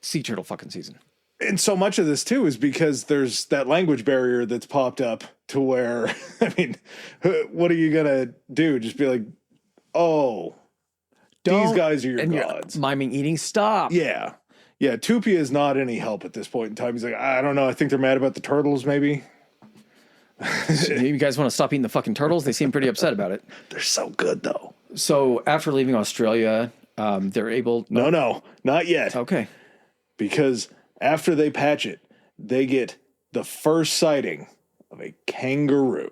Sea turtle fucking season. And so much of this too is because there's that language barrier that's popped up to where, I mean, what are you going to do? Just be like, oh, these guys are your gods. You're miming eating, stop. Yeah. Yeah, Tupia is not any help at this point in time. He's like, I don't know. I think they're mad about the turtles, maybe. You guys want to stop eating the fucking turtles? They seem pretty upset about it. They're so good, though. So after leaving Australia, they're able... No, not yet. Okay. Because after they patch it, they get the first sighting of a kangaroo.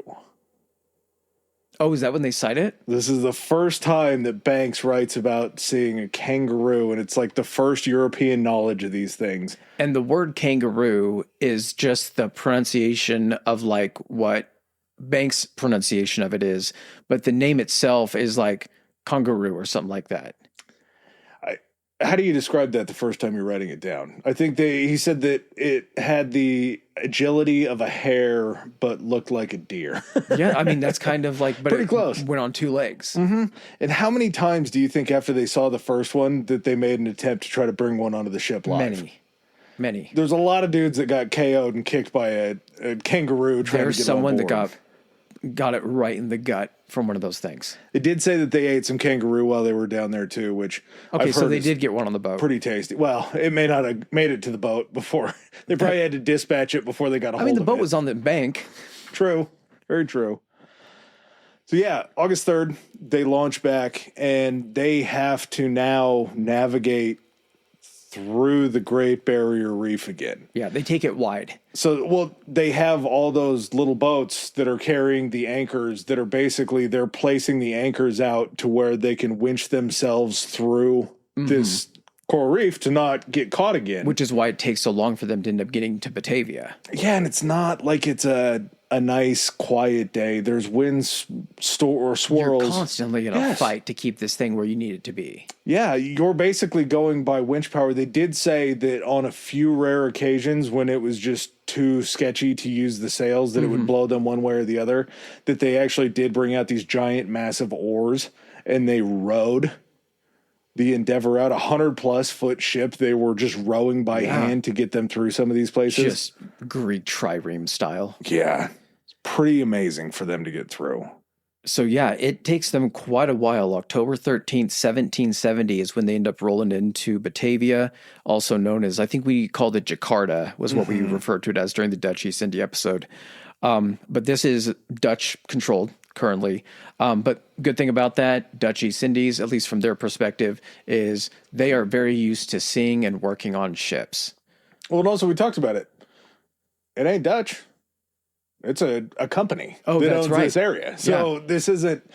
Oh, is that when they sight it? This is the first time that Banks writes about seeing a kangaroo, and it's like the first European knowledge of these things. And the word kangaroo is just the pronunciation of like what Banks' pronunciation of it is, but the name itself is like kangaroo or something like that. How do you describe that the first time you're writing it down? I think he said that it had the agility of a hare, but looked like a deer. Yeah, I mean, that's kind of like, but pretty close. Went on 2 legs. Mm-hmm. And how many times do you think after they saw the first one that they made an attempt to try to bring one onto the ship live? Many. There's a lot of dudes that got KO'd and kicked by a kangaroo trying to get someone on board. that got it right in the gut from one of those things. It did say that they ate some kangaroo while they were down there too, which so they did get one on the boat. Pretty tasty. Well, it may not have made it to the boat before. They probably had to dispatch it before they got a hold of it. I mean, the boat was on the bank. True. Very true. So yeah, August 3rd, they launch back and they have to now navigate through the Great Barrier Reef again. Yeah, they take it wide. So, they have all those little boats that are carrying the anchors that are basically, they're placing the anchors out to where they can winch themselves through this coral reef to not get caught again. Which is why it takes so long for them to end up getting to Batavia. Yeah, and it's not like it's a a nice quiet day, there's winds or swirls. You're constantly in a fight to keep this thing where you need it to be. Yeah, you're basically going by winch power. They did say that on a few rare occasions when it was just too sketchy to use the sails, that it would blow them one way or the other, that they actually did bring out these giant, massive oars, and they rowed the Endeavor out, 100+ foot ship. They were just rowing by hand to get them through some of these places. Just Greek trireme style. Yeah. It's pretty amazing for them to get through. So yeah, it takes them quite a while. October 13th, 1770 is when they end up rolling into Batavia, also known as, I think we called it Jakarta, was what we referred to it as during the Dutch East India episode. But this is Dutch controlled currently. But good thing about that, Dutch East Indies, at least from their perspective, is they are very used to seeing and working on ships. Well, and also we talked about it. It ain't Dutch. It's a company that owns this area. So this isn't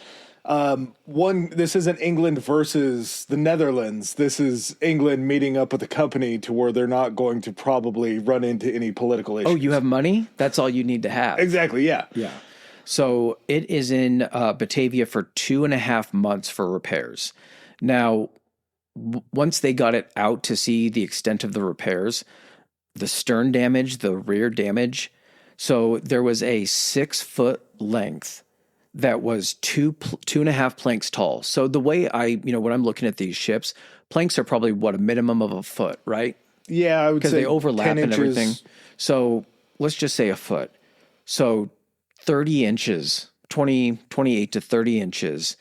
this isn't England versus the Netherlands. This is England meeting up with a company to where they're not going to probably run into any political issues. Oh, you have money? That's all you need to have. Exactly, yeah. Yeah. So it is in Batavia for 2.5 months for repairs. Now, once they got it out to see the extent of the repairs, the stern damage, the rear damage, so there was a 6-foot length that was 2.5 planks tall. So the way when I'm looking at these ships, planks are probably a minimum of a foot, right? Yeah, I would say because they overlap and everything. So let's just say a foot. So 30 inches, 28 to 30 inches,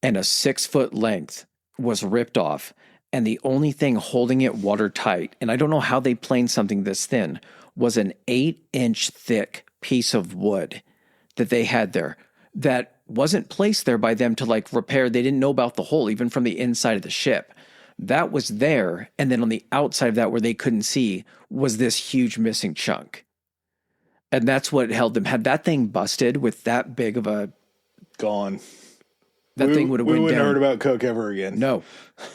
and a 6-foot length was ripped off. And the only thing holding it watertight, and I don't know how they planed something this thin, was an 8-inch thick piece of wood that they had there that wasn't placed there by them to repair. They didn't know about the hole, even from the inside of the ship. That was there. And then on the outside of that, where they couldn't see, was this huge missing chunk. And that's what held them. Had that thing busted with that big of a... Gone. Thing would have went down. We wouldn't heard about Cook ever again. No,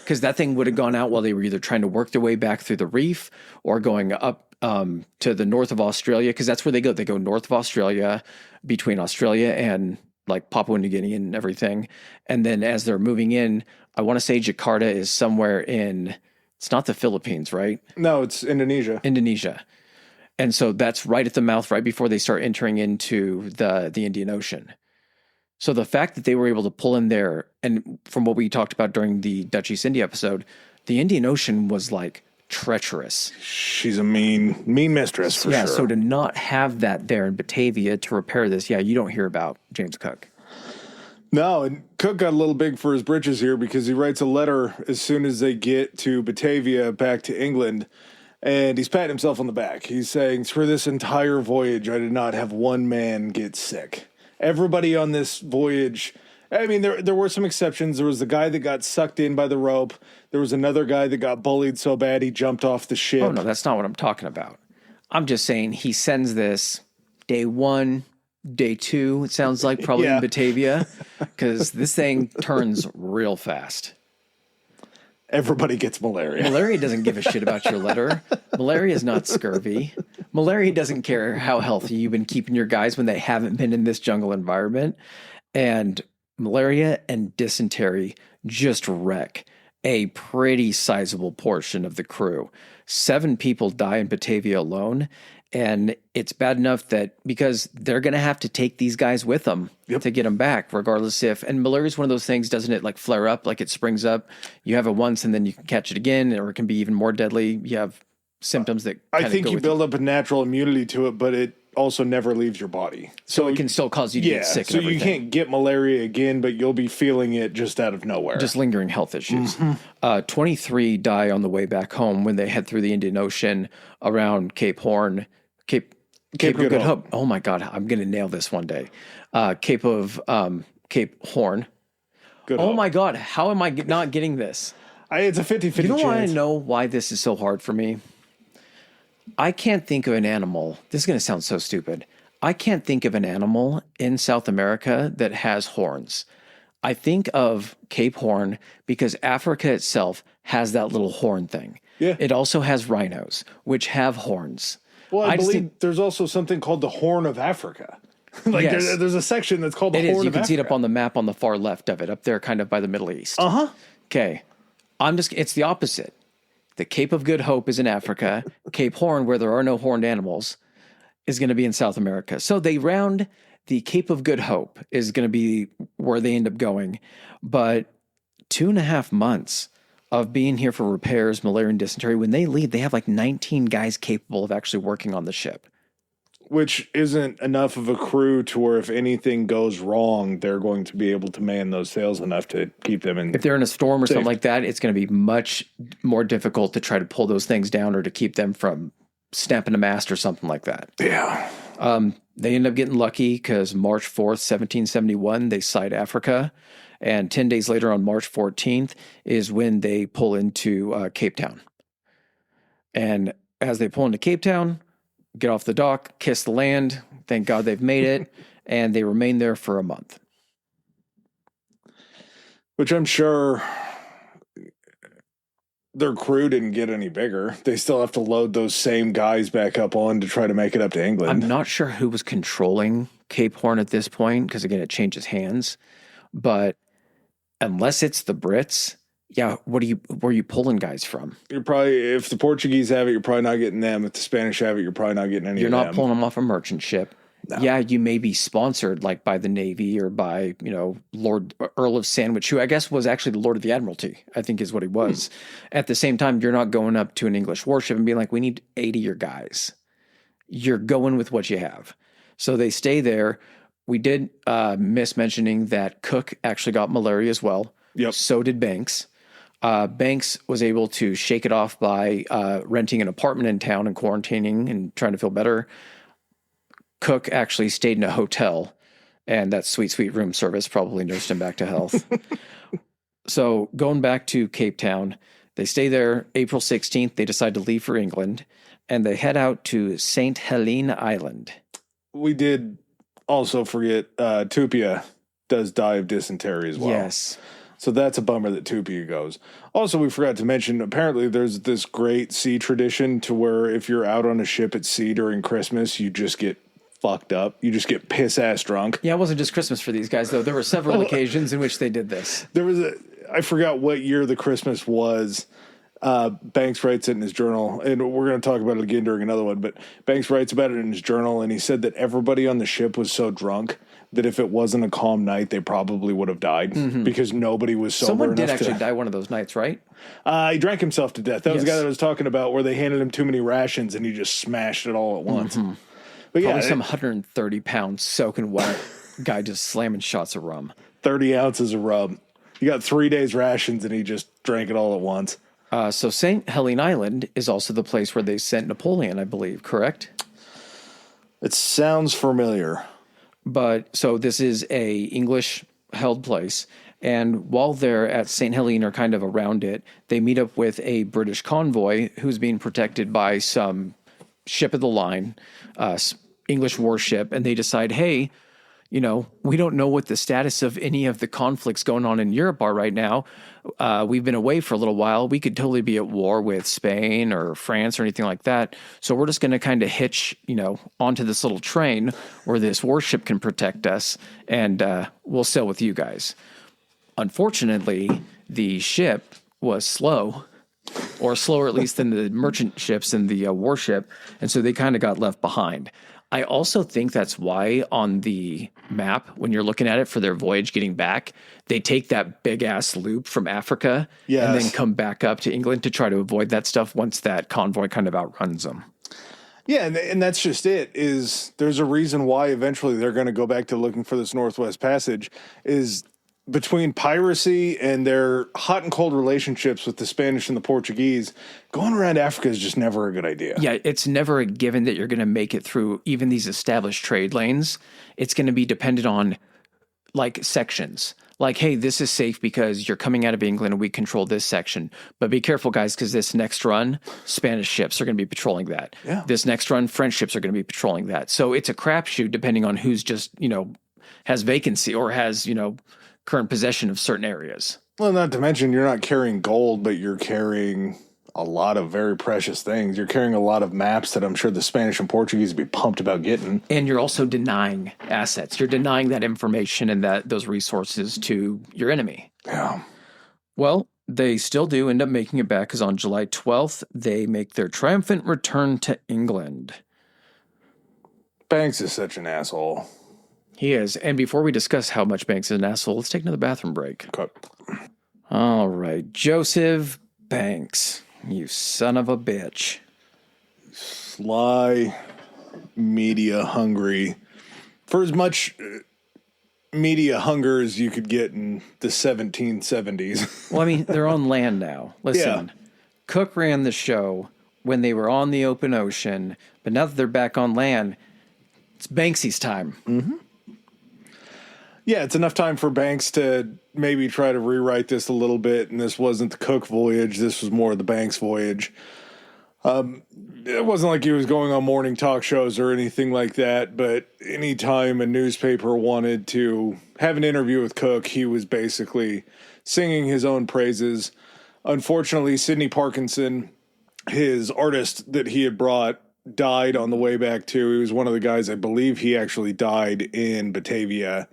because that thing would have gone out while they were either trying to work their way back through the reef or going up to the north of Australia, because that's where they go. They go north of Australia, between Australia and Papua New Guinea and everything. And then as they're moving in, I want to say Jakarta is somewhere in... It's not the Philippines, right? No, it's Indonesia. Indonesia. And so that's right at the mouth, right before they start entering into the Indian Ocean. So the fact that they were able to pull in there, and from what we talked about during the Dutch East India episode, the Indian Ocean was treacherous. She's a mean mistress for sure. So to not have that there in Batavia to repair this, you don't hear about James Cook. No, and Cook got a little big for his britches here because he writes a letter as soon as they get to Batavia back to England. And he's patting himself on the back. He's saying, through this entire voyage, I did not have one man get sick. Everybody on this voyage, I mean, there were some exceptions. There was the guy that got sucked in by the rope. There was another guy that got bullied so bad he jumped off the ship. Oh, no, that's not what I'm talking about. I'm just saying he sends this day 1, day 2, it sounds like, probably in Batavia, because this thing turns real fast. Everybody gets malaria. Malaria doesn't give a shit about your letter. Malaria is not scurvy. Malaria doesn't care how healthy you've been keeping your guys when they haven't been in this jungle environment. And malaria and dysentery just wreck a pretty sizable portion of the crew. 7 people die in Batavia alone. And it's bad enough that because they're going to have to take these guys with them to get them back, regardless if, and malaria is one of those things, doesn't it flare up, it springs up. You have it once and then you can catch it again, or it can be even more deadly. You have symptoms that I think you build up a natural immunity to it, but it also never leaves your body. So it can still cause you to get sick. So you can't get malaria again, but you'll be feeling it just out of nowhere. Just lingering health issues. 23 die on the way back home when they head through the Indian Ocean around Cape Horn. Cape of Good Hope. Oh my God, I'm going to nail this one day. Cape Horn. Good Hope. My God, how am I not getting this? It's a 50-50 chance. You don't want to know why this is so hard for me? I can't think of an animal. This is going to sound so stupid. I can't think of an animal in South America that has horns. I think of Cape Horn because Africa itself has that little horn thing. Yeah. It also has rhinos, which have horns. Well, I believe think there's also something called the Horn of Africa. yes, there's a section that's called the it Horn is. You of can see it up Africa. on the map on the far left of it, up there, kind of by the Middle East. Uh-huh. Okay, it's the opposite. The Cape of Good Hope is in Africa. Cape Horn, where there are no horned animals, is going to be in South America. So they round the Cape of Good Hope is going to be where they end up going. But 2.5 months of being here for repairs, malaria and dysentery, when they leave, they have like 19 guys capable of actually working on the ship. Which isn't enough of a crew to where if anything goes wrong, they're going to be able to man those sails enough to keep them in. If they're in a storm or something like that, it's going to be much more difficult to try to pull those things down or to keep them from snapping a mast or something like that. Yeah. They end up getting lucky because March 4th, 1771, they sight Africa. And 10 days later, on March 14th, is when they pull into Cape Town. And as they pull into Cape Town, get off the dock, kiss the land, thank God they've made it, and they remain there for a month. Which I'm sure their crew didn't get any bigger. They still have to load those same guys back up on to try to make it up to England. I'm not sure who was controlling Cape Horn at this point, because again, it changes hands. But unless it's the Brits, yeah, where are you pulling guys from? You're probably, if the Portuguese have it, you're probably not getting them. If the Spanish have it, you're probably not getting any You're of not them. pulling them off a merchant ship. No. Yeah, you may be sponsored like by the Navy or by, Earl of Sandwich, who I guess was actually the Lord of the Admiralty, I think is what he was. At the same time, you're not going up to an English warship and being like, we need 80 of your guys. You're going with what you have. So they stay there. We did miss mentioning that Cook actually got malaria as well. Yep. So did Banks. Banks was able to shake it off by renting an apartment in town and quarantining and trying to feel better. Cook actually stayed in a hotel, and that sweet, sweet room service probably nursed him back to health. So going back to Cape Town, they stay there. April 16th, they decide to leave for England, and they head out to St. Helena Island. We did also forget Tupia does die of dysentery as well. Yes. So that's a bummer that Tupia goes. Also, we forgot to mention, apparently there's this great sea tradition to where if you're out on a ship at sea during Christmas, you just get fucked up. You just get piss-ass drunk. Yeah, it wasn't just Christmas for these guys, though. There were several occasions in which they did this. I forgot what year the Christmas was. Banks writes it in his journal, and we're going to talk about it again during another one, but Banks writes about it in his journal, and he said that everybody on the ship was so drunk that if it wasn't a calm night, they probably would have died because nobody was sober enough. Someone did actually die one of those nights, right? He drank himself to death. That was the guy that I was talking about, where they handed him too many rations, and he just smashed it all at once. But Probably some 130-pound soaking wet guy just slamming shots of rum. 30 ounces of rum. He got 3 days rations, and he just drank it all at once. So St. Helena Island is also the place where they sent Napoleon, I believe, correct? It sounds familiar. But so this is a English-held place. And while they're at St. Helena or kind of around it, they meet up with a British convoy who's being protected by some ship of the line, English warship, and they decide, hey, we don't know what the status of any of the conflicts going on in Europe are right now. We've been away for a little while. We could totally be at war with Spain or France or anything like that. So we're just going to kind of hitch, onto this little train where this warship can protect us, and we'll sail with you guys. Unfortunately, the ship was slow, or slower at least than the merchant ships and the warship, and so they kind of got left behind. I also think that's why on the map, when you're looking at it for their voyage getting back, they take that big-ass loop from Africa and then come back up to England to try to avoid that stuff once that convoy kind of outruns them. Yeah, and that's just it, is there's a reason why eventually they're going to go back to looking for this Northwest Passage, is between piracy and their hot and cold relationships with the Spanish and the Portuguese, going around Africa is just never a good idea. Yeah, it's never a given that you're going to make it through even these established trade lanes. It's going to be dependent on like sections. Like, hey, this is safe because you're coming out of England and we control this section. But be careful, guys, because this next run, Spanish ships are going to be patrolling that. Yeah. This next run, French ships are going to be patrolling that. So it's a crapshoot depending on who's just, has vacancy or has, current possession of certain areas. Well, not to mention you're not carrying gold, but you're carrying a lot of very precious things. You're carrying a lot of maps that I'm sure the Spanish and Portuguese would be pumped about getting. And you're also denying assets. You're denying that information and those resources to your enemy. Yeah. Well, they still do end up making it back, because on July 12th, they make their triumphant return to England. Banks is such an asshole. He is. And before we discuss how much Banks is an asshole, let's take another bathroom break. Okay. All right. Joseph Banks, you son of a bitch. Sly, media hungry. For as much media hunger as you could get in the 1770s. Well, I mean, they're on land now. Listen, Cook ran the show when they were on the open ocean, but now that they're back on land, it's Banksy's time. Mm-hmm. Yeah, it's enough time for Banks to maybe try to rewrite this a little bit, and this wasn't the Cook voyage, this was more the Banks voyage. It wasn't like he was going on morning talk shows or anything like that, but anytime a newspaper wanted to have an interview with Cook, he was basically singing his own praises. Unfortunately, Sidney Parkinson, his artist that he had brought, died on the way back too. He was one of the guys, I believe he actually died in Batavia.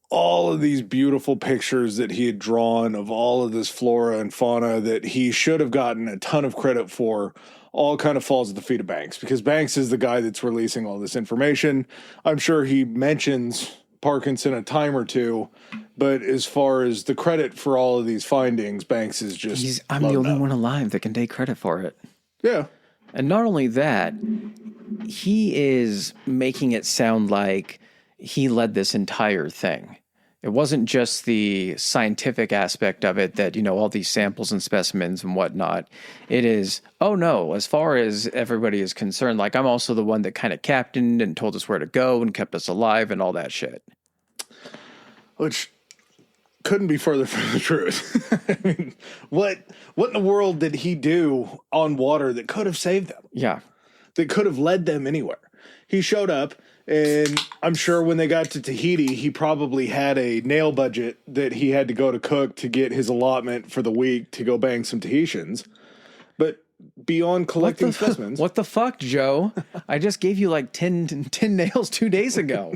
All of these beautiful pictures that he had drawn of all of this flora and fauna that he should have gotten a ton of credit for all kind of falls at the feet of Banks, because Banks is the guy that's releasing all this information. I'm sure he mentions Parkinson a time or two, but as far as the credit for all of these findings, Banks is just I'm the only one alive that can take credit for it. Yeah. And not only that, he is making it sound like he led this entire thing. It wasn't just the scientific aspect of it that, all these samples and specimens and whatnot. It is, oh no, as far as everybody is concerned, like I'm also the one that kind of captained and told us where to go and kept us alive and all that shit. Which couldn't be further from the truth. I mean, what in the world did he do on water that could have saved them? Yeah. That could have led them anywhere. He showed up, and I'm sure when they got to Tahiti, he probably had a nail budget that he had to go to Cook to get his allotment for the week to go bang some Tahitians. But beyond collecting specimens... What the fuck, Joe? I just gave you like 10 nails 2 days ago.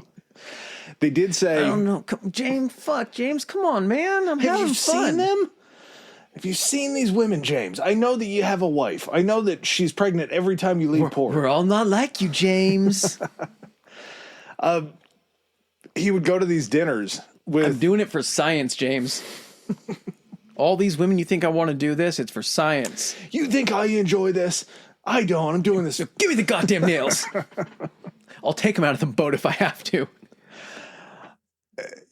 They did say... I don't know. James, come on, man. I'm having fun. Have you seen them? Have you seen these women, James? I know that you have a wife. I know that she's pregnant every time you leave port. We're all not like you, James. He would go to these dinners with... I'm doing it for science, James. All these women, you think I want to do this? It's for science. You think I enjoy this? I don't. I'm doing this. So give me the goddamn nails. I'll take them out of the boat if I have to.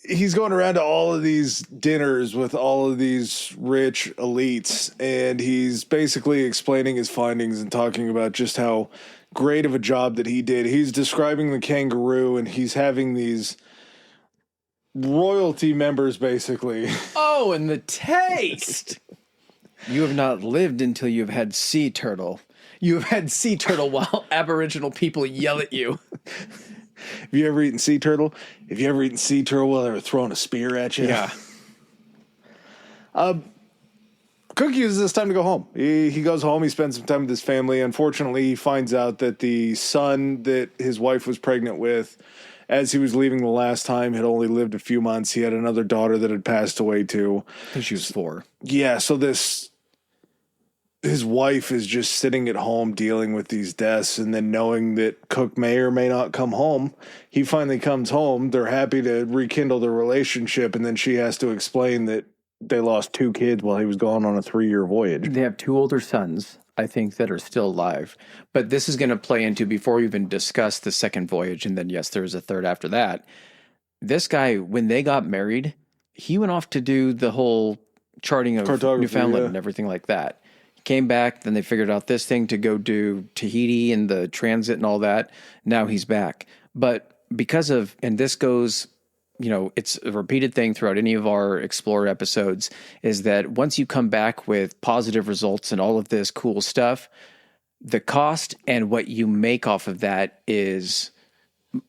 He's going around to all of these dinners with all of these rich elites, and he's basically explaining his findings and talking about just how great of a job that he did. He's describing the kangaroo, and he's having these royalty members, basically. Oh, and the taste! You have not lived until you have had sea turtle. You have had sea turtle while Aboriginal people yell at you. Have you ever eaten sea turtle? Have you ever eaten sea turtle while they were throwing a spear at you? Yeah. Cook uses this time to go home. He goes home. He spends some time with his family. Unfortunately, he finds out that the son that his wife was pregnant with, as he was leaving the last time, had only lived a few months. He had another daughter that had passed away too. I think she was 4. Yeah, so his wife is just sitting at home dealing with these deaths, and then knowing that Cook may or may not come home. He finally comes home. They're happy to rekindle the relationship, and then she has to explain that they lost 2 kids while he was gone on a 3-year voyage. They have 2 older sons, I think, that are still alive. But this is going to play into, before we even discuss the second voyage, and then, yes, there was a third after that. This guy, when they got married, he went off to do the whole charting of Newfoundland and everything like that. Came back, then they figured out this thing to go do Tahiti and the transit and all that. Now he's back. But because of, and this goes, it's a repeated thing throughout any of our Explorer episodes, is that once you come back with positive results and all of this cool stuff, the cost and what you make off of that is,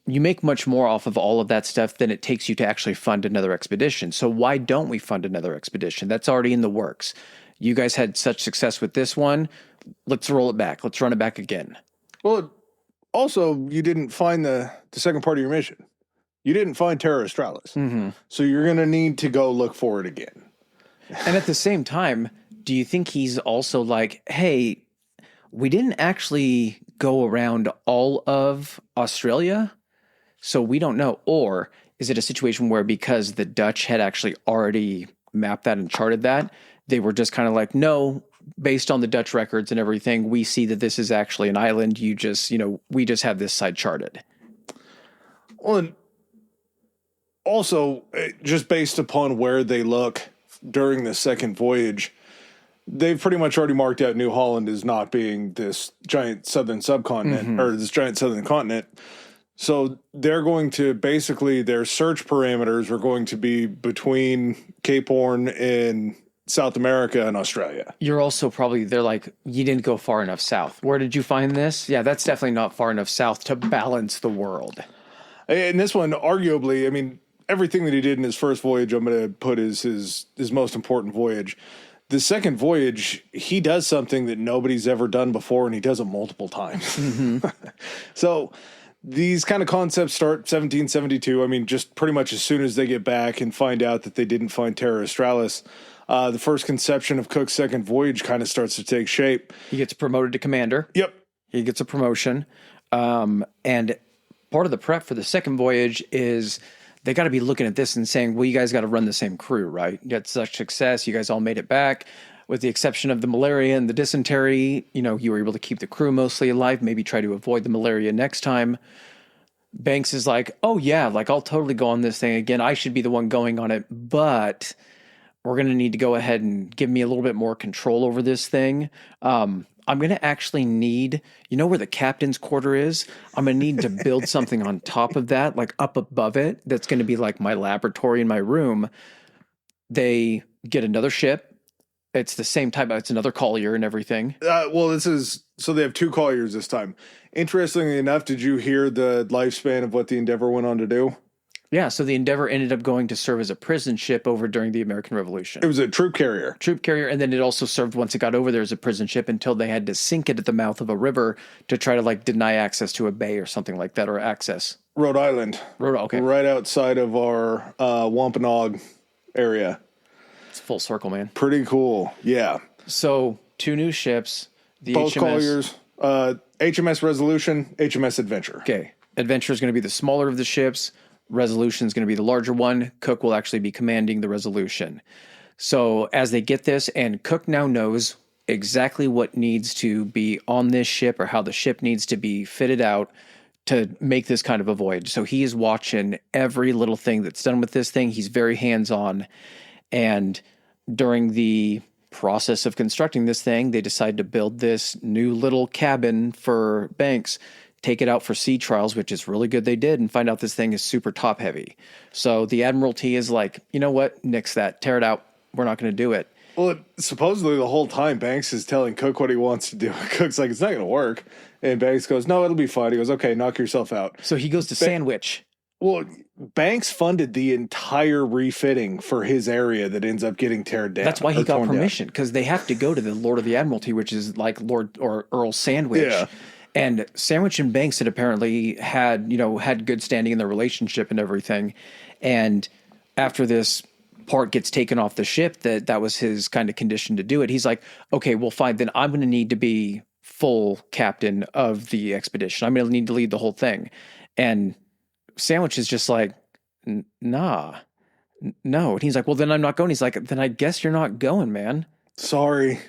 you make much more off of all of that stuff than it takes you to actually fund another expedition. So why don't we fund another expedition? That's already in the works. You guys had such success with this one. Let's roll it back. Let's run it back again. Well, also, you didn't find the second part of your mission. You didn't find Terra Australis. Mm-hmm. So you're going to need to go look for it again. And at the same time, do you think he's also like, hey, we didn't actually go around all of Australia, so we don't know? Or is it a situation where because the Dutch had actually already mapped that and charted that, they were just kind of like, no, based on the Dutch records and everything, we see that this is actually an island. You just, we just have this side charted. Well, and also, just based upon where they look during the second voyage, they've pretty much already marked out New Holland as not being this giant southern subcontinent or this giant southern continent. So they're going to basically, their search parameters are going to be between Cape Horn and South America and Australia. You're also probably, they're like, you didn't go far enough south. Where did you find this? Yeah, that's definitely not far enough south to balance the world. And this one, arguably, I mean, everything that he did in his first voyage, I'm going to put as his most important voyage. The second voyage, he does something that nobody's ever done before, and he does it multiple times. Mm-hmm. So these kind of concepts start 1772. I mean, just pretty much as soon as they get back and find out that they didn't find Terra Australis, the first conception of Cook's second voyage kind of starts to take shape. He gets promoted to commander. Yep. He gets a promotion. And part of the prep for the second voyage is they got to be looking at this and saying, well, you guys got to run the same crew, right? You had such success. You guys all made it back. With the exception of the malaria and the dysentery, you were able to keep the crew mostly alive, maybe try to avoid the malaria next time. Banks is like, oh yeah, like I'll totally go on this thing again. I should be the one going on it, but we're going to need to go ahead and give me a little bit more control over this thing. I'm going to actually need, where the captain's quarter is? I'm going to need to build something on top of that, like up above it. That's going to be like my laboratory in my room. They get another ship. It's the same type. It's another collier and everything. So they have two colliers this time. Interestingly enough, did you hear the lifespan of what the Endeavour went on to do? Yeah, so the Endeavour ended up going to serve as a prison ship over during the American Revolution. It was a troop carrier. Troop carrier, and then it also served once it got over there as a prison ship until they had to sink it at the mouth of a river to try to deny access to a bay or something like that, or access. Rhode Island. Okay. Right outside of our Wampanoag area. It's full circle, man. Pretty cool. Yeah. So, two new ships. The Both HMS, colliers. HMS Resolution, HMS Adventure. Okay. Adventure is going to be the smaller of the ships. Resolution is going to be the larger one. Cook will actually be commanding the Resolution. So as they get this, and Cook now knows exactly what needs to be on this ship or how the ship needs to be fitted out to make this kind of a voyage. So he is watching every little thing that's done with this thing. He's very hands-on. And during the process of constructing this thing, they decide to build this new little cabin for Banks, take it out for sea trials, which is really good they did, and find out this thing is super top heavy. So the Admiralty is like, you know what, nix that, tear it out. We're not going to do it. Well, supposedly the whole time Banks is telling Cook what he wants to do. Cook's like, it's not going to work. And Banks goes, no, it'll be fine. He goes, okay, knock yourself out. So he goes to Sandwich. Well, Banks funded the entire refitting for his area that ends up getting teared down. That's why he got permission, because they have to go to the Lord of the Admiralty, which is like Lord or Earl Sandwich. Yeah. And Sandwich and Banks had apparently had good standing in their relationship and everything. And after this part gets taken off the ship, that was his kind of condition to do it. He's like, okay, well, fine. Then I'm going to need to be full captain of the expedition. I'm going to need to lead the whole thing. And Sandwich is just like, no. And he's like, well, then I'm not going. He's like, then I guess you're not going, man. Sorry.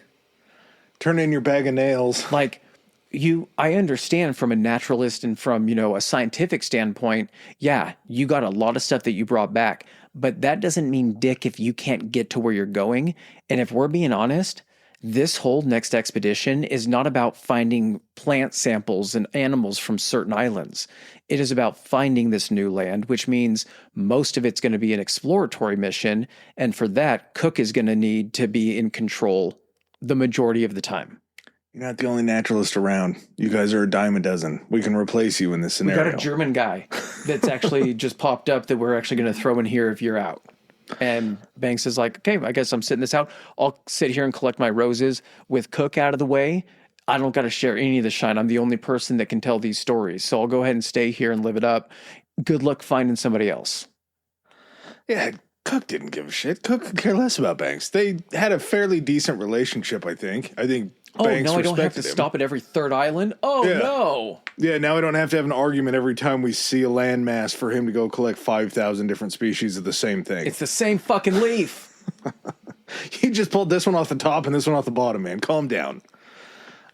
Turn in your bag of nails. I understand from a naturalist and from, a scientific standpoint, yeah, you got a lot of stuff that you brought back, but that doesn't mean dick if you can't get to where you're going. And if we're being honest, this whole next expedition is not about finding plant samples and animals from certain islands. It is about finding this new land, which means most of it's going to be an exploratory mission. And for that, Cook is going to need to be in control the majority of the time. You're not the only naturalist around. You guys are a dime a dozen. We can replace you in this scenario. We got a German guy that's actually just popped up that we're actually going to throw in here if you're out. And Banks is like, okay, I guess I'm sitting this out. I'll sit here and collect my roses with Cook out of the way. I don't got to share any of the shine. I'm the only person that can tell these stories. So I'll go ahead and stay here and live it up. Good luck finding somebody else. Yeah, Cook didn't give a shit. Cook could care less about Banks. They had a fairly decent relationship, I think. Oh, Banks no, I don't have to respected him. stop at every third island? Oh, Yeah. no. Yeah, now I don't have to have an argument every time we see a landmass for him to go collect 5,000 different species of the same thing. It's the same fucking leaf. You just pulled this one off the top and this one off the bottom, man. Calm down.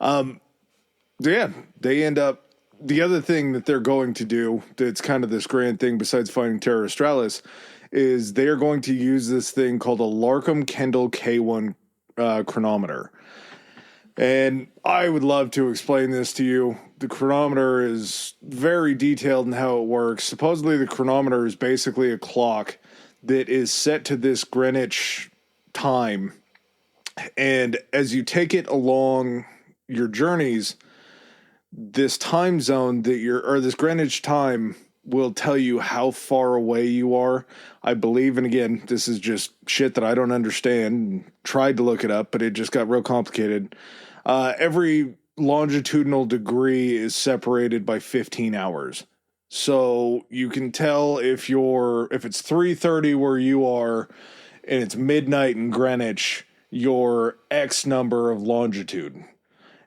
Yeah, they end up. The other thing that they're going to do that's kind of this grand thing besides finding Terra Australis is they are going to use this thing called a Larkham-Kendall K1 chronometer. And I would love to explain this to you. The chronometer is very detailed in how it works. Supposedly the chronometer is basically a clock that is set to this Greenwich time. And as you take it along your journeys, this time zone or this Greenwich time will tell you how far away you are. I believe, and again, this is just shit that I don't understand. Tried to look it up, but it just got real complicated. Every longitudinal degree is separated by 15 hours. So you can tell if it's 3:30 where you are and it's midnight in Greenwich, you're X number of longitude.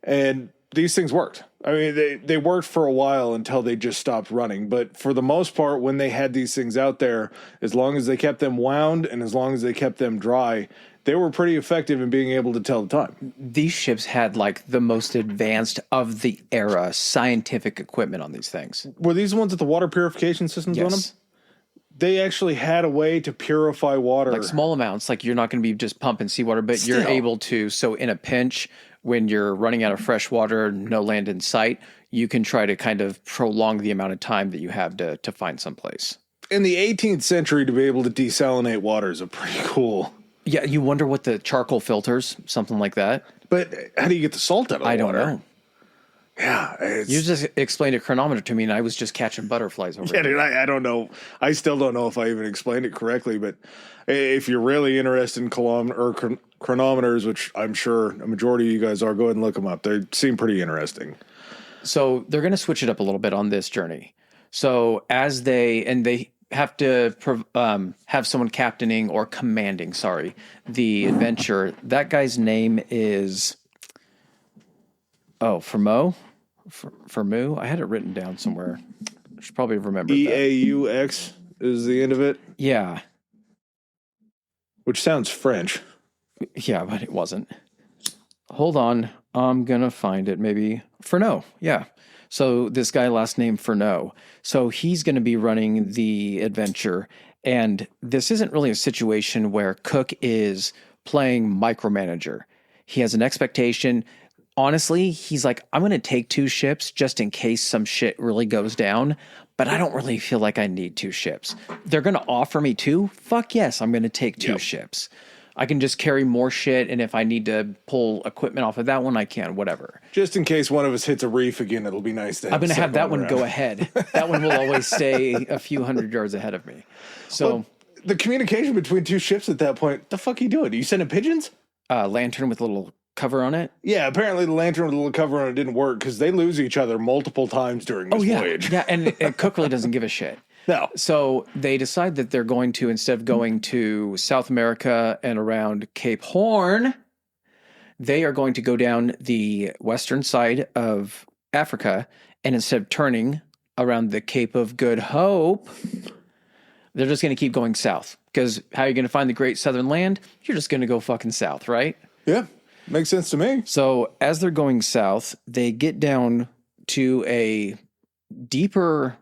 And these things worked. I mean, they worked for a while until they just stopped running. But for the most part, when they had these things out there, as long as they kept them wound and as long as they kept them dry, they were pretty effective in being able to tell the time. These ships had like the most advanced of the era scientific equipment on these things. Were these the ones with the water purification systems on them? Yes. They actually had a way to purify water. Like small amounts, like you're not going to be just pumping seawater, but you're able to. So in a pinch, when you're running out of fresh water, no land in sight, you can try to kind of prolong the amount of time that you have to find someplace. In the 18th century, to be able to desalinate water is a pretty cool. Yeah, you wonder what the charcoal filters, something like that. But how do you get the salt out of the water? I don't know. Yeah. You just explained a chronometer to me, and I was just catching butterflies over Yeah, it. dude, I don't know. I still don't know if I even explained it correctly, but if you're really interested in chronometers, which I'm sure a majority of you guys are, go ahead and look them up. They seem pretty interesting. So they're going to switch it up a little bit on this journey. So as they have to have someone captaining or commanding, the adventure. That guy's name is, Fermo? Fermu? I had it written down somewhere. I should probably remember EAUX is the end of it. Yeah. Which sounds French. Yeah, but it wasn't. Hold on. I'm going to find it. Maybe Furneaux. Yeah. So this guy, last name Furneaux. So he's going to be running the adventure. And this isn't really a situation where Cook is playing micromanager. He has an expectation. Honestly, he's like, I'm going to take 2 ships just in case some shit really goes down, but I don't really feel like I need 2 ships. They're going to offer me 2? Fuck yes, I'm going to take 2 ships. I can just carry more shit, and if I need to pull equipment off of that one, I can, whatever. Just in case one of us hits a reef again, it'll be nice to have. I'm going to have that one go ahead. That one will always stay a few hundred yards ahead of me. So well, the communication between 2 ships at that point, the fuck are you doing? Are you sending pigeons? Lantern with a little cover on it. Yeah, apparently the lantern with a little cover on it didn't work because they lose each other multiple times during this voyage. Yeah, and Cook really doesn't give a shit. No. So they decide that they're going to, instead of going to South America and around Cape Horn, they are going to go down the western side of Africa, and instead of turning around the Cape of Good Hope, they're just going to keep going south. Because how are you going to find the Great Southern Land? You're just going to go fucking south, right? Yeah, makes sense to me. So as they're going south, they get down to a deeper,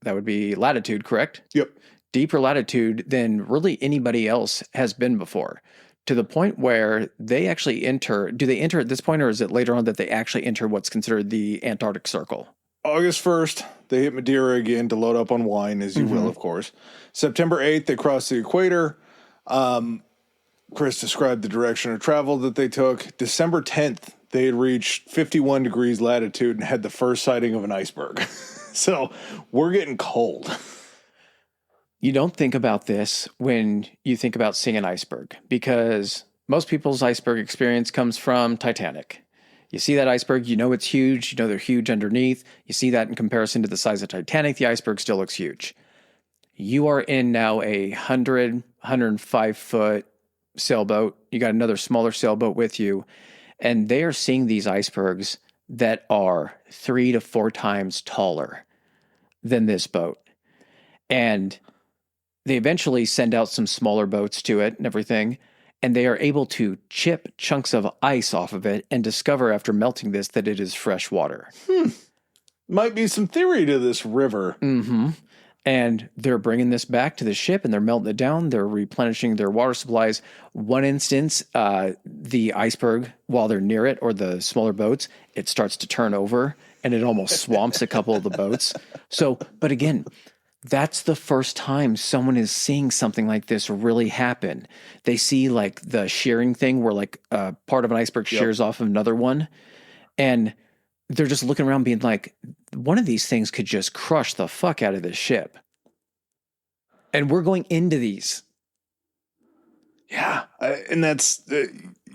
that would be latitude, correct? Yep. Deeper latitude than really anybody else has been before, to the point where they actually enter. Do they enter at this point, or is it later on that they actually enter what's considered the Antarctic Circle? August 1st, they hit Madeira again to load up on wine, as you will, of course. September 8th, they crossed the equator. Chris described the direction of travel that they took. December 10th, they had reached 51 degrees latitude and had the first sighting of an iceberg. So we're getting cold. You don't think about this when you think about seeing an iceberg because most people's iceberg experience comes from Titanic. You see that iceberg, you know it's huge, you know they're huge underneath. You see that in comparison to the size of Titanic, the iceberg still looks huge. You are in now a 105-foot sailboat. You got another smaller sailboat with you, and they are seeing these icebergs that are 3 to 4 times taller than this boat. And they eventually send out some smaller boats to it and everything, and they are able to chip chunks of ice off of it and discover after melting this that it is fresh water. Might be some theory to this river. Mm-hmm. And they're bringing this back to the ship and they're melting it down. They're replenishing their water supplies. One instance, the iceberg, while they're near it, or the smaller boats, it starts to turn over and it almost swamps a couple of the boats. So, but again, that's the first time someone is seeing something like this really happen. They see like the shearing thing where like part of an iceberg shears off of another one. And they're just looking around being like, one of these things could just crush the fuck out of this ship. And we're going into these. Yeah. And that's,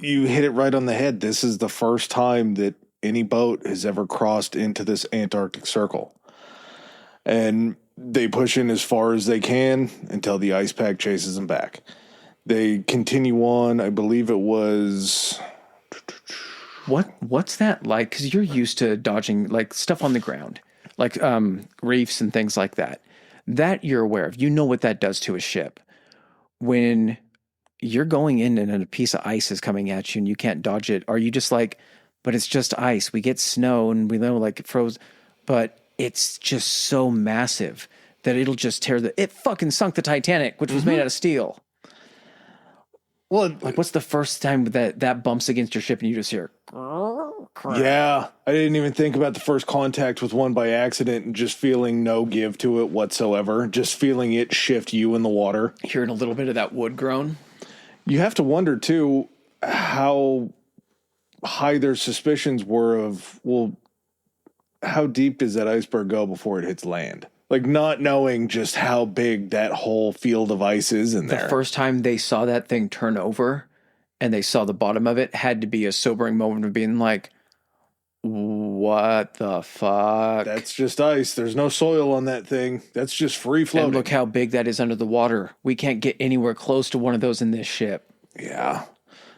you hit it right on the head. This is the first time that any boat has ever crossed into this Antarctic circle. And they push in as far as they can until the ice pack chases them back. They continue on. I believe it was... What's that like? Because you're used to dodging like stuff on the ground, like reefs and things like that. That you're aware of. You know what that does to a ship. When you're going in and a piece of ice is coming at you and you can't dodge it, are you just like, but it's just ice. We get snow and we know like it froze, but it's just so massive that it'll just tear it fucking sunk the Titanic, which was made out of steel. Well, like what's the first time that bumps against your ship and you just hear? Yeah, I didn't even think about the first contact with one by accident and just feeling no give to it whatsoever. Just feeling it shift you in the water. Hearing a little bit of that wood groan. You have to wonder too how high their suspicions were of, well, how deep does that iceberg go before it hits land? Like not knowing just how big that whole field of ice is in there. The first time they saw that thing turn over and they saw the bottom of it had to be a sobering moment of being like, what the fuck? That's just ice. There's no soil on that thing. That's just free floating. And look how big that is under the water. We can't get anywhere close to one of those in this ship. Yeah.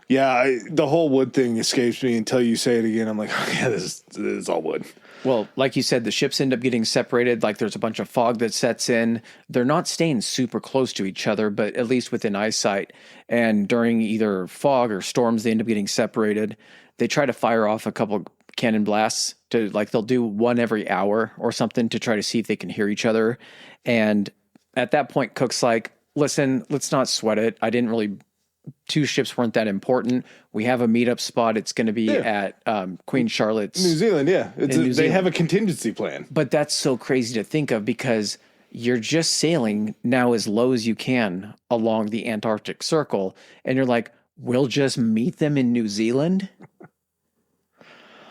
Yeah, the whole wood thing escapes me until you say it again. I'm like, oh, yeah, this is all wood. Well, like you said, the ships end up getting separated. Like there's a bunch of fog that sets in. They're not staying super close to each other, but at least within eyesight. And during either fog or storms, they end up getting separated. They try to fire off a couple cannon blasts to like, they'll do one every hour or something to try to see if they can hear each other. And at that point, Cook's like, listen, let's not sweat it. Two ships weren't that important. We have a meetup spot. It's going to be at Queen Charlotte's. New Zealand, yeah. They have a contingency plan. But that's so crazy to think of because you're just sailing now as low as you can along the Antarctic Circle. And you're like, we'll just meet them in New Zealand?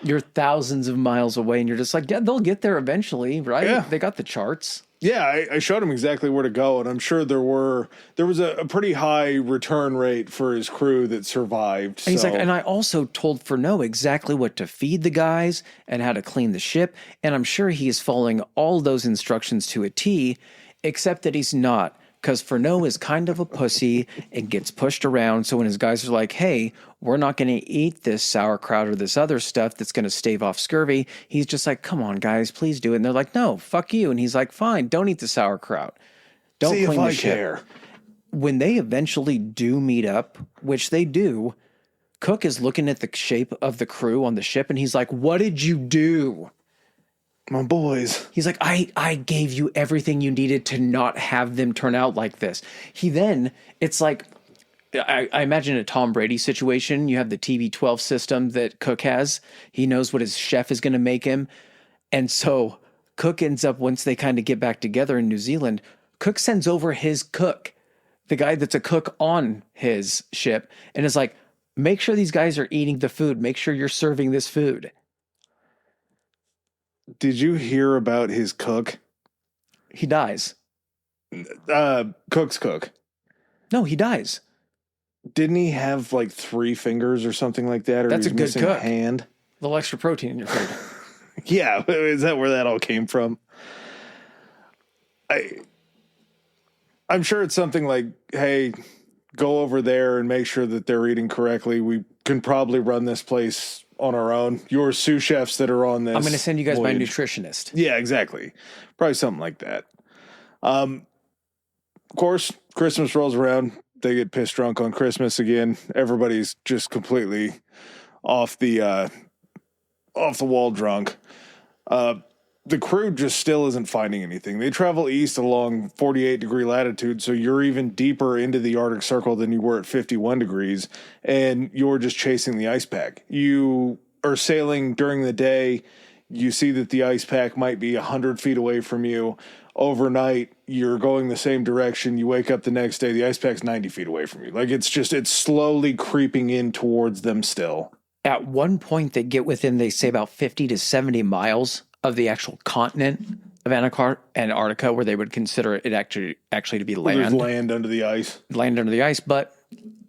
You're thousands of miles away and you're just like, yeah, they'll get there eventually, right? Yeah. They got the charts. Yeah, I showed him exactly where to go, and I'm sure there was a pretty high return rate for his crew that survived. And he's like, and I also told Furneaux exactly what to feed the guys and how to clean the ship, and I'm sure he is following all those instructions to a T, except that he's not, because Furneaux is kind of a pussy and gets pushed around, so when his guys are like, hey, we're not going to eat this sauerkraut or this other stuff that's going to stave off scurvy, he's just like, come on, guys, please do it. And they're like, no, fuck you. And he's like, fine, don't eat the sauerkraut. Don't see clean if the I ship. care. When they eventually do meet up, which they do, Cook is looking at the shape of the crew on the ship, and he's like, what did you do? My boys. He's like, I gave you everything you needed to not have them turn out like this. It's like, I imagine a Tom Brady situation. You have the TB12 system that Cook has. He knows what his chef is going to make him. And so Cook ends up, once they kind of get back together in New Zealand, Cook sends over his cook, the guy that's a cook on his ship, and is like, make sure these guys are eating the food. Make sure you're serving this food. Did you hear about his cook? He dies. Cook's cook. No, he dies. Didn't he have like 3 fingers or something like that? Or That's he a was good missing cook. a hand? A little extra protein in your food. Yeah, is that where that all came from? I'm sure it's something like, hey, go over there and make sure that they're eating correctly. We can probably run this place on our own. Your sous chefs that are on this. I'm going to send you guys my voyage. nutritionist. Yeah, exactly. Probably something like that. Of course, Christmas rolls around. They get pissed drunk on Christmas again. Everybody's just completely off the wall drunk. The crew just still isn't finding anything. They travel east along 48-degree latitude, so you're even deeper into the Arctic Circle than you were at 51 degrees, and you're just chasing the ice pack. You are sailing during the day. You see that the ice pack might be 100 feet away from you. Overnight, you're going the same direction. You wake up the next day, the ice pack's 90 feet away from you. Like, it's slowly creeping in towards them still. At one point, they get within, they say, about 50 to 70 miles of the actual continent of Antarctica, where they would consider it actually to be land. There's land under the ice. Land under the ice, but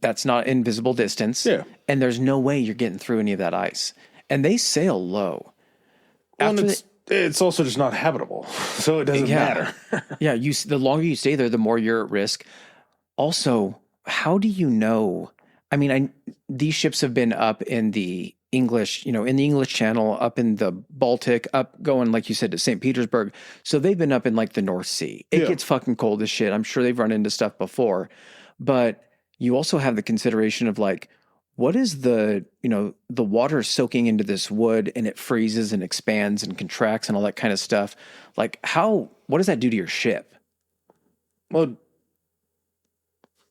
that's not invisible distance. Yeah. And there's no way you're getting through any of that ice. And they sail low. Well, it's also just not habitable, so it doesn't matter. Yeah, the longer you stay there, the more you're at risk. Also, how do you know? I mean, these ships have been up in the English, in the English Channel, up in the Baltic, up going, like you said, to St. Petersburg. So they've been up in like the North Sea. It gets fucking cold as shit. I'm sure they've run into stuff before. But you also have the consideration of like, what is the water soaking into this wood and it freezes and expands and contracts and all that kind of stuff. Like what does that do to your ship? Well,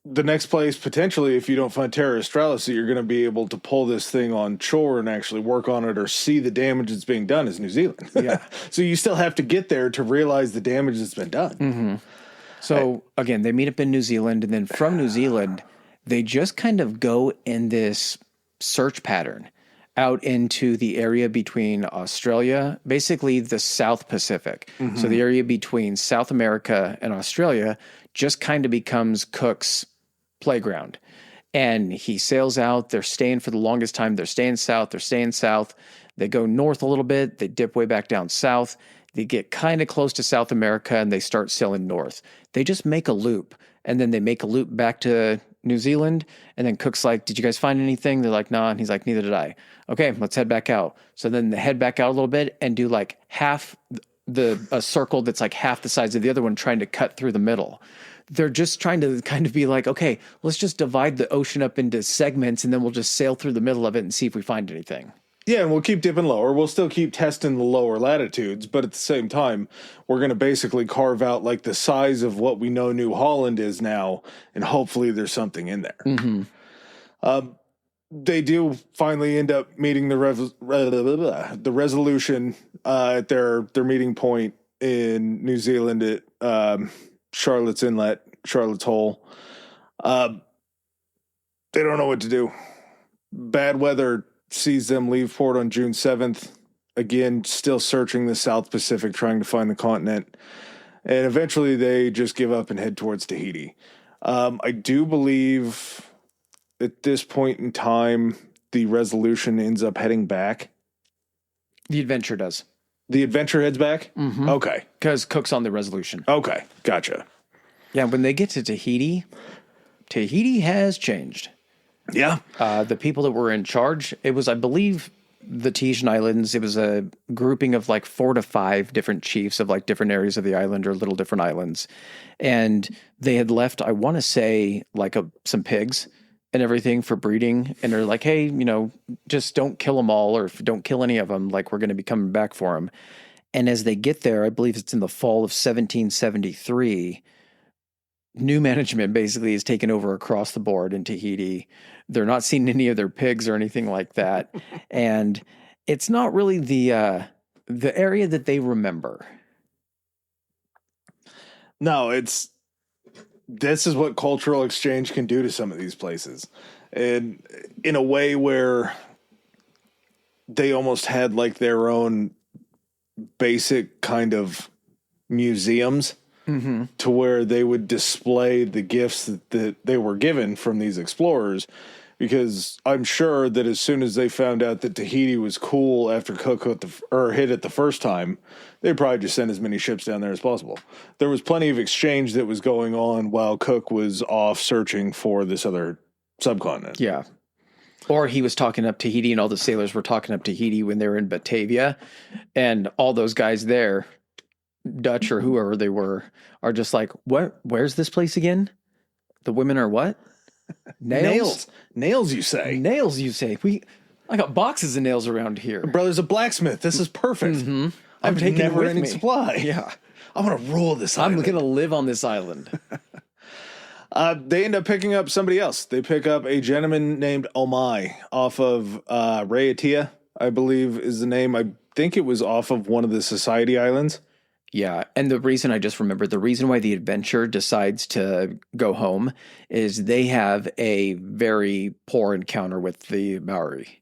the next place, potentially, if you don't find Terra Australis, that you're going to be able to pull this thing on shore and actually work on it or see the damage that's being done is New Zealand. Yeah. So you still have to get there to realize the damage that's been done. Mm-hmm. So again, they meet up in New Zealand, and then from New Zealand, they just kind of go in this search pattern out into the area between Australia, basically the South Pacific. Mm-hmm. So the area between South America and Australia just kind of becomes Cook's playground. And he sails out. They're staying for the longest time. They're staying south. They go north a little bit. They dip way back down south. They get kind of close to South America and they start sailing north. They just make a loop, and then they make a loop back to New Zealand. And then Cook's like, did you guys find anything? They're like, nah. And he's like, neither did I. Okay, let's head back out. So then they head back out a little bit and do like half a circle that's like half the size of the other one, trying to cut through the middle. They're just trying to kind of be like, okay, let's just divide the ocean up into segments and then we'll just sail through the middle of it and see if we find anything. Yeah, and we'll keep dipping lower. We'll still keep testing the lower latitudes, but at the same time, we're going to basically carve out like the size of what we know New Holland is now, and hopefully there's something in there. Mm-hmm. They do finally end up meeting the resolution at their meeting point in New Zealand at Charlotte's Inlet, Charlotte's Hole. They don't know what to do. Bad weather sees them leave port on June 7th. Again, still searching the South Pacific, trying to find the continent. And eventually they just give up and head towards Tahiti. I do believe at this point in time, the Resolution ends up heading back. The Adventure does. The Adventure heads back? Mm-hmm. Okay. Because Cook's on the Resolution. Okay, gotcha. Yeah, when they get to Tahiti has changed. Yeah. The people that were in charge, it was, I believe, the Tahitian Islands. It was a grouping of like 4 to 5 different chiefs of like different areas of the island or little different islands. And they had left, I want to say, like some pigs and everything for breeding. And they're like, hey, just don't kill them all, or don't kill any of them. Like, we're going to be coming back for them. And as they get there, I believe it's in the fall of 1773, new management basically is taken over across the board in Tahiti. They're not seeing any of their pigs or anything like that. And it's not really the area that they remember. No, this is what cultural exchange can do to some of these places. And in a way where they almost had like their own basic kind of museums to where they would display the gifts that they were given from these explorers. Because I'm sure that as soon as they found out that Tahiti was cool after Cook hit it the first time, they'd probably just send as many ships down there as possible. There was plenty of exchange that was going on while Cook was off searching for this other subcontinent. Yeah. Or he was talking up Tahiti, and all the sailors were talking up Tahiti when they were in Batavia. And all those guys there, Dutch or whoever they were, are just like, what? Where's this place again? The women are what? Nails, you say? Nails, you say? I got boxes of nails around here. Brother's a blacksmith. This is perfect. Mm-hmm. I'm taking never-ending supply. Yeah, I want to rule this island. I'm going to live on this island. They end up picking up somebody else. They pick up a gentleman named Omai off of Raiatea, I believe is the name. I think it was off of one of the Society Islands. Yeah, and the reason I just remembered, the reason why the Adventure decides to go home is they have a very poor encounter with the Maori.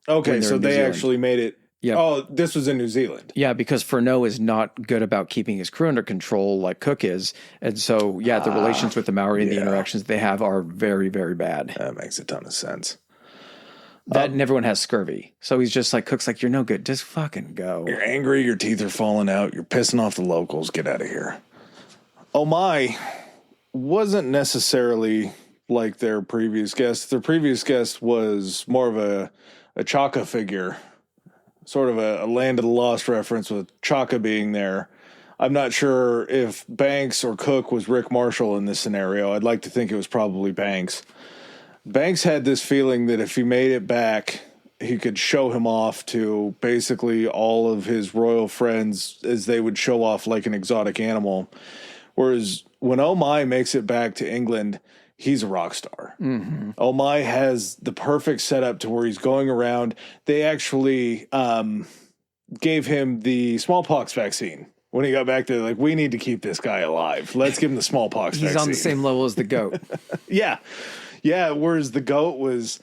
Okay, so they actually made it. Yeah. Oh, this was in New Zealand. Yeah, because Furneaux is not good about keeping his crew under control like Cook is. And so, yeah, the relations with the Maori and the interactions they have are very, very bad. That makes a ton of sense. And everyone has scurvy. So he's just like, Cook's like, you're no good. Just fucking go. You're angry. Your teeth are falling out. You're pissing off the locals. Get out of here. Omai wasn't necessarily like their previous guest. Their previous guest was more of a Chaka figure, sort of a Land of the Lost reference with Chaka being there. I'm not sure if Banks or Cook was Rick Marshall in this scenario. I'd like to think it was probably Banks. Banks had this feeling that if he made it back, he could show him off to basically all of his royal friends as they would show off like an exotic animal. Whereas when Omai makes it back to England, he's a rock star. Mm-hmm. Omai has the perfect setup to where he's going around. They actually gave him the smallpox vaccine. When he got back there, like, we need to keep this guy alive. Let's give him the smallpox vaccine. He's on the same level as the goat. Yeah. Yeah, whereas the goat was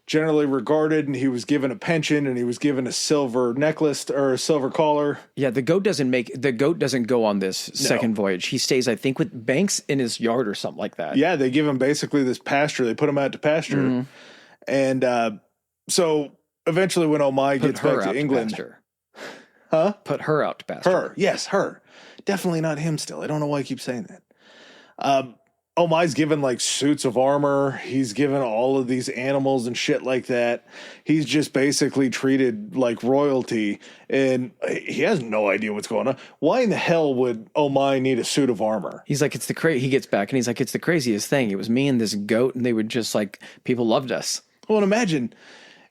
generally regarded, and he was given a pension, and he was given a silver necklace or a silver collar. Yeah, the goat doesn't go on this second voyage. He stays, I think, with Banks in his yard or something like that. Yeah, they give him basically this pasture. They put him out to pasture. Mm-hmm. And so eventually when Omai gets back to England... Huh? Put her out to pasture. Her. Yes, her. Definitely not him still. I don't know why I keep saying that. Omai's given like suits of armor. He's given all of these animals and shit like that. He's just basically treated like royalty, and he has no idea what's going on. Why in the hell would Omai need a suit of armor? He's like, he gets back and he's like, it's the craziest thing. It was me and this goat, and they would just like, people loved us. Well, and imagine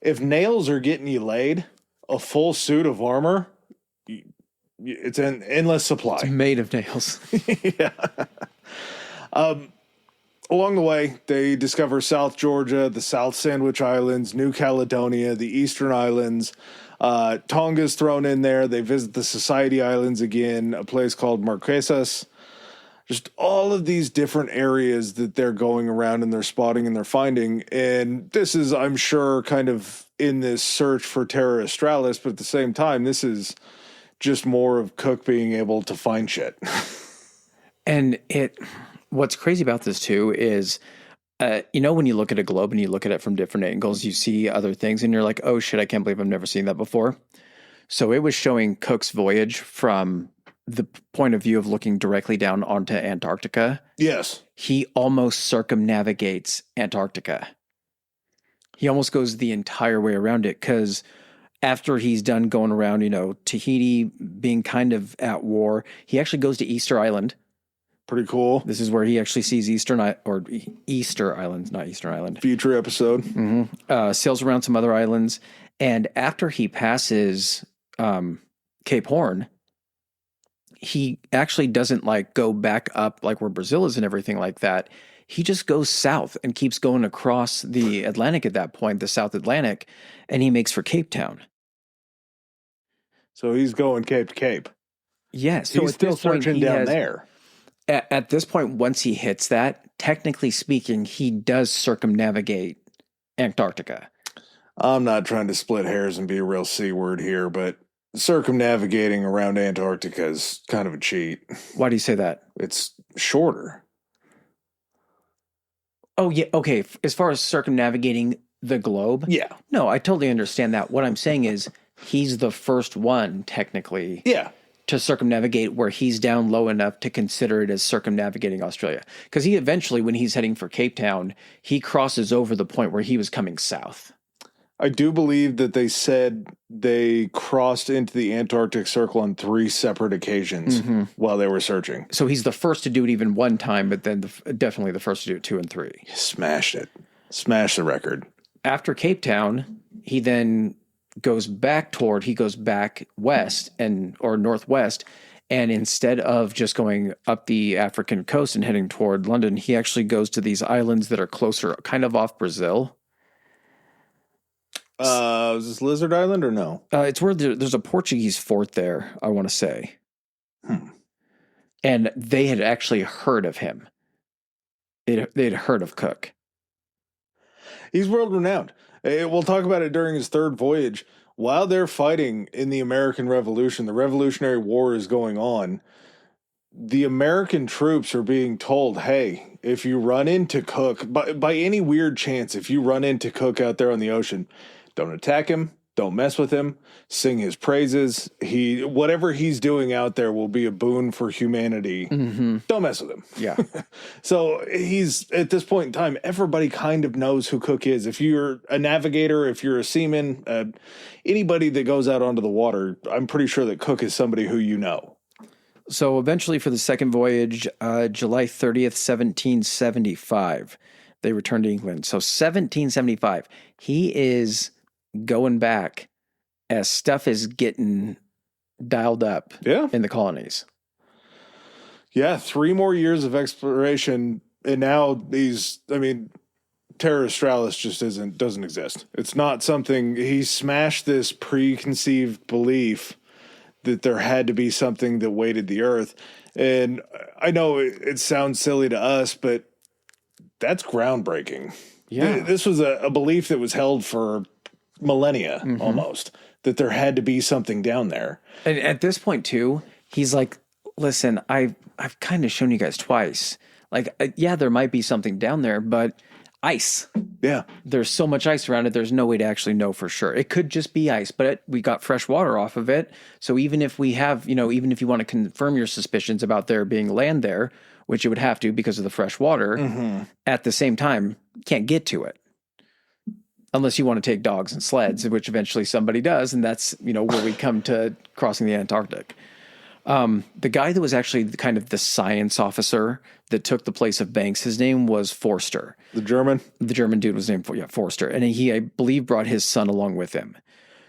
if nails are getting you laid, a full suit of armor, it's an endless supply. It's made of nails. Yeah. Along the way, they discover South Georgia, the South Sandwich Islands, New Caledonia, the Eastern Islands. Tonga's thrown in there. They visit the Society Islands again, a place called Marquesas. Just all of these different areas that they're going around and they're spotting and they're finding. And this is, I'm sure, kind of in this search for Terra Australis, but at the same time, this is just more of Cook being able to find shit. And what's crazy about this too is, when you look at a globe and you look at it from different angles, you see other things and you're like, oh shit, I can't believe I've never seen that before. So it was showing Cook's voyage from the point of view of looking directly down onto Antarctica. Yes. He almost circumnavigates Antarctica. He almost goes the entire way around it, because after he's done going around, Tahiti being kind of at war, he actually goes to Easter Island. Pretty cool. This is where he actually sees Easter Islands, not Eastern Island. Future episode. Mm-hmm. Sails around some other islands. And after he passes Cape Horn, he actually doesn't go back up like where Brazil is and everything like that. He just goes south and keeps going across the Atlantic at that point, the South Atlantic, and he makes for Cape Town. So he's going Cape to Cape. Yes. So he's still searching down there. At this point, once he hits that, technically speaking, he does circumnavigate Antarctica. I'm not trying to split hairs and be a real C word here, but circumnavigating around Antarctica is kind of a cheat. Why do you say that? It's shorter. Oh, yeah. Okay. As far as circumnavigating the globe. Yeah. No, I totally understand that. What I'm saying is he's the first one, technically, Yeah. to circumnavigate where he's down low enough to consider it as circumnavigating Australia. Because he eventually, when he's heading for Cape Town, he crosses over the point where he was coming south. I do believe that they said they crossed into the Antarctic Circle on 3 separate occasions while they were searching. So he's the first to do it even one time, but then definitely the first to do it 2 and 3. Smashed it. Smashed the record. After Cape Town, he then goes back west or northwest. And instead of just going up the African coast and heading toward London, he actually goes to these islands that are closer, kind of off Brazil. Is this Lizard Island or no? It's where there's a Portuguese fort there, I want to say. And they had actually heard of him. They'd heard of Cook. He's world renowned. We'll talk about it during his 3rd voyage. While they're fighting in the American Revolution, the Revolutionary War is going on. The American troops are being told, hey, if you run into Cook, by any weird chance, if you run into Cook out there on the ocean, don't attack him, don't mess with him, sing his praises. Whatever he's doing out there will be a boon for humanity. Don't mess with him. Yeah. So he's, at this point in time, everybody kind of knows who Cook is. If you're a navigator, if you're a seaman, anybody that goes out onto the water, I'm pretty sure that Cook is somebody who you know. So eventually for the second voyage, July 30th, 1775, they returned to England. So 1775, he is going back as stuff is getting dialed up in the colonies. Yeah, 3 more years of exploration, and now Terra Australis just doesn't exist. It's not something, he smashed this preconceived belief that there had to be something that weighted the earth. And I know it sounds silly to us, but that's groundbreaking. Yeah. This was a belief that was held for millennia almost, that there had to be something down there. And at this point too, he's like, listen, I've kind of shown you guys twice. Like, yeah, there might be something down there, but ice. Yeah. There's so much ice around it, there's no way to actually know for sure. It could just be ice, but we got fresh water off of it. So even if we have, even if you want to confirm your suspicions about there being land there, which you would have to because of the fresh water, at the same time, can't get to it. Unless you want to take dogs and sleds, which eventually somebody does. And that's, where we come to crossing the Antarctic. The guy that was actually kind of the science officer that took the place of Banks, his name was Forster. The German dude was named Forster. And he, I believe, brought his son along with him.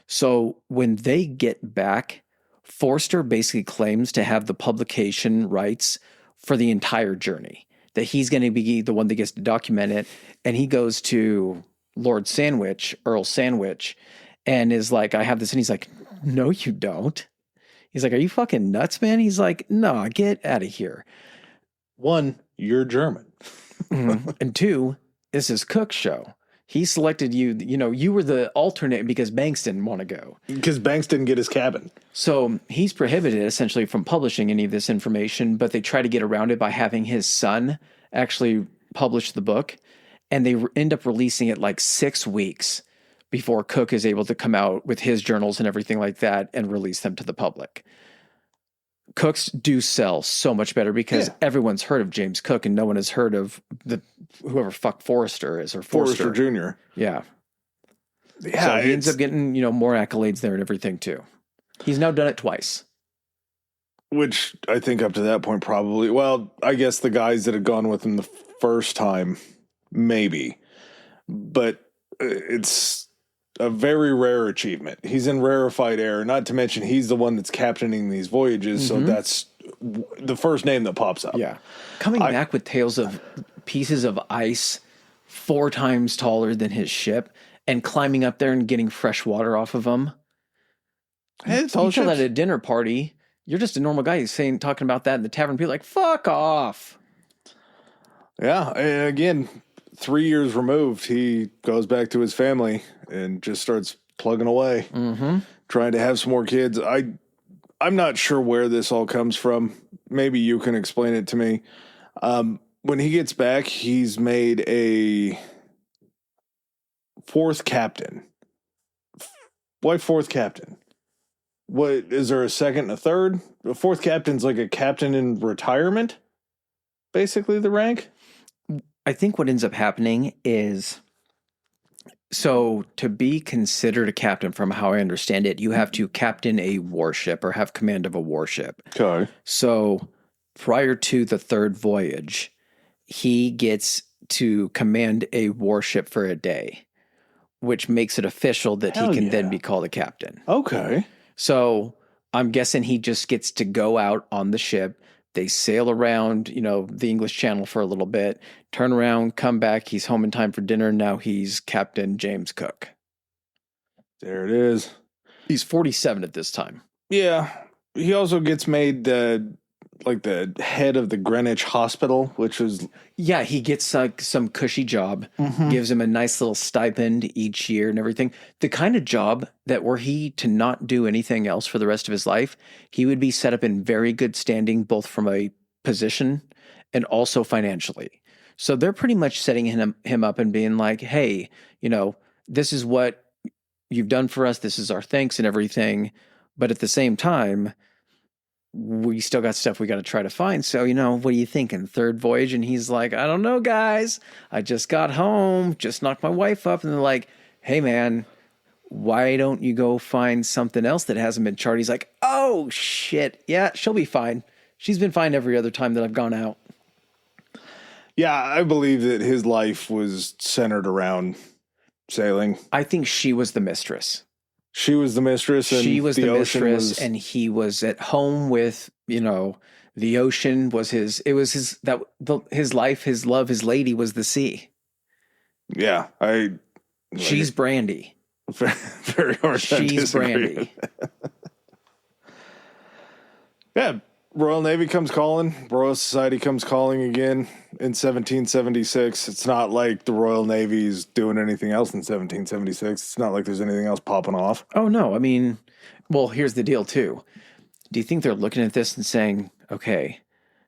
So when they get back, Forster basically claims to have the publication rights for the entire journey, that he's going to be the one that gets to document it. And he goes to Earl Sandwich, and is like, I have this. And he's like, no, you don't. He's like, are you fucking nuts, man? He's like, no, get out of here. 1, you're German. And 2, this is Cook's show. He selected you, you were the alternate because Banks didn't want to go. Because Banks didn't get his cabin. So he's prohibited essentially from publishing any of this information, but they try to get around it by having his son actually publish the book. And they end up releasing it like 6 weeks before Cook is able to come out with his journals and everything like that and release them to the public. Cooks do sell so much better because everyone's heard of James Cook and no one has heard of whoever fuck Forrester is, or Forrester Jr. Yeah. Yeah. So he ends up getting, more accolades there and everything too. He's now done it twice. Which I think up to that point probably, well, I guess the guys that had gone with him the first time, maybe. But it's a very rare achievement. He's in rarefied air, not to mention he's the one that's captaining these voyages, so that's the first name that pops up. Yeah. Coming back with tales of pieces of ice 4 times taller than his ship and climbing up there and getting fresh water off of them. Hey, it's all you tell that at a dinner party. You're just a normal guy who's talking about that in the tavern. People are like, fuck off. Yeah. And again, 3 years removed, he goes back to his family and just starts plugging away. trying to have some more kids. I'm not sure where this all comes from. Maybe you can explain it to me. When he gets back, he's made a fourth captain. Why fourth captain? What is there a second and a third? The fourth captain's like a captain in retirement, basically the rank. I think what ends up happening is, so to be considered a captain, from how I understand it, you have to captain a warship or have command of a warship. Okay. So prior to the third voyage, he gets to command a warship for a day, which makes it official that Hell he can yeah. then be called a captain. Okay. So I'm guessing he just gets to go out on the ship. They sail around, the English Channel for a little bit, turn around, come back. He's home in time for dinner. Now he's Captain James Cook. There it is. He's 47 at this time. Yeah. He also gets made the head of the Greenwich Hospital, which is... Yeah, he gets some cushy job, gives him a nice little stipend each year and everything. The kind of job that were he to not do anything else for the rest of his life, he would be set up in very good standing, both from a position and also financially. So they're pretty much setting him up and being like, hey, this is what you've done for us. This is our thanks and everything. But at the same time, we still got stuff we got to try to find. So, what are you thinking? Third voyage? And he's like, I don't know, guys. I just got home, just knocked my wife up. And they're like, hey, man, why don't you go find something else that hasn't been charted? He's like, oh, shit. Yeah, she'll be fine. She's been fine every other time that I've gone out. Yeah, I believe that his life was centered around sailing. I think she was the mistress. She was the mistress, and she was the mistress, was... and he was at home with, the ocean was his. It was his life, his love, his lady was the sea. Yeah, she's Brandy. Very hard. She's Brandy. Yeah, Royal Navy comes calling. Royal Society comes calling again in 1776. It's not like the Royal Navy's doing anything else in 1776. It's not like there's anything else popping off. Oh, no. I mean, well, here's the deal, too. Do you think they're looking at this and saying, okay,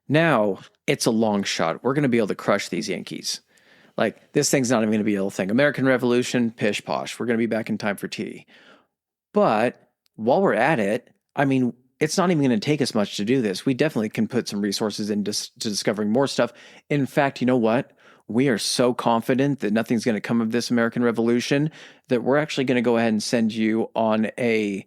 now it's a long shot. We're going to be able to crush these Yankees. Like, this thing's not even going to be a little thing. American Revolution, pish posh. We're going to be back in time for tea. But while we're at it, I mean, it's not even going to take us much to do this. We definitely can put some resources into discovering more stuff. In fact, you know what? We are so confident that nothing's going to come of this American Revolution that we're actually going to go ahead and send you on the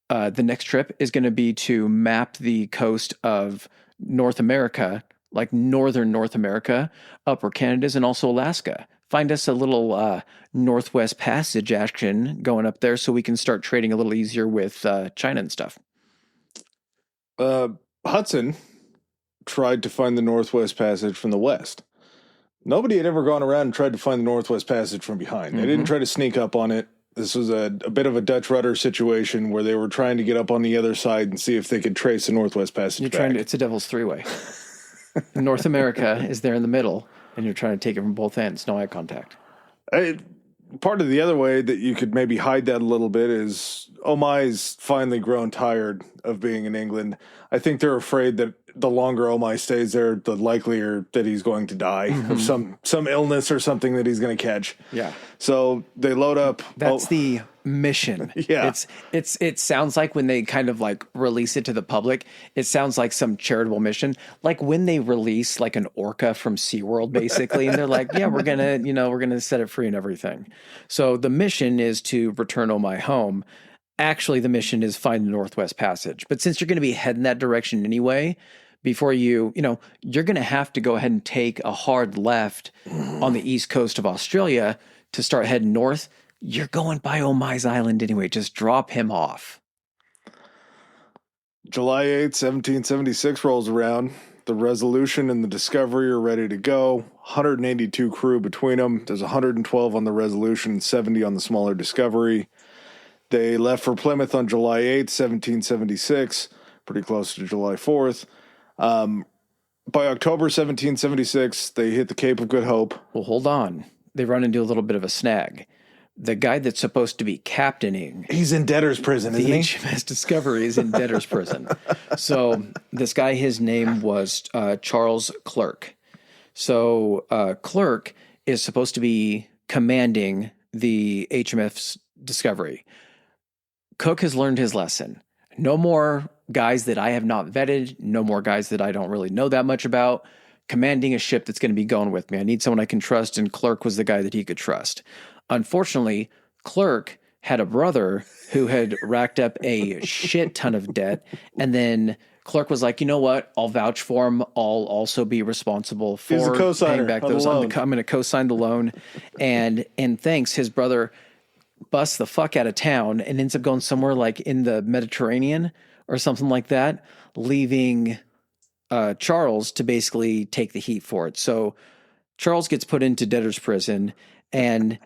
next trip is going to be to map the coast of North America, like northern North America, upper Canada's, and also Alaska. Find us a little Northwest Passage action going up there so we can start trading a little easier with China and stuff. Hudson tried to find the Northwest Passage from the west. Nobody had ever gone around and tried to find the Northwest Passage from behind. They didn't try to sneak up on it. This was a bit of a Dutch rudder situation where they were trying to get up on the other side and see if they could trace the Northwest Passage back. It's a devil's three-way. North America is there in the middle, and you're trying to take it from both ends. No eye contact. Part of the other way that you could maybe hide that a little bit is Omai's finally grown tired of being in England. I think they're afraid that the longer Omai stays there, the likelier that he's going to die of some illness or something that he's going to catch. Yeah. So they load up. That's the mission. Yeah. It sounds like when they kind of like release it to the public, it sounds like some charitable mission. Like when they release like an orca from SeaWorld, basically, and they're like, yeah, we're gonna set it free and everything. So the mission is to return Omai home. Actually, the mission is find the Northwest Passage. But since you're going to be heading that direction anyway, before you're going to have to go ahead and take a hard left on the east coast of Australia to start heading north. You're going by Omai's Island anyway. Just drop him off. July 8th, 1776 rolls around. The Resolution and the Discovery are ready to go. 182 crew between them. There's 112 on the Resolution and 70 on the smaller Discovery. They left for Plymouth on July 8th, 1776, pretty close to July 4th. By October 1776, they hit the Cape of Good Hope. Well, hold on. They run into a little bit of a snag. the guy that's supposed to be captaining He's in debtor's prison, the isn't he? HMS Discovery is in debtor's prison. So this guy, his name was Charles Clerk. So Clerk is supposed to be commanding the HMS Discovery. Cook has learned his lesson. No more guys that I have not vetted, no more guys that I don't really know that much about, commanding a ship that's going to be going with me. I need someone I can trust, and Clerk was the guy that he could trust. Unfortunately, Clerk had a brother who had racked up a shit ton of debt, and then Clerk was like, you know what? I'll vouch for him. I'll also be responsible for paying back those. I'm going to co-sign the loan, and thanks, his brother busts the fuck out of town and ends up going somewhere like in the Mediterranean or something like that, leaving Charles to basically take the heat for it. So Charles gets put into debtor's prison, and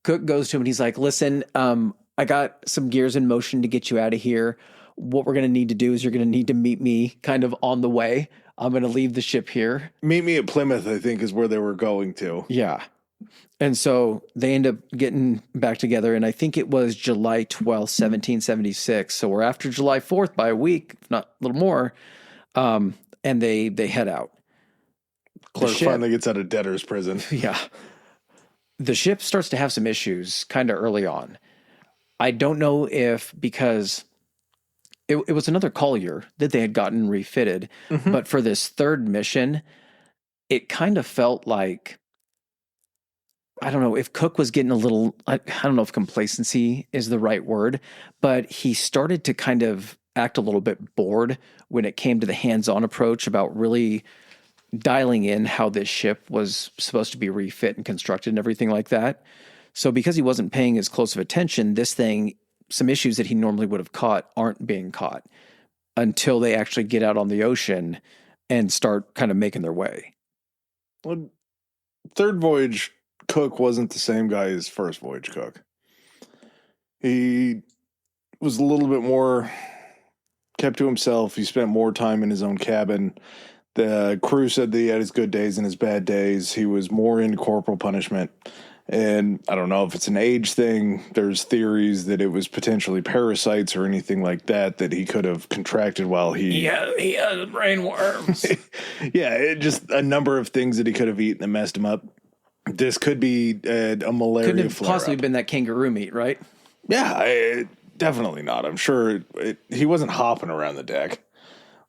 Cook goes to him and he's like, listen, I got some gears in motion to get you out of here. What we're going to need to do is you're going to need to meet me kind of on the way. I'm going to leave the ship here. Meet me at Plymouth, I think, is where they were going to. Yeah. And so they end up getting back together, and I think it was July 12th, 1776. So we're after July 4th by a week, if not a little more, and they head out. Clerk finally gets out of debtor's prison. Yeah. The ship starts to have some issues kind of early on. I don't know if because it was another collier that they had gotten refitted, but for this third mission, it kind of felt like, I don't know if Cook was getting a little, I don't know if complacency is the right word, but he started to kind of act a little bit bored when it came to the hands-on approach about really dialing in how this ship was supposed to be refit and constructed and everything like that. So because he wasn't paying as close of attention, this thing, some issues that he normally would have caught aren't being caught until they actually get out on the ocean and start kind of making their way. Well, third voyage, Cook wasn't the same guy as first voyage Cook. He was a little bit more kept to himself. He spent more time in his own cabin. The crew said that he had his good days and his bad days. He was more into corporal punishment. And I don't know if it's an age thing. There's theories that it was potentially parasites or anything like that he could have contracted while he has brain worms. Yeah, just a number of things that he could have eaten that messed him up. This could be a malaria Couldn't have flare-up. possibly been that kangaroo meat, right? Yeah, definitely not. I'm sure he wasn't hopping around the deck,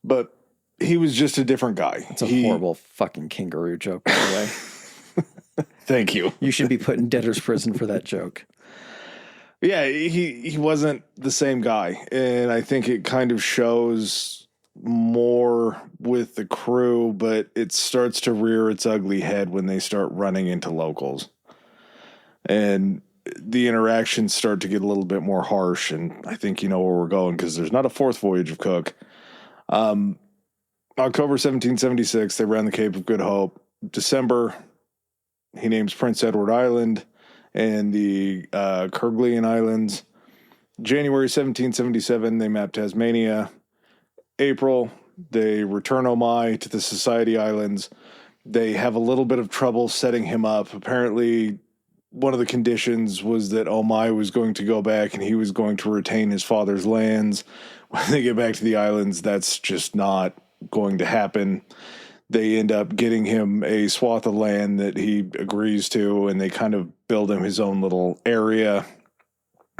but he was just a different guy. It's a horrible fucking kangaroo joke, by the way. Thank you. You should be put in debtor's prison for that joke. Yeah, he wasn't the same guy, and I think it kind of shows more with the crew, but it starts to rear its ugly head when they start running into locals. And the interactions start to get a little bit more harsh, and I think you know where we're going because there's not a fourth voyage of Cook. October 1776, they ran the Cape of Good Hope. December, he names Prince Edward Island and the Kerguelen Islands. January 1777, they map Tasmania. April, they return Omai to the Society Islands. They have a little bit of trouble setting him up. Apparently, one of the conditions was that Omai was going to go back and he was going to retain his father's lands. When they get back to the islands, that's just not going to happen. They end up getting him a swath of land that he agrees to, and they kind of build him his own little area.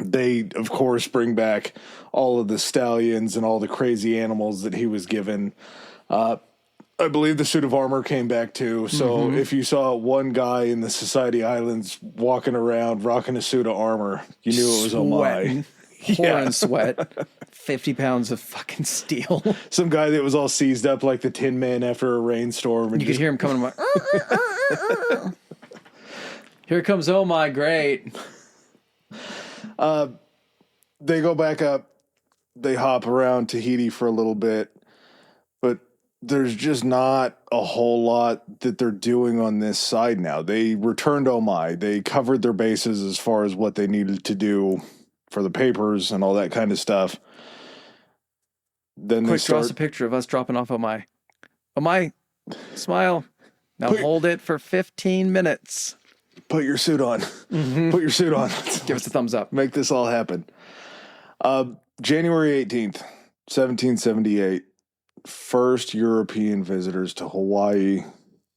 They, of course, bring back all of the stallions and all the crazy animals that he was given. I believe the suit of armor came back too. So if you saw one guy in the Society Islands walking around rocking a suit of armor, you knew it was Omai. Pouring sweat. 50 pounds of fucking steel. Some guy that was all seized up like the Tin Man after a rainstorm. And you could hear him coming like, here comes Oh My Great. They go back up. They hop around Tahiti for a little bit. But there's just not a whole lot that they're doing on this side now. They returned Omai. They covered their bases as far as what they needed to do for the papers and all that kind of stuff. Then quick, draw us a picture of us dropping off Omai. Omai, smile. Now hold it for 15 minutes. Put your suit on. Put your suit on. Give us a thumbs up. Make this all happen. January 18th, 1778. First European visitors to Hawaii.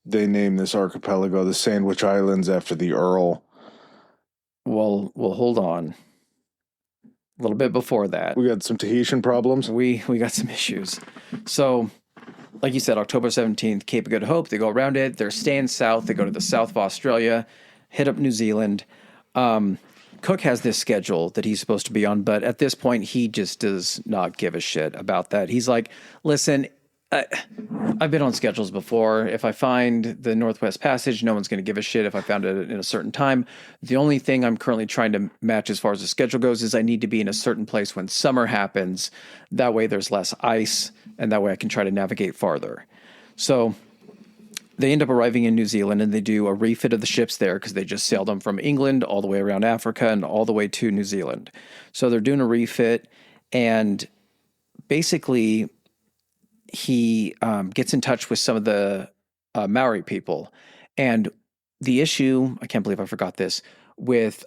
They named this archipelago the Sandwich Islands after the Earl. Well, hold on. A little bit before that. We got some Tahitian problems. We got some issues. So, like you said, October 17th, Cape of Good Hope. They go around it. They're staying south. They go to the south of Australia, hit up New Zealand. Cook has this schedule that he's supposed to be on, but at this point, he just does not give a shit about that. He's like, listen, I've been on schedules before. If I find the Northwest Passage, no one's going to give a shit if I found it in a certain time. The only thing I'm currently trying to match as far as the schedule goes is I need to be in a certain place when summer happens. That way there's less ice, and that way I can try to navigate farther. So they end up arriving in New Zealand, and they do a refit of the ships there because they just sailed them from England all the way around Africa and all the way to New Zealand. So they're doing a refit, and basically he gets in touch with some of the Maori people. And the issue, I can't believe I forgot this, with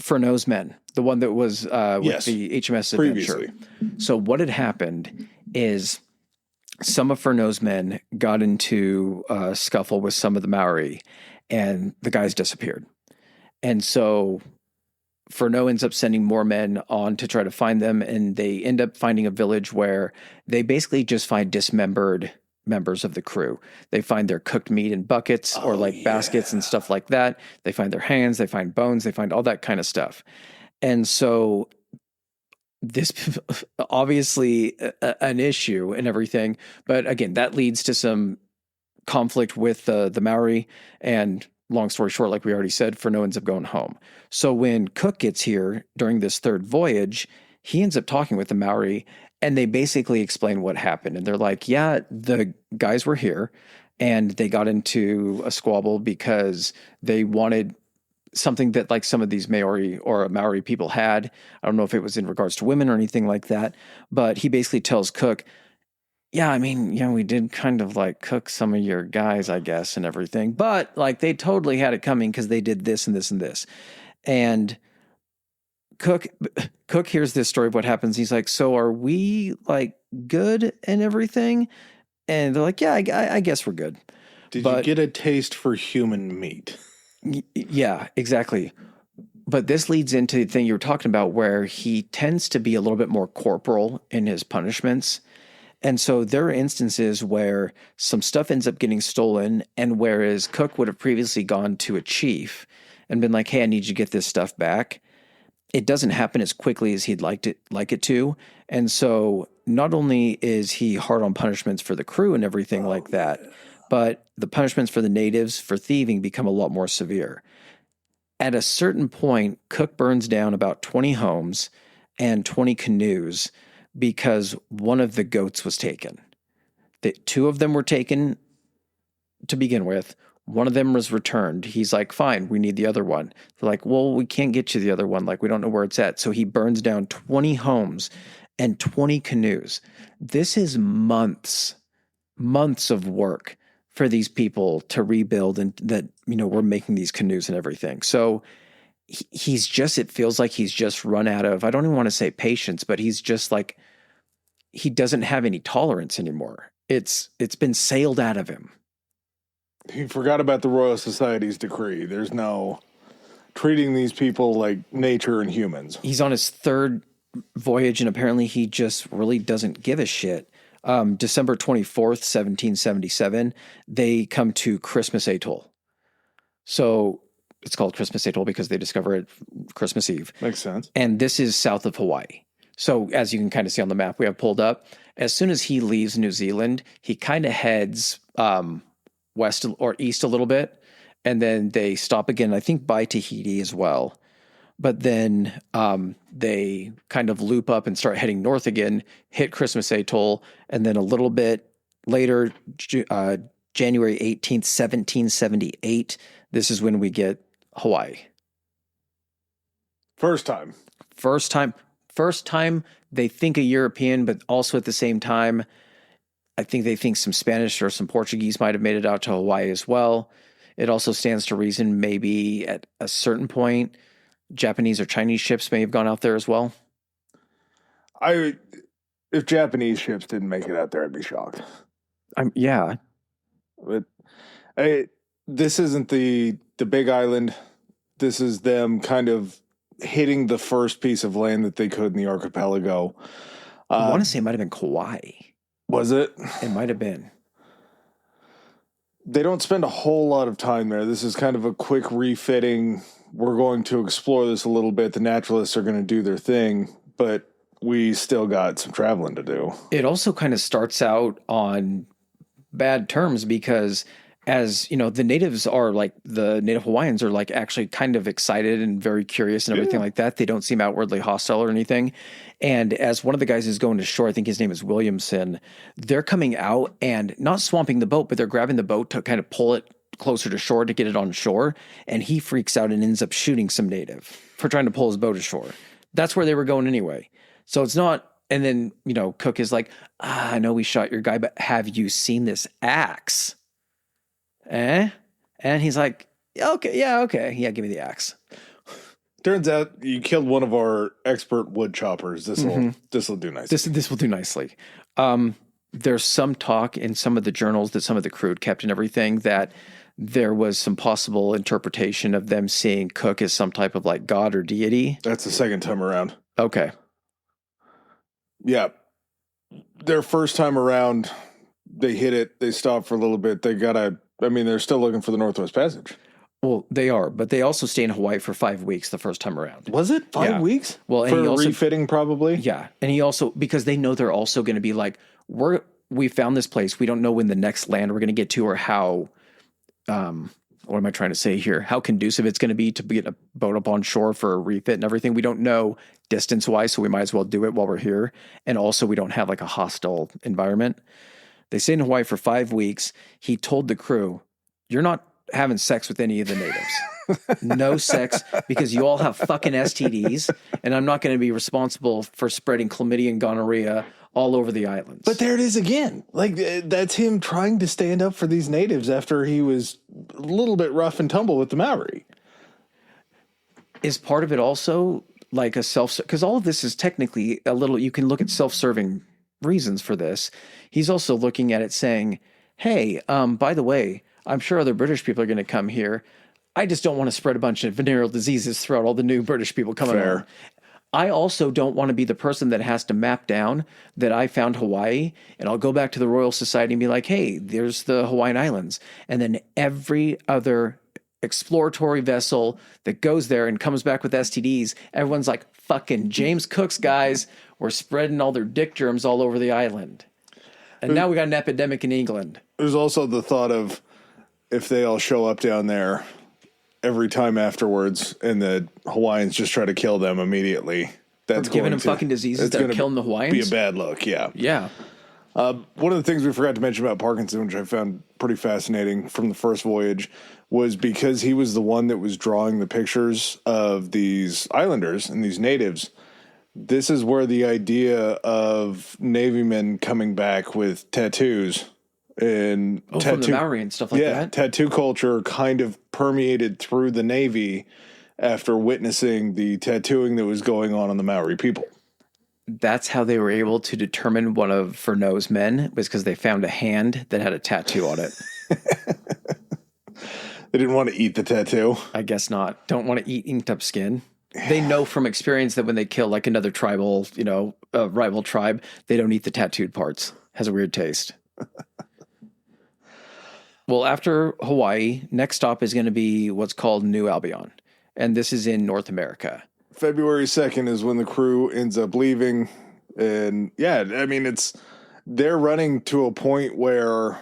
Furneaux's men, the one that was with the HMS Adventure. Previously. So what had happened is some of Furneaux's men got into a scuffle with some of the Maori, and the guys disappeared. And so Furneaux ends up sending more men on to try to find them, and they end up finding a village where they basically just find dismembered members of the crew. They find their cooked meat in buckets or baskets and stuff like that. They find their hands, they find bones, they find all that kind of stuff. And so this obviously an issue and everything, but again, that leads to some conflict with the Maori, and long story short, like we already said, Furneaux ends up going home. So when Cook gets here during this third voyage, he ends up talking with the Maori, and they basically explain what happened. And they're like, yeah, the guys were here and they got into a squabble because they wanted something that like some of these Maori people had. I don't know if it was in regards to women or anything like that, but he basically tells Cook, yeah, I mean, yeah, we did kind of like cook some of your guys, I guess, and everything, but like they totally had it coming because they did this and this and this. And Cook hears this story of what happens. He's like, so are we like good and everything? And they're like, yeah, I guess we're good. Did you get a taste for human meat? Yeah, exactly. But this leads into the thing you were talking about where he tends to be a little bit more corporal in his punishments. And so there are instances where some stuff ends up getting stolen, and whereas Cook would have previously gone to a chief and been like, hey, I need you to get this stuff back, it doesn't happen as quickly as he'd like it to. And so not only is he hard on punishments for the crew and everything like that, but the punishments for the natives for thieving become a lot more severe. At a certain point, Cook burns down about 20 homes and 20 canoes because one of the goats was taken. Two of them were taken to begin with. One of them was returned. He's like, fine, we need the other one. They're like, well, we can't get you the other one. Like, we don't know where it's at. So he burns down 20 homes and 20 canoes. This is months of work for these people to rebuild, and that, we're making these canoes and everything. So it feels like he's just run out of, I don't even want to say patience, but he's just like, he doesn't have any tolerance anymore. It's been sailed out of him. He forgot about the Royal Society's decree. There's no treating these people like nature and humans. He's on his third voyage, and apparently he just really doesn't give a shit. December 24th, 1777, they come to Christmas Atoll. So it's called Christmas Atoll because they discover it Christmas Eve. Makes sense. And this is south of Hawaii. So as you can kind of see on the map we have pulled up, as soon as he leaves New Zealand, he kind of heads west or east a little bit, and then they stop again, I think by Tahiti as well. But then they kind of loop up and start heading north again, hit Christmas Atoll, and then a little bit later, January 18th, 1778, this is when we get Hawaii. First time they think a European, but also at the same time, I think they think some Spanish or some Portuguese might have made it out to Hawaii as well. It also stands to reason maybe at a certain point, Japanese or Chinese ships may have gone out there as well. If Japanese ships didn't make it out there, I'd be shocked. Yeah. But this isn't the big island. This is them kind of hitting the first piece of land that they could in the archipelago. I want to say it might have been Kauai. Was it? It might have been. They don't spend a whole lot of time there. This is kind of a quick refitting. We're going to explore this a little bit. The naturalists are going to do their thing, but we still got some traveling to do. It also kind of starts out on bad terms because, as you know, the natives are like, the native Hawaiians are like actually kind of excited and very curious and everything like that. They don't seem outwardly hostile or anything. And as one of the guys who's going to shore, I think his name is Williamson, they're coming out and not swamping the boat, but they're grabbing the boat to kind of pull it closer to shore to get it on shore. And he freaks out and ends up shooting some native for trying to pull his boat ashore. That's where they were going anyway. So it's not, and then, you know, Cook is like, I know we shot your guy, but have you seen this axe? And he's like, okay, give me the axe. Turns out you killed one of our expert wood choppers. This will do nicely. This will do nicely. There's some talk in some of the journals that some of the crew had kept and everything that there was some possible interpretation of them seeing Cook as some type of like god or deity. That's the second time around. Okay. Yeah. Their first time around, they hit it. They stopped for a little bit. They're still looking for the Northwest Passage. Well, they are, but they also stay in Hawaii for 5 weeks the first time around. Was it 5 weeks? Well, and for he also, refitting probably. Yeah, and he also, because they know they're also going to be like, we found this place. We don't know when the next land we're going to get to or how. What am I trying to say here? How conducive it's going to be to get a boat up on shore for a refit and everything. We don't know distance wise, so we might as well do it while we're here. And also, we don't have like a hostile environment. They stayed in Hawaii for 5 weeks. He told the crew, "You're not having sex with any of the natives. No sex, because you all have fucking STDs, and I'm not going to be responsible for spreading chlamydia and gonorrhea all over the islands." But there it is again. Like, that's him trying to stand up for these natives after he was a little bit rough and tumble with the Maori. Is part of it also like a because all of this is technically a little, you can look at self-serving reasons for this. He's also looking at it saying, hey, by the way, I'm sure other British people are going to come here. I just don't want to spread a bunch of venereal diseases throughout all the new British people coming over. I also don't want to be the person that has to map down that I found Hawaii, and I'll go back to the Royal Society and be like, hey, there's the Hawaiian Islands. And then every other exploratory vessel that goes there and comes back with STDs, everyone's like, fucking James Cook's guys were spreading all their dick germs all over the island. And now we got an epidemic in England. There's also the thought of, if they all show up down there every time afterwards and the Hawaiians just try to kill them immediately, that's giving them fucking diseases that are killing the Hawaiians? Be a bad look, yeah. Yeah. One of the things we forgot to mention about Parkinson, which I found pretty fascinating from the first voyage, was because he was the one that was drawing the pictures of these islanders and these natives. This is where the idea of Navy men coming back with tattoos and from the Maori and stuff like that. Tattoo culture kind of permeated through the Navy after witnessing the tattooing that was going on the Maori people. That's how they were able to determine one of Furneaux's men, was because they found a hand that had a tattoo on it. They didn't want to eat the tattoo. I guess not. Don't want to eat inked up skin. They know from experience that when they kill like another tribal, rival tribe, they don't eat the tattooed parts. Has a weird taste. Well, after Hawaii, next stop is going to be what's called New Albion. And this is in North America. February 2nd is when the crew ends up leaving. And yeah, I mean, they're running to a point where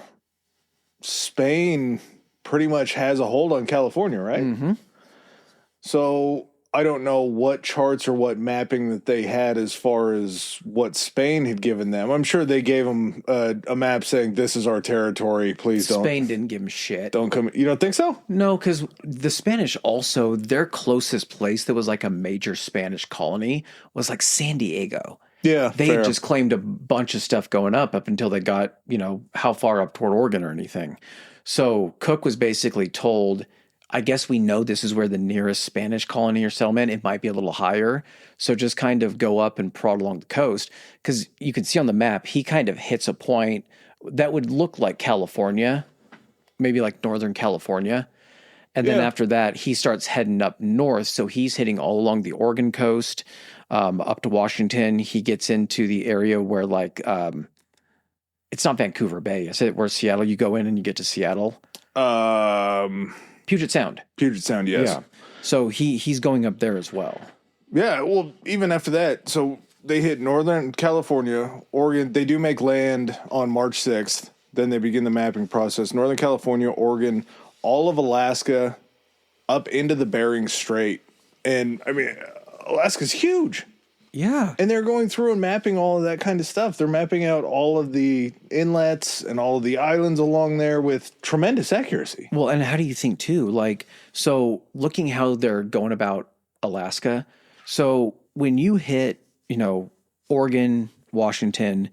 Spain pretty much has a hold on California, right? Mm-hmm. So I don't know what charts or what mapping that they had as far as what Spain had given them. I'm sure they gave them a map saying, this is our territory. Please don't. Spain didn't give them shit. Don't come. You don't think so? No, because the Spanish also, their closest place that was like a major Spanish colony was like San Diego. Yeah. They had just claimed a bunch of stuff going up until they got, how far up toward Oregon or anything. So Cook was basically told, I guess we know this is where the nearest Spanish colony or settlement, it might be a little higher. So just kind of go up and prod along the coast. Because you can see on the map, he kind of hits a point that would look like California, maybe like Northern California. And then after that, he starts heading up north. So he's hitting all along the Oregon coast, up to Washington. He gets into the area where like, it's not Vancouver Bay. Is it where Seattle, you go in and you get to Seattle? Puget Sound. Puget Sound, yes. Yeah. So he's going up there as well. Yeah, well, even after that, so they hit Northern California, Oregon. They do make land on March 6th. Then they begin the mapping process. Northern California, Oregon, all of Alaska, up into the Bering Strait. And, I mean, Alaska's huge. Yeah. And they're going through and mapping all of that kind of stuff. They're mapping out all of the inlets and all of the islands along there with tremendous accuracy. Well, and how do you think, too? Like, so looking how they're going about Alaska. So when you hit, Oregon, Washington,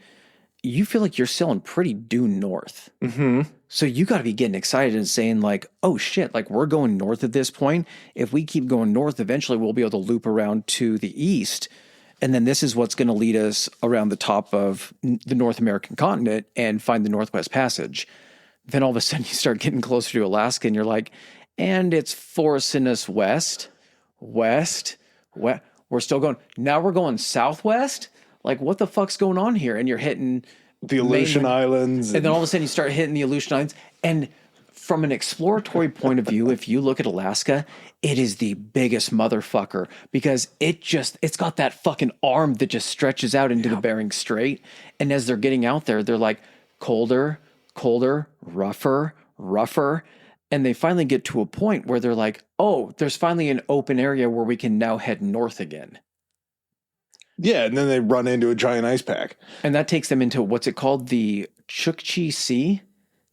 you feel like you're sailing pretty due north. Mm-hmm. So you got to be getting excited and saying like, oh shit, like we're going north at this point. If we keep going north, eventually we'll be able to loop around to the east. And then this is what's going to lead us around the top of the North American continent and find the Northwest Passage. Then all of a sudden you start getting closer to Alaska and you're like, and it's forcing us west. We're still going, now we're going southwest? Like, what the fuck's going on here? And you're hitting the Aleutian Islands. And then all of a sudden you start hitting the Aleutian Islands. And from an exploratory point of view, if you look at Alaska, it is the biggest motherfucker because it's got that fucking arm that just stretches out into the Bering Strait. And as they're getting out there, they're like colder, rougher. And they finally get to a point where they're like, oh, there's finally an open area where we can now head north again. Yeah, and then they run into a giant ice pack. And that takes them into what's it called? The Chukchi Sea.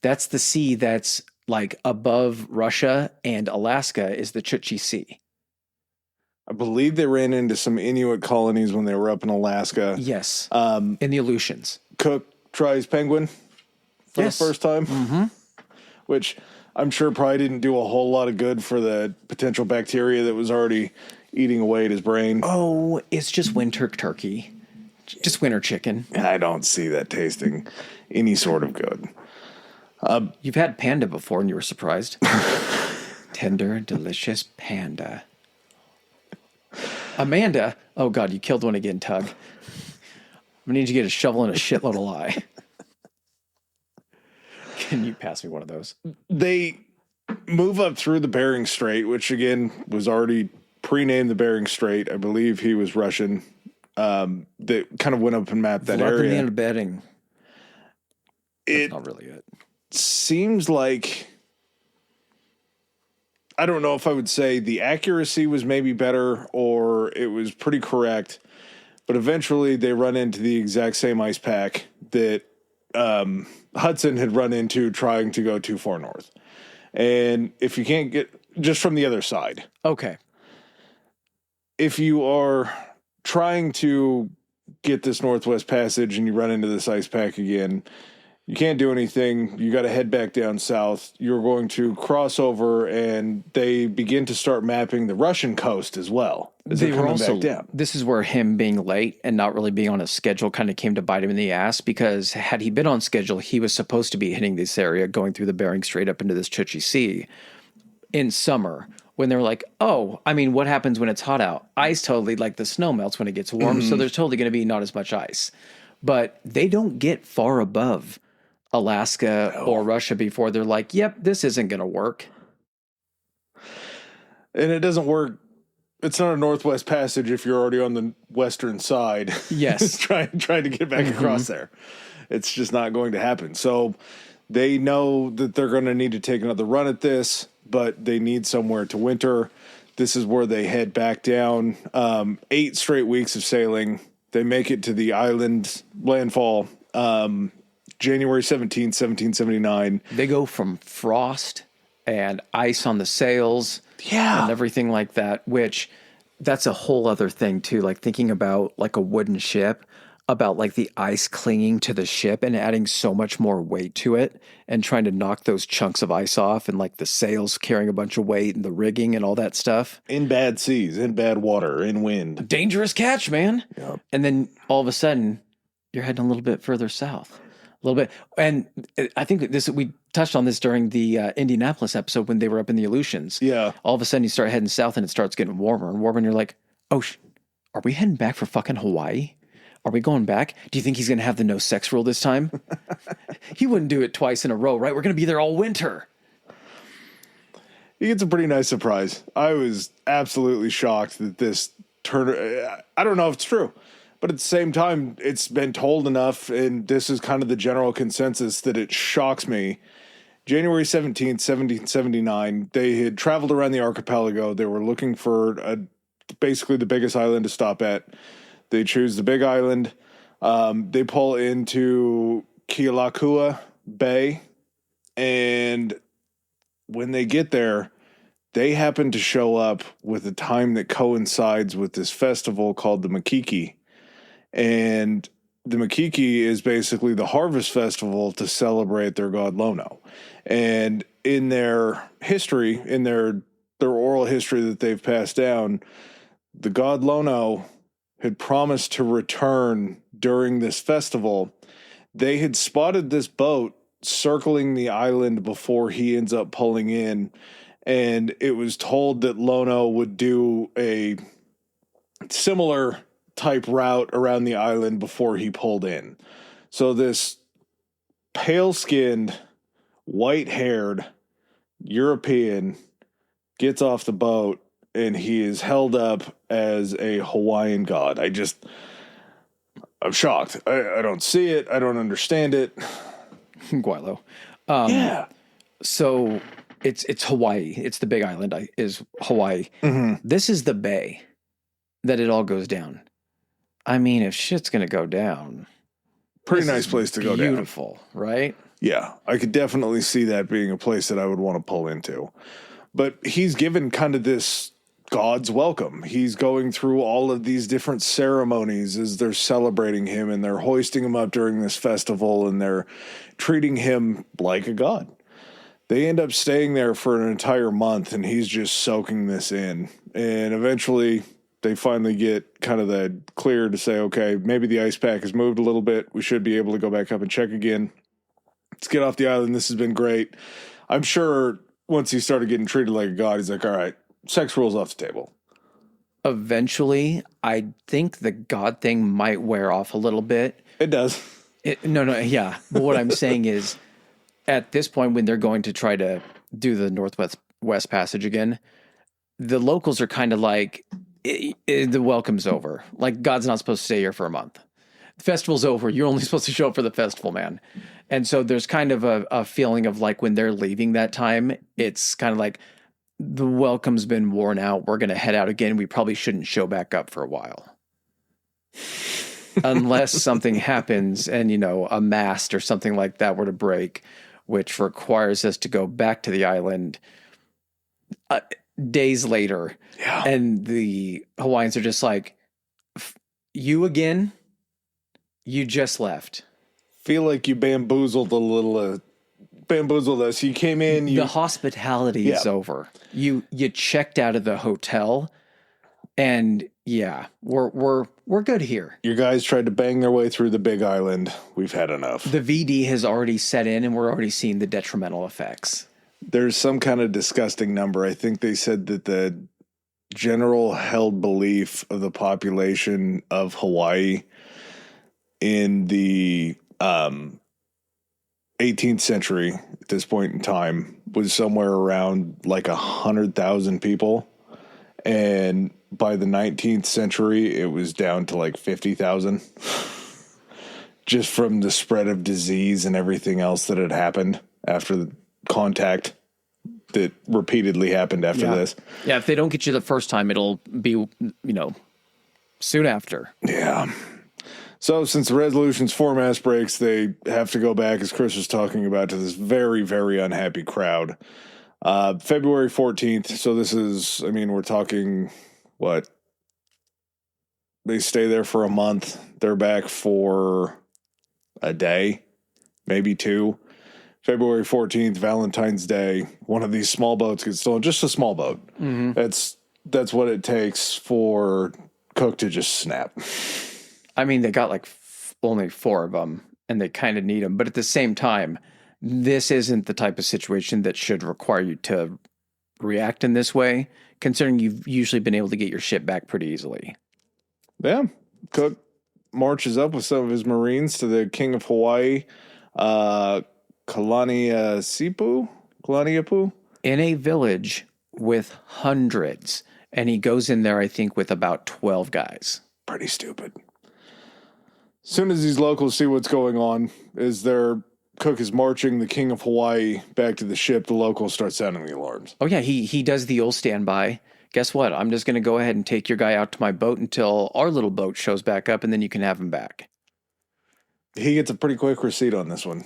That's the sea that's like above Russia, and Alaska is the Chukchi Sea. I believe they ran into some Inuit colonies when they were up in Alaska. Yes. In the Aleutians. Cook tries penguin for the first time, which I'm sure probably didn't do a whole lot of good for the potential bacteria that was already eating away at his brain. Oh, it's just winter turkey. Just winter chicken. I don't see that tasting any sort of good. You've had panda before and you were surprised. Tender, delicious panda. Amanda. Oh, God, you killed one again, Tug. I'm going to need you to get a shovel and a shitload of lye. Can you pass me one of those? They move up through the Bering Strait, which, again, was already pre-named the Bering Strait. I believe he was Russian. That kind of went up and mapped that area. And bedding. That's not really it. Seems like, I don't know if I would say the accuracy was maybe better or it was pretty correct, but eventually they run into the exact same ice pack that Hudson had run into trying to go too far north. And if you can't get, just from the other side. Okay. If you are trying to get this Northwest Passage and you run into this ice pack again, you can't do anything. You got to head back down south. You're going to cross over, and they begin to start mapping the Russian coast as well. They were also, back down. This is where him being late and not really being on a schedule kind of came to bite him in the ass, because had he been on schedule, he was supposed to be hitting this area, going through the Bering Strait up into this Chukchi Sea in summer, when they're like, oh, I mean, what happens when it's hot out? Ice totally, like the snow melts when it gets warm, so there's totally going to be not as much ice. But they don't get far above Alaska or Russia before they're like, yep, this isn't going to work. And it doesn't work. It's not a Northwest Passage if you're already on the western side. Yes. trying to get back across there. It's just not going to happen. So they know that they're going to need to take another run at this, but they need somewhere to winter. This is where they head back down. 8 straight weeks of sailing. They make it to the island landfall. January 17th, 1779. They go from frost and ice on the sails and everything like that, which that's a whole other thing too. Like thinking about like a wooden ship, about like the ice clinging to the ship and adding so much more weight to it and trying to knock those chunks of ice off and like the sails carrying a bunch of weight and the rigging and all that stuff. In bad seas, in bad water, in wind. Dangerous catch, man. Yep. And then all of a sudden you're heading a little bit further south. A little bit. And I think we touched on this during the Indianapolis episode when they were up in the Aleutians. Yeah. All of a sudden you start heading south and it starts getting warmer and warmer and you're like, oh, are we heading back for fucking Hawaii? Are we going back? Do you think he's going to have the no sex rule this time? He wouldn't do it twice in a row, right? We're going to be there all winter. He gets a pretty nice surprise. I was absolutely shocked that this turned. I don't know if it's true, but at the same time, it's been told enough, and this is kind of the general consensus that it shocks me. January 17th, 1779, they had traveled around the archipelago. They were looking for basically the biggest island to stop at. They choose the big island. They pull into Kealakekua Bay, and when they get there, they happen to show up with a time that coincides with this festival called the Makiki. And the Makiki is basically the harvest festival to celebrate their god Lono. And in their history, in their oral history that they've passed down, the god Lono had promised to return during this festival. They had spotted this boat circling the island before he ends up pulling in, and it was told that Lono would do a similar type route around the island before he pulled in. So this pale-skinned, white-haired European gets off the boat, and he is held up as a Hawaiian god. I'm shocked. I don't see it. I don't understand it. Guilo. Yeah. So it's Hawaii. It's the big island is Hawaii. Mm-hmm. This is the bay that it all goes down. I mean, if shit's going to go down. Pretty nice place to go down. Beautiful, right? Yeah. I could definitely see that being a place that I would want to pull into. But he's given kind of this God's welcome. He's going through all of these different ceremonies as they're celebrating him, and they're hoisting him up during this festival, and they're treating him like a god. They end up staying there for an entire month, and he's just soaking this in. And eventually they finally get kind of the clear to say, okay, maybe the ice pack has moved a little bit. We should be able to go back up and check again. Let's get off the island. This has been great. I'm sure once he started getting treated like a god, he's like, all right, sex rules off the table. Eventually, I think the God thing might wear off a little bit. It does. Yeah. But what I'm saying is, at this point, when they're going to try to do the Northwest Passage again, the locals are kind of like, the welcome's over. Like, God's not supposed to stay here for a month. The festival's over. You're only supposed to show up for the festival, man. And so there's kind of a feeling of like when they're leaving that time, it's kind of like, the welcome's been worn out. We're going to head out again. We probably shouldn't show back up for a while. Unless something happens and, a mast or something like that were to break, which requires us to go back to the island days later. Yeah. And the Hawaiians are just like, you again? You just left. Feel like you bamboozled us. You came in. The hospitality is over. You checked out of the hotel, and yeah, we're good here. Your guys tried to bang their way through the big island. We've had enough. The VD has already set in, and we're already seeing the detrimental effects. There's some kind of disgusting number. I think they said that the general held belief of the population of Hawaii in the 18th century at this point in time was somewhere around like 100,000 people. And by the 19th century, it was down to like 50,000 just from the spread of disease and everything else that had happened after the contact that repeatedly happened after this. Yeah. If they don't get you the first time, it'll be, soon after. Yeah. So since the Resolution's 4 mass breaks, they have to go back, as Chris was talking about, to this very, very unhappy crowd. February 14th. So this is, we're talking, what, They stay there for a month. They're back for a day, maybe two. February 14th, Valentine's Day, one of these small boats gets stolen. Just a small boat. Mm-hmm. That's what it takes for Cook to just snap. I mean, they got like only 4 of them, and they kind of need them. But at the same time, this isn't the type of situation that should require you to react in this way, considering you've usually been able to get your ship back pretty easily. Yeah. Cook marches up with some of his Marines to the King of Hawaii, Kalaniapu? In a village with hundreds. And he goes in there, I think, with about 12 guys. Pretty stupid. As soon as these locals see what's going on, Cook is marching the King of Hawaii back to the ship, the locals start sounding the alarms. Oh, yeah, he does the old standby. Guess what? I'm just going to go ahead and take your guy out to my boat until our little boat shows back up, and then you can have him back. He gets a pretty quick receipt on this one.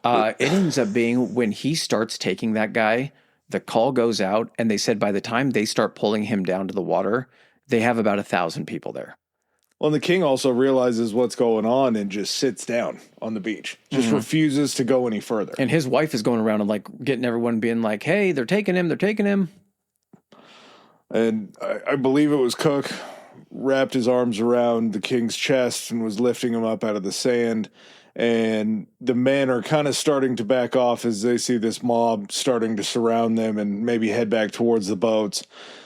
It ends up being when he starts taking that guy, the call goes out, and they said by the time they start pulling him down to the water, they have about 1,000 people there. Well, and the king also realizes what's going on and just sits down on the beach. Just refuses to go any further. And his wife is going around and like getting everyone being like, hey, they're taking him, they're taking him. And I believe it was Cook wrapped his arms around the king's chest and was lifting him up out of the sand. And the men are kind of starting to back off as they see this mob starting to surround them and maybe head back towards the boats.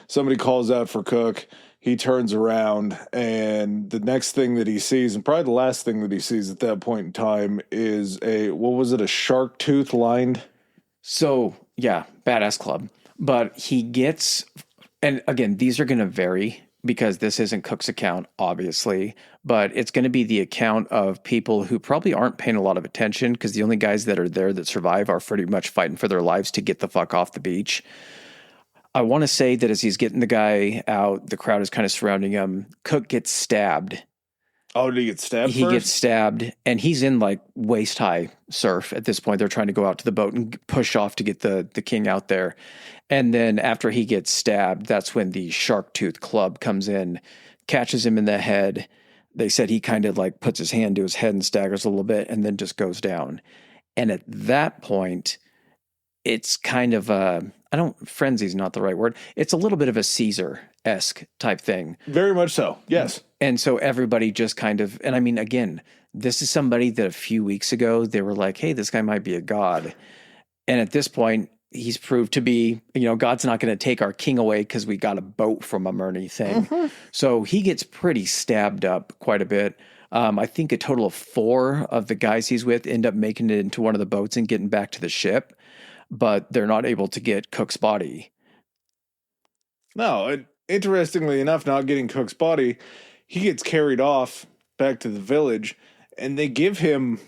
Somebody calls out for Cook. He turns around, and the next thing that he sees, and probably the last thing that he sees at that point in time, is a shark tooth lined? So, yeah, badass club. But he gets, and again, these are going to vary because this isn't Cook's account, obviously, but it's going to be the account of people who probably aren't paying a lot of attention because the only guys that are there that survive are pretty much fighting for their lives to get the fuck off the beach. I want to say that as he's getting the guy out, the crowd is kind of surrounding him. Cook gets stabbed. Oh, did he get stabbed He gets stabbed, and he's in like waist-high surf at this point. They're trying to go out to the boat and push off to get the king out there. And then after he gets stabbed, that's when the shark tooth club comes in, catches him in the head. They said he kind of like puts his hand to his head and staggers a little bit and then just goes down. And at that point, it's kind of frenzy's not the right word. It's a little bit of a Caesar-esque type thing. Very much so, yes. And so everybody just kind of, and I mean, again, this is somebody that a few weeks ago, they were like, hey, this guy might be a god. And at this point, he's proved to be, God's not going to take our king away because we got a boat from him or anything. Mm-hmm. So he gets pretty stabbed up quite a bit. I think a total of 4 of the guys he's with end up making it into one of the boats and getting back to the ship. But they're not able to get Cook's body. No, interestingly enough, not getting Cook's body, he gets carried off back to the village, and they give him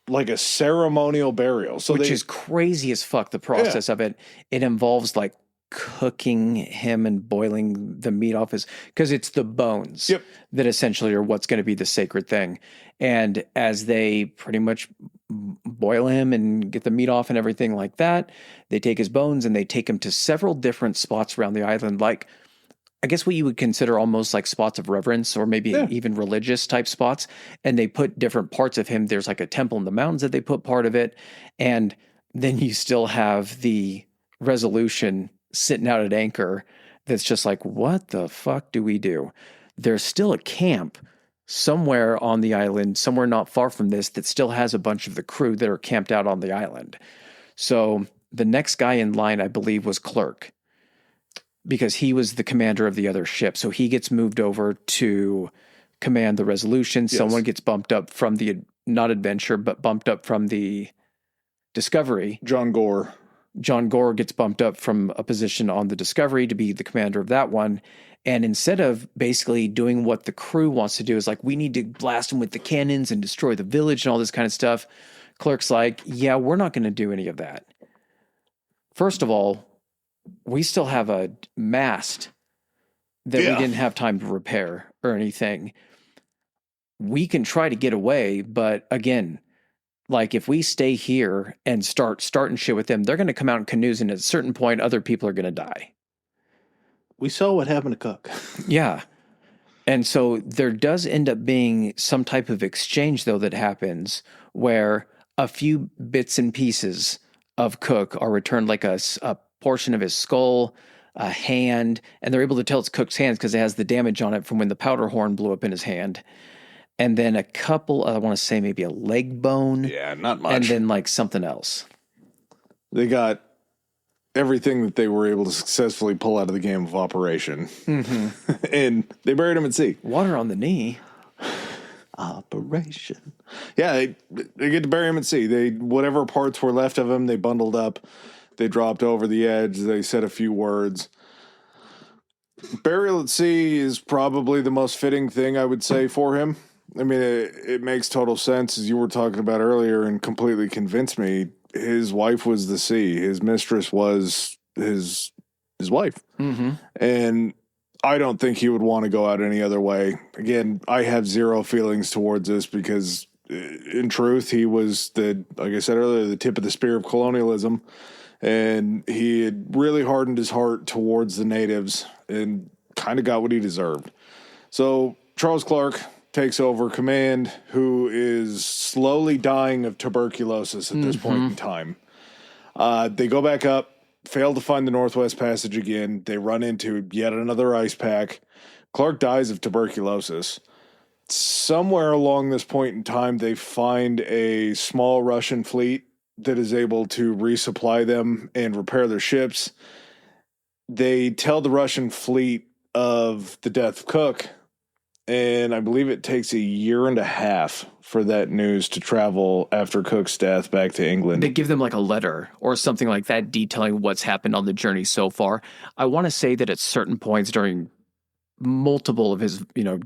like a ceremonial burial. Which is crazy as fuck, the process of it. It involves like cooking him and boiling the meat off because it's the bones that essentially are what's going to be the sacred thing. And as they pretty much boil him and get the meat off and everything like that, they take his bones and they take him to several different spots around the island, like I guess what you would consider almost like spots of reverence or maybe even religious type spots. And they put different parts of him. There's like a temple in the mountains that they put part of it. And then you still have the Resolution sitting out at anchor that's just like, what the fuck do we do? There's still a camp somewhere on the island, somewhere not far from this, that still has a bunch of the crew that are camped out on the island. So the next guy in line, I believe, was Clerk, because he was the commander of the other ship. So he gets moved over to command the Resolution. Yes. Someone gets bumped up from the, not Adventure, but bumped up from the Discovery. John Gore gets bumped up from a position on the Discovery to be the commander of that one. And instead of basically doing what the crew wants to do, is like, we need to blast them with the cannons and destroy the village and all this kind of stuff. Clerk's like, yeah, we're not going to do any of that. First of all, we still have a mast that we didn't have time to repair or anything. We can try to get away, but again, like if we stay here and starting shit with them, they're going to come out in canoes, and at a certain point, other people are going to die. We saw what happened to Cook. Yeah. And so there does end up being some type of exchange, though, that happens where a few bits and pieces of Cook are returned, like a portion of his skull, a hand, and they're able to tell it's Cook's hands because it has the damage on it from when the powder horn blew up in his hand. And then a couple, I want to say maybe a leg bone. Yeah, not much. And then like something else. They got everything that they were able to successfully pull out of the game of operation. Mm-hmm. And they buried him at sea. Water on the knee. Operation. Yeah, they get to bury him at sea. Whatever parts were left of him, they bundled up. They dropped over the edge. They said a few words. Burial at sea is probably the most fitting thing, I would say, for him. I mean, it makes total sense, as you were talking about earlier, and completely convinced me. His wife was the sea. His mistress was his wife. Mm-hmm. And I don't think he would want to go out any other way. Again, I have zero feelings towards this because, in truth, he was like I said earlier, the tip of the spear of colonialism. And he had really hardened his heart towards the natives and kind of got what he deserved. So Charles Clark takes over command, who is slowly dying of tuberculosis at this point in time. They go back up, fail to find the Northwest Passage again. They run into yet another ice pack. Clark dies of tuberculosis. Somewhere along this point in time, they find a small Russian fleet that is able to resupply them and repair their ships. They tell the Russian fleet of the death of Cook, and I believe it takes a year and a half for that news to travel after Cook's death back to England. They give them like a letter or something like that detailing what's happened on the journey so far. I want to say that at certain points during multiple of his,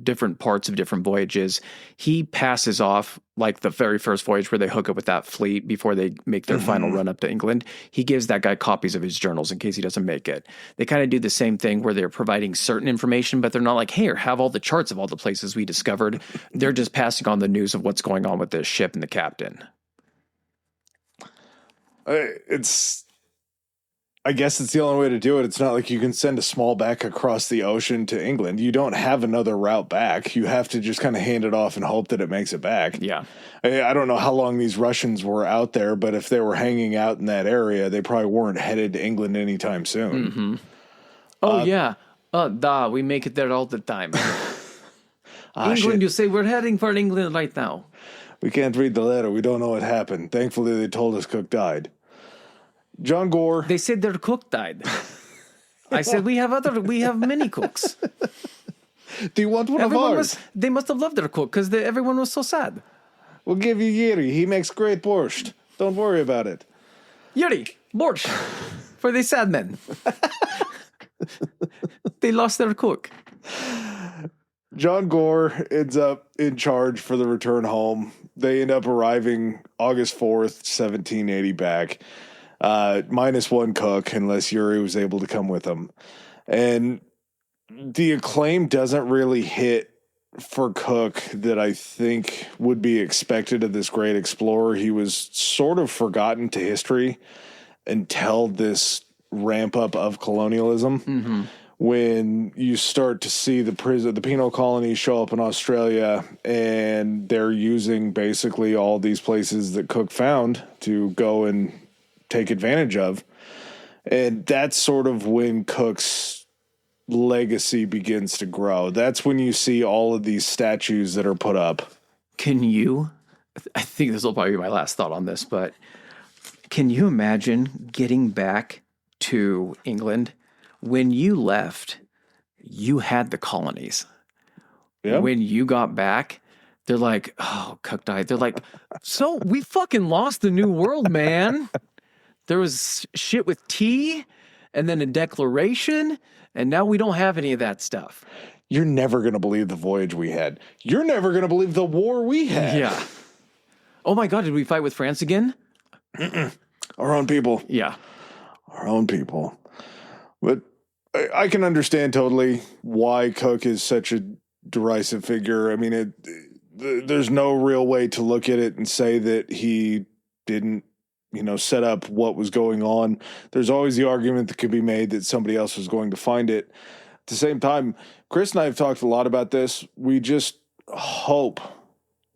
different parts of different voyages, he passes off, like the very first voyage where they hook up with that fleet before they make their final run up to England. He gives that guy copies of his journals in case he doesn't make it. They kind of do the same thing where they're providing certain information, but they're not like, hey, have all the charts of all the places we discovered. They're just passing on the news of what's going on with the ship and the captain. I guess it's the only way to do it. It's not like you can send a small back across the ocean to England. You don't have another route back. You have to just kind of hand it off and hope that it makes it back. Yeah. I don't know how long these Russians were out there, but if they were hanging out in that area, they probably weren't headed to England anytime soon. Mm-hmm. Oh, yeah. We make it there all the time. England, shit. you say we're heading for England right now. We can't read the letter. We don't know what happened. Thankfully, they told us Cook died. John Gore. They said their cook died. I said, we have many cooks. Do you want one of ours? They must have loved their cook because everyone was so sad. We'll give you Yuri. He makes great borscht. Don't worry about it. Yuri, borscht for the sad men. They lost their cook. John Gore ends up in charge for the return home. They end up arriving August 4th, 1780 back. Minus one cook, unless Yuri was able to come with them. And the acclaim doesn't really hit for Cook that I think would be expected of this great explorer. He was sort of forgotten to history until this ramp up of colonialism. Mm-hmm. When you start to see the penal colonies show up in Australia, and they're using basically all these places that Cook found to go and take advantage of. And that's sort of when Cook's legacy begins to grow. That's when you see all of these statues that are put up. I think this will probably be my last thought on this, but can you imagine getting back to England? When you left, you had the colonies. Yeah. When you got back, they're like, oh, Cook died. They're like, so we fucking lost the new world, man. There was shit with tea and then a declaration, and now we don't have any of that stuff. You're never going to believe the voyage we had. You're never going to believe the war we had. Yeah. Oh my God, did we fight with France again? Our own people. Yeah. Our own people. But I can understand totally why Cook is such a derisive figure. I mean, there's no real way to look at it and say that he didn't set up what was going on. There's always the argument that could be made that somebody else was going to find it. the same time, Chris and I have talked a lot about this. We just hope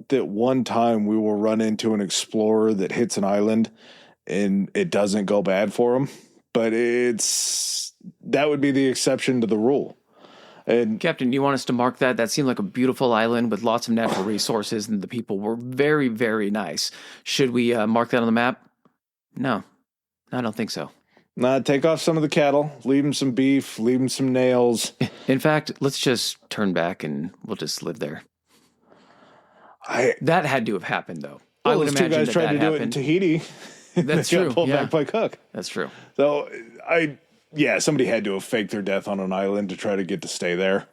that one time we will run into an explorer that hits an island and it doesn't go bad for them. But that would be the exception to the rule. And Captain, do you want us to mark that? That seemed like a beautiful island with lots of natural resources, and the people were very, very nice. Should we mark that on the map? No, I don't think so. take off some of the cattle, leave them some beef, leave them some nails. In fact, let's just turn back and we'll just live there. That had to have happened, though. Well, I would those two imagine guys tried to do it in Tahiti. That's they true. got pulled back by Cook. That's true. So somebody had to have faked their death on an island to try to get to stay there.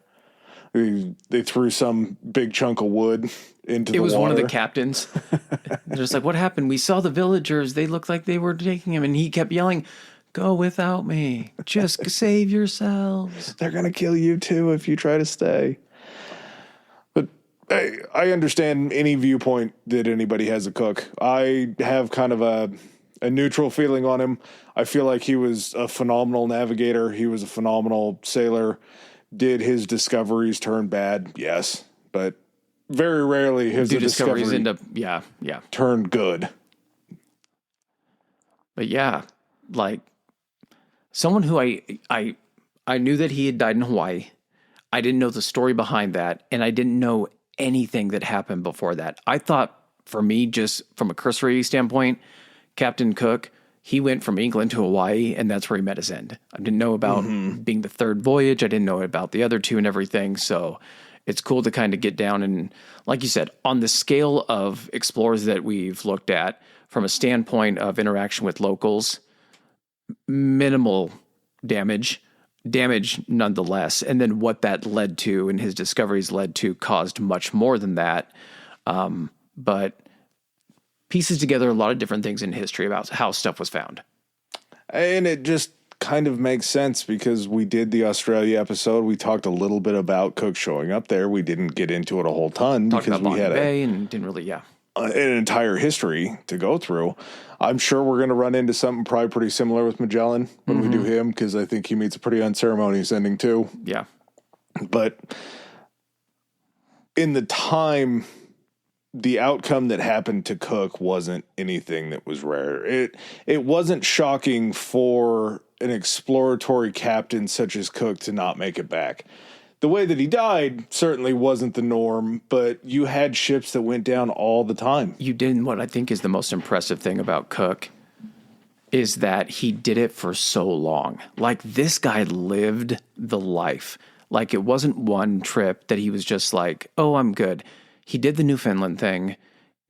They threw some big chunk of wood into the water. It was one of the captains. They're just like, what happened? We saw the villagers. They looked like they were taking him. And he kept yelling, go without me. Just save yourselves. They're going to kill you too if you try to stay. But I understand any viewpoint that anybody has of Cook. I have kind of a neutral feeling on him. I feel like he was a phenomenal navigator. He was a phenomenal sailor. Did his discoveries turn bad? Yes. But very rarely his discoveries end up, turned good. But yeah, like someone who I knew that he had died in Hawaii. I didn't know the story behind that, and I didn't know anything that happened before that. I thought, for me, just from a cursory standpoint, Captain Cook, he went from England to Hawaii, and that's where he met his end. I didn't know about being the third voyage. I didn't know about the other two and everything. So it's cool to kind of get down and, like you said, on the scale of explorers that we've looked at, from a standpoint of interaction with locals, minimal damage nonetheless. And then what that led to and his discoveries led to caused much more than that. But pieces together a lot of different things in history about how stuff was found. And it just kind of makes sense because we did the Australia episode. We talked a little bit about Cook showing up there. We didn't get into it a whole ton because we had and didn't really, an entire history to go through. I'm sure we're going to run into something probably pretty similar with Magellan when we do him, because I think he meets a pretty unceremonious ending too. Yeah. But in the time, the outcome that happened to Cook wasn't anything that was rare. It wasn't shocking for an exploratory captain such as Cook to not make it back. The way that he died certainly wasn't the norm, but you had ships that went down all the time. You did what I think is the most impressive thing about Cook is that he did it for so long. Like, this guy lived the life. Like, it wasn't one trip that he was just like, oh, I'm good. He did the Newfoundland thing.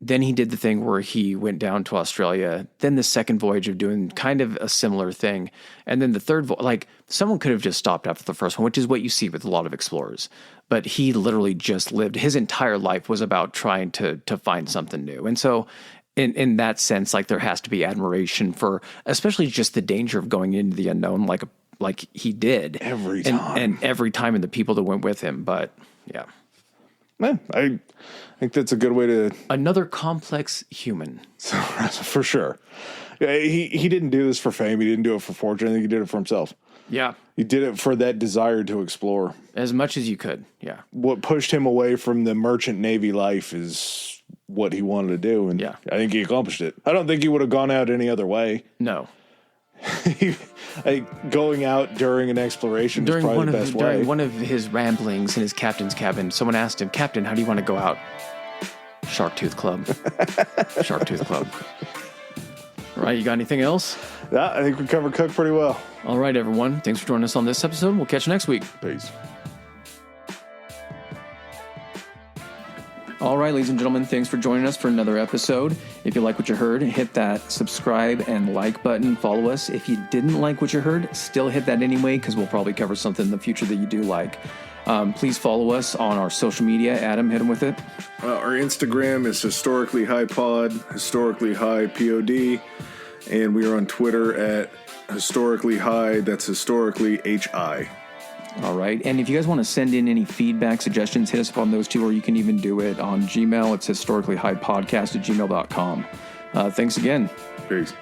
Then he did the thing where he went down to Australia. Then the second voyage of doing kind of a similar thing. And then the third, like, someone could have just stopped after the first one, which is what you see with a lot of explorers. But he literally just lived. His entire life was about trying to find something new. And so in that sense, like, there has to be admiration for, especially just the danger of going into the unknown, like he did. Every time. And every time, and the people that went with him. But yeah. Man, I think that's a good way to... Another complex human. For sure. Yeah, he didn't do this for fame. He didn't do it for fortune. I think he did it for himself. Yeah. He did it for that desire to explore. As much as you could, yeah. What pushed him away from the merchant Navy life is what he wanted to do, and I think he accomplished it. I don't think he would have gone out any other way. No. Going out during an exploration is probably the best way. During one of his ramblings in his captain's cabin, someone asked him, Captain, how do you want to go out? Shark Tooth Club. Shark Tooth Club. All right, you got anything else? Yeah, I think we covered Cook pretty well. All right, everyone. Thanks for joining us on this episode. We'll catch you next week. Peace. All right, ladies and gentlemen, thanks for joining us for another episode. If you like what you heard, hit that subscribe and like button. Follow us. If you didn't like what you heard, still hit that anyway, because we'll probably cover something in the future that you do like. Please follow us on our social media. Adam, hit them with it. Our Instagram is Historically High Pod, Historically High POD, and we are on Twitter at Historically High. That's Historically HI. All right. And if you guys want to send in any feedback, suggestions, hit us up on those two, or you can even do it on Gmail. It's historicallyhighpodcast@gmail.com. Thanks again. Peace.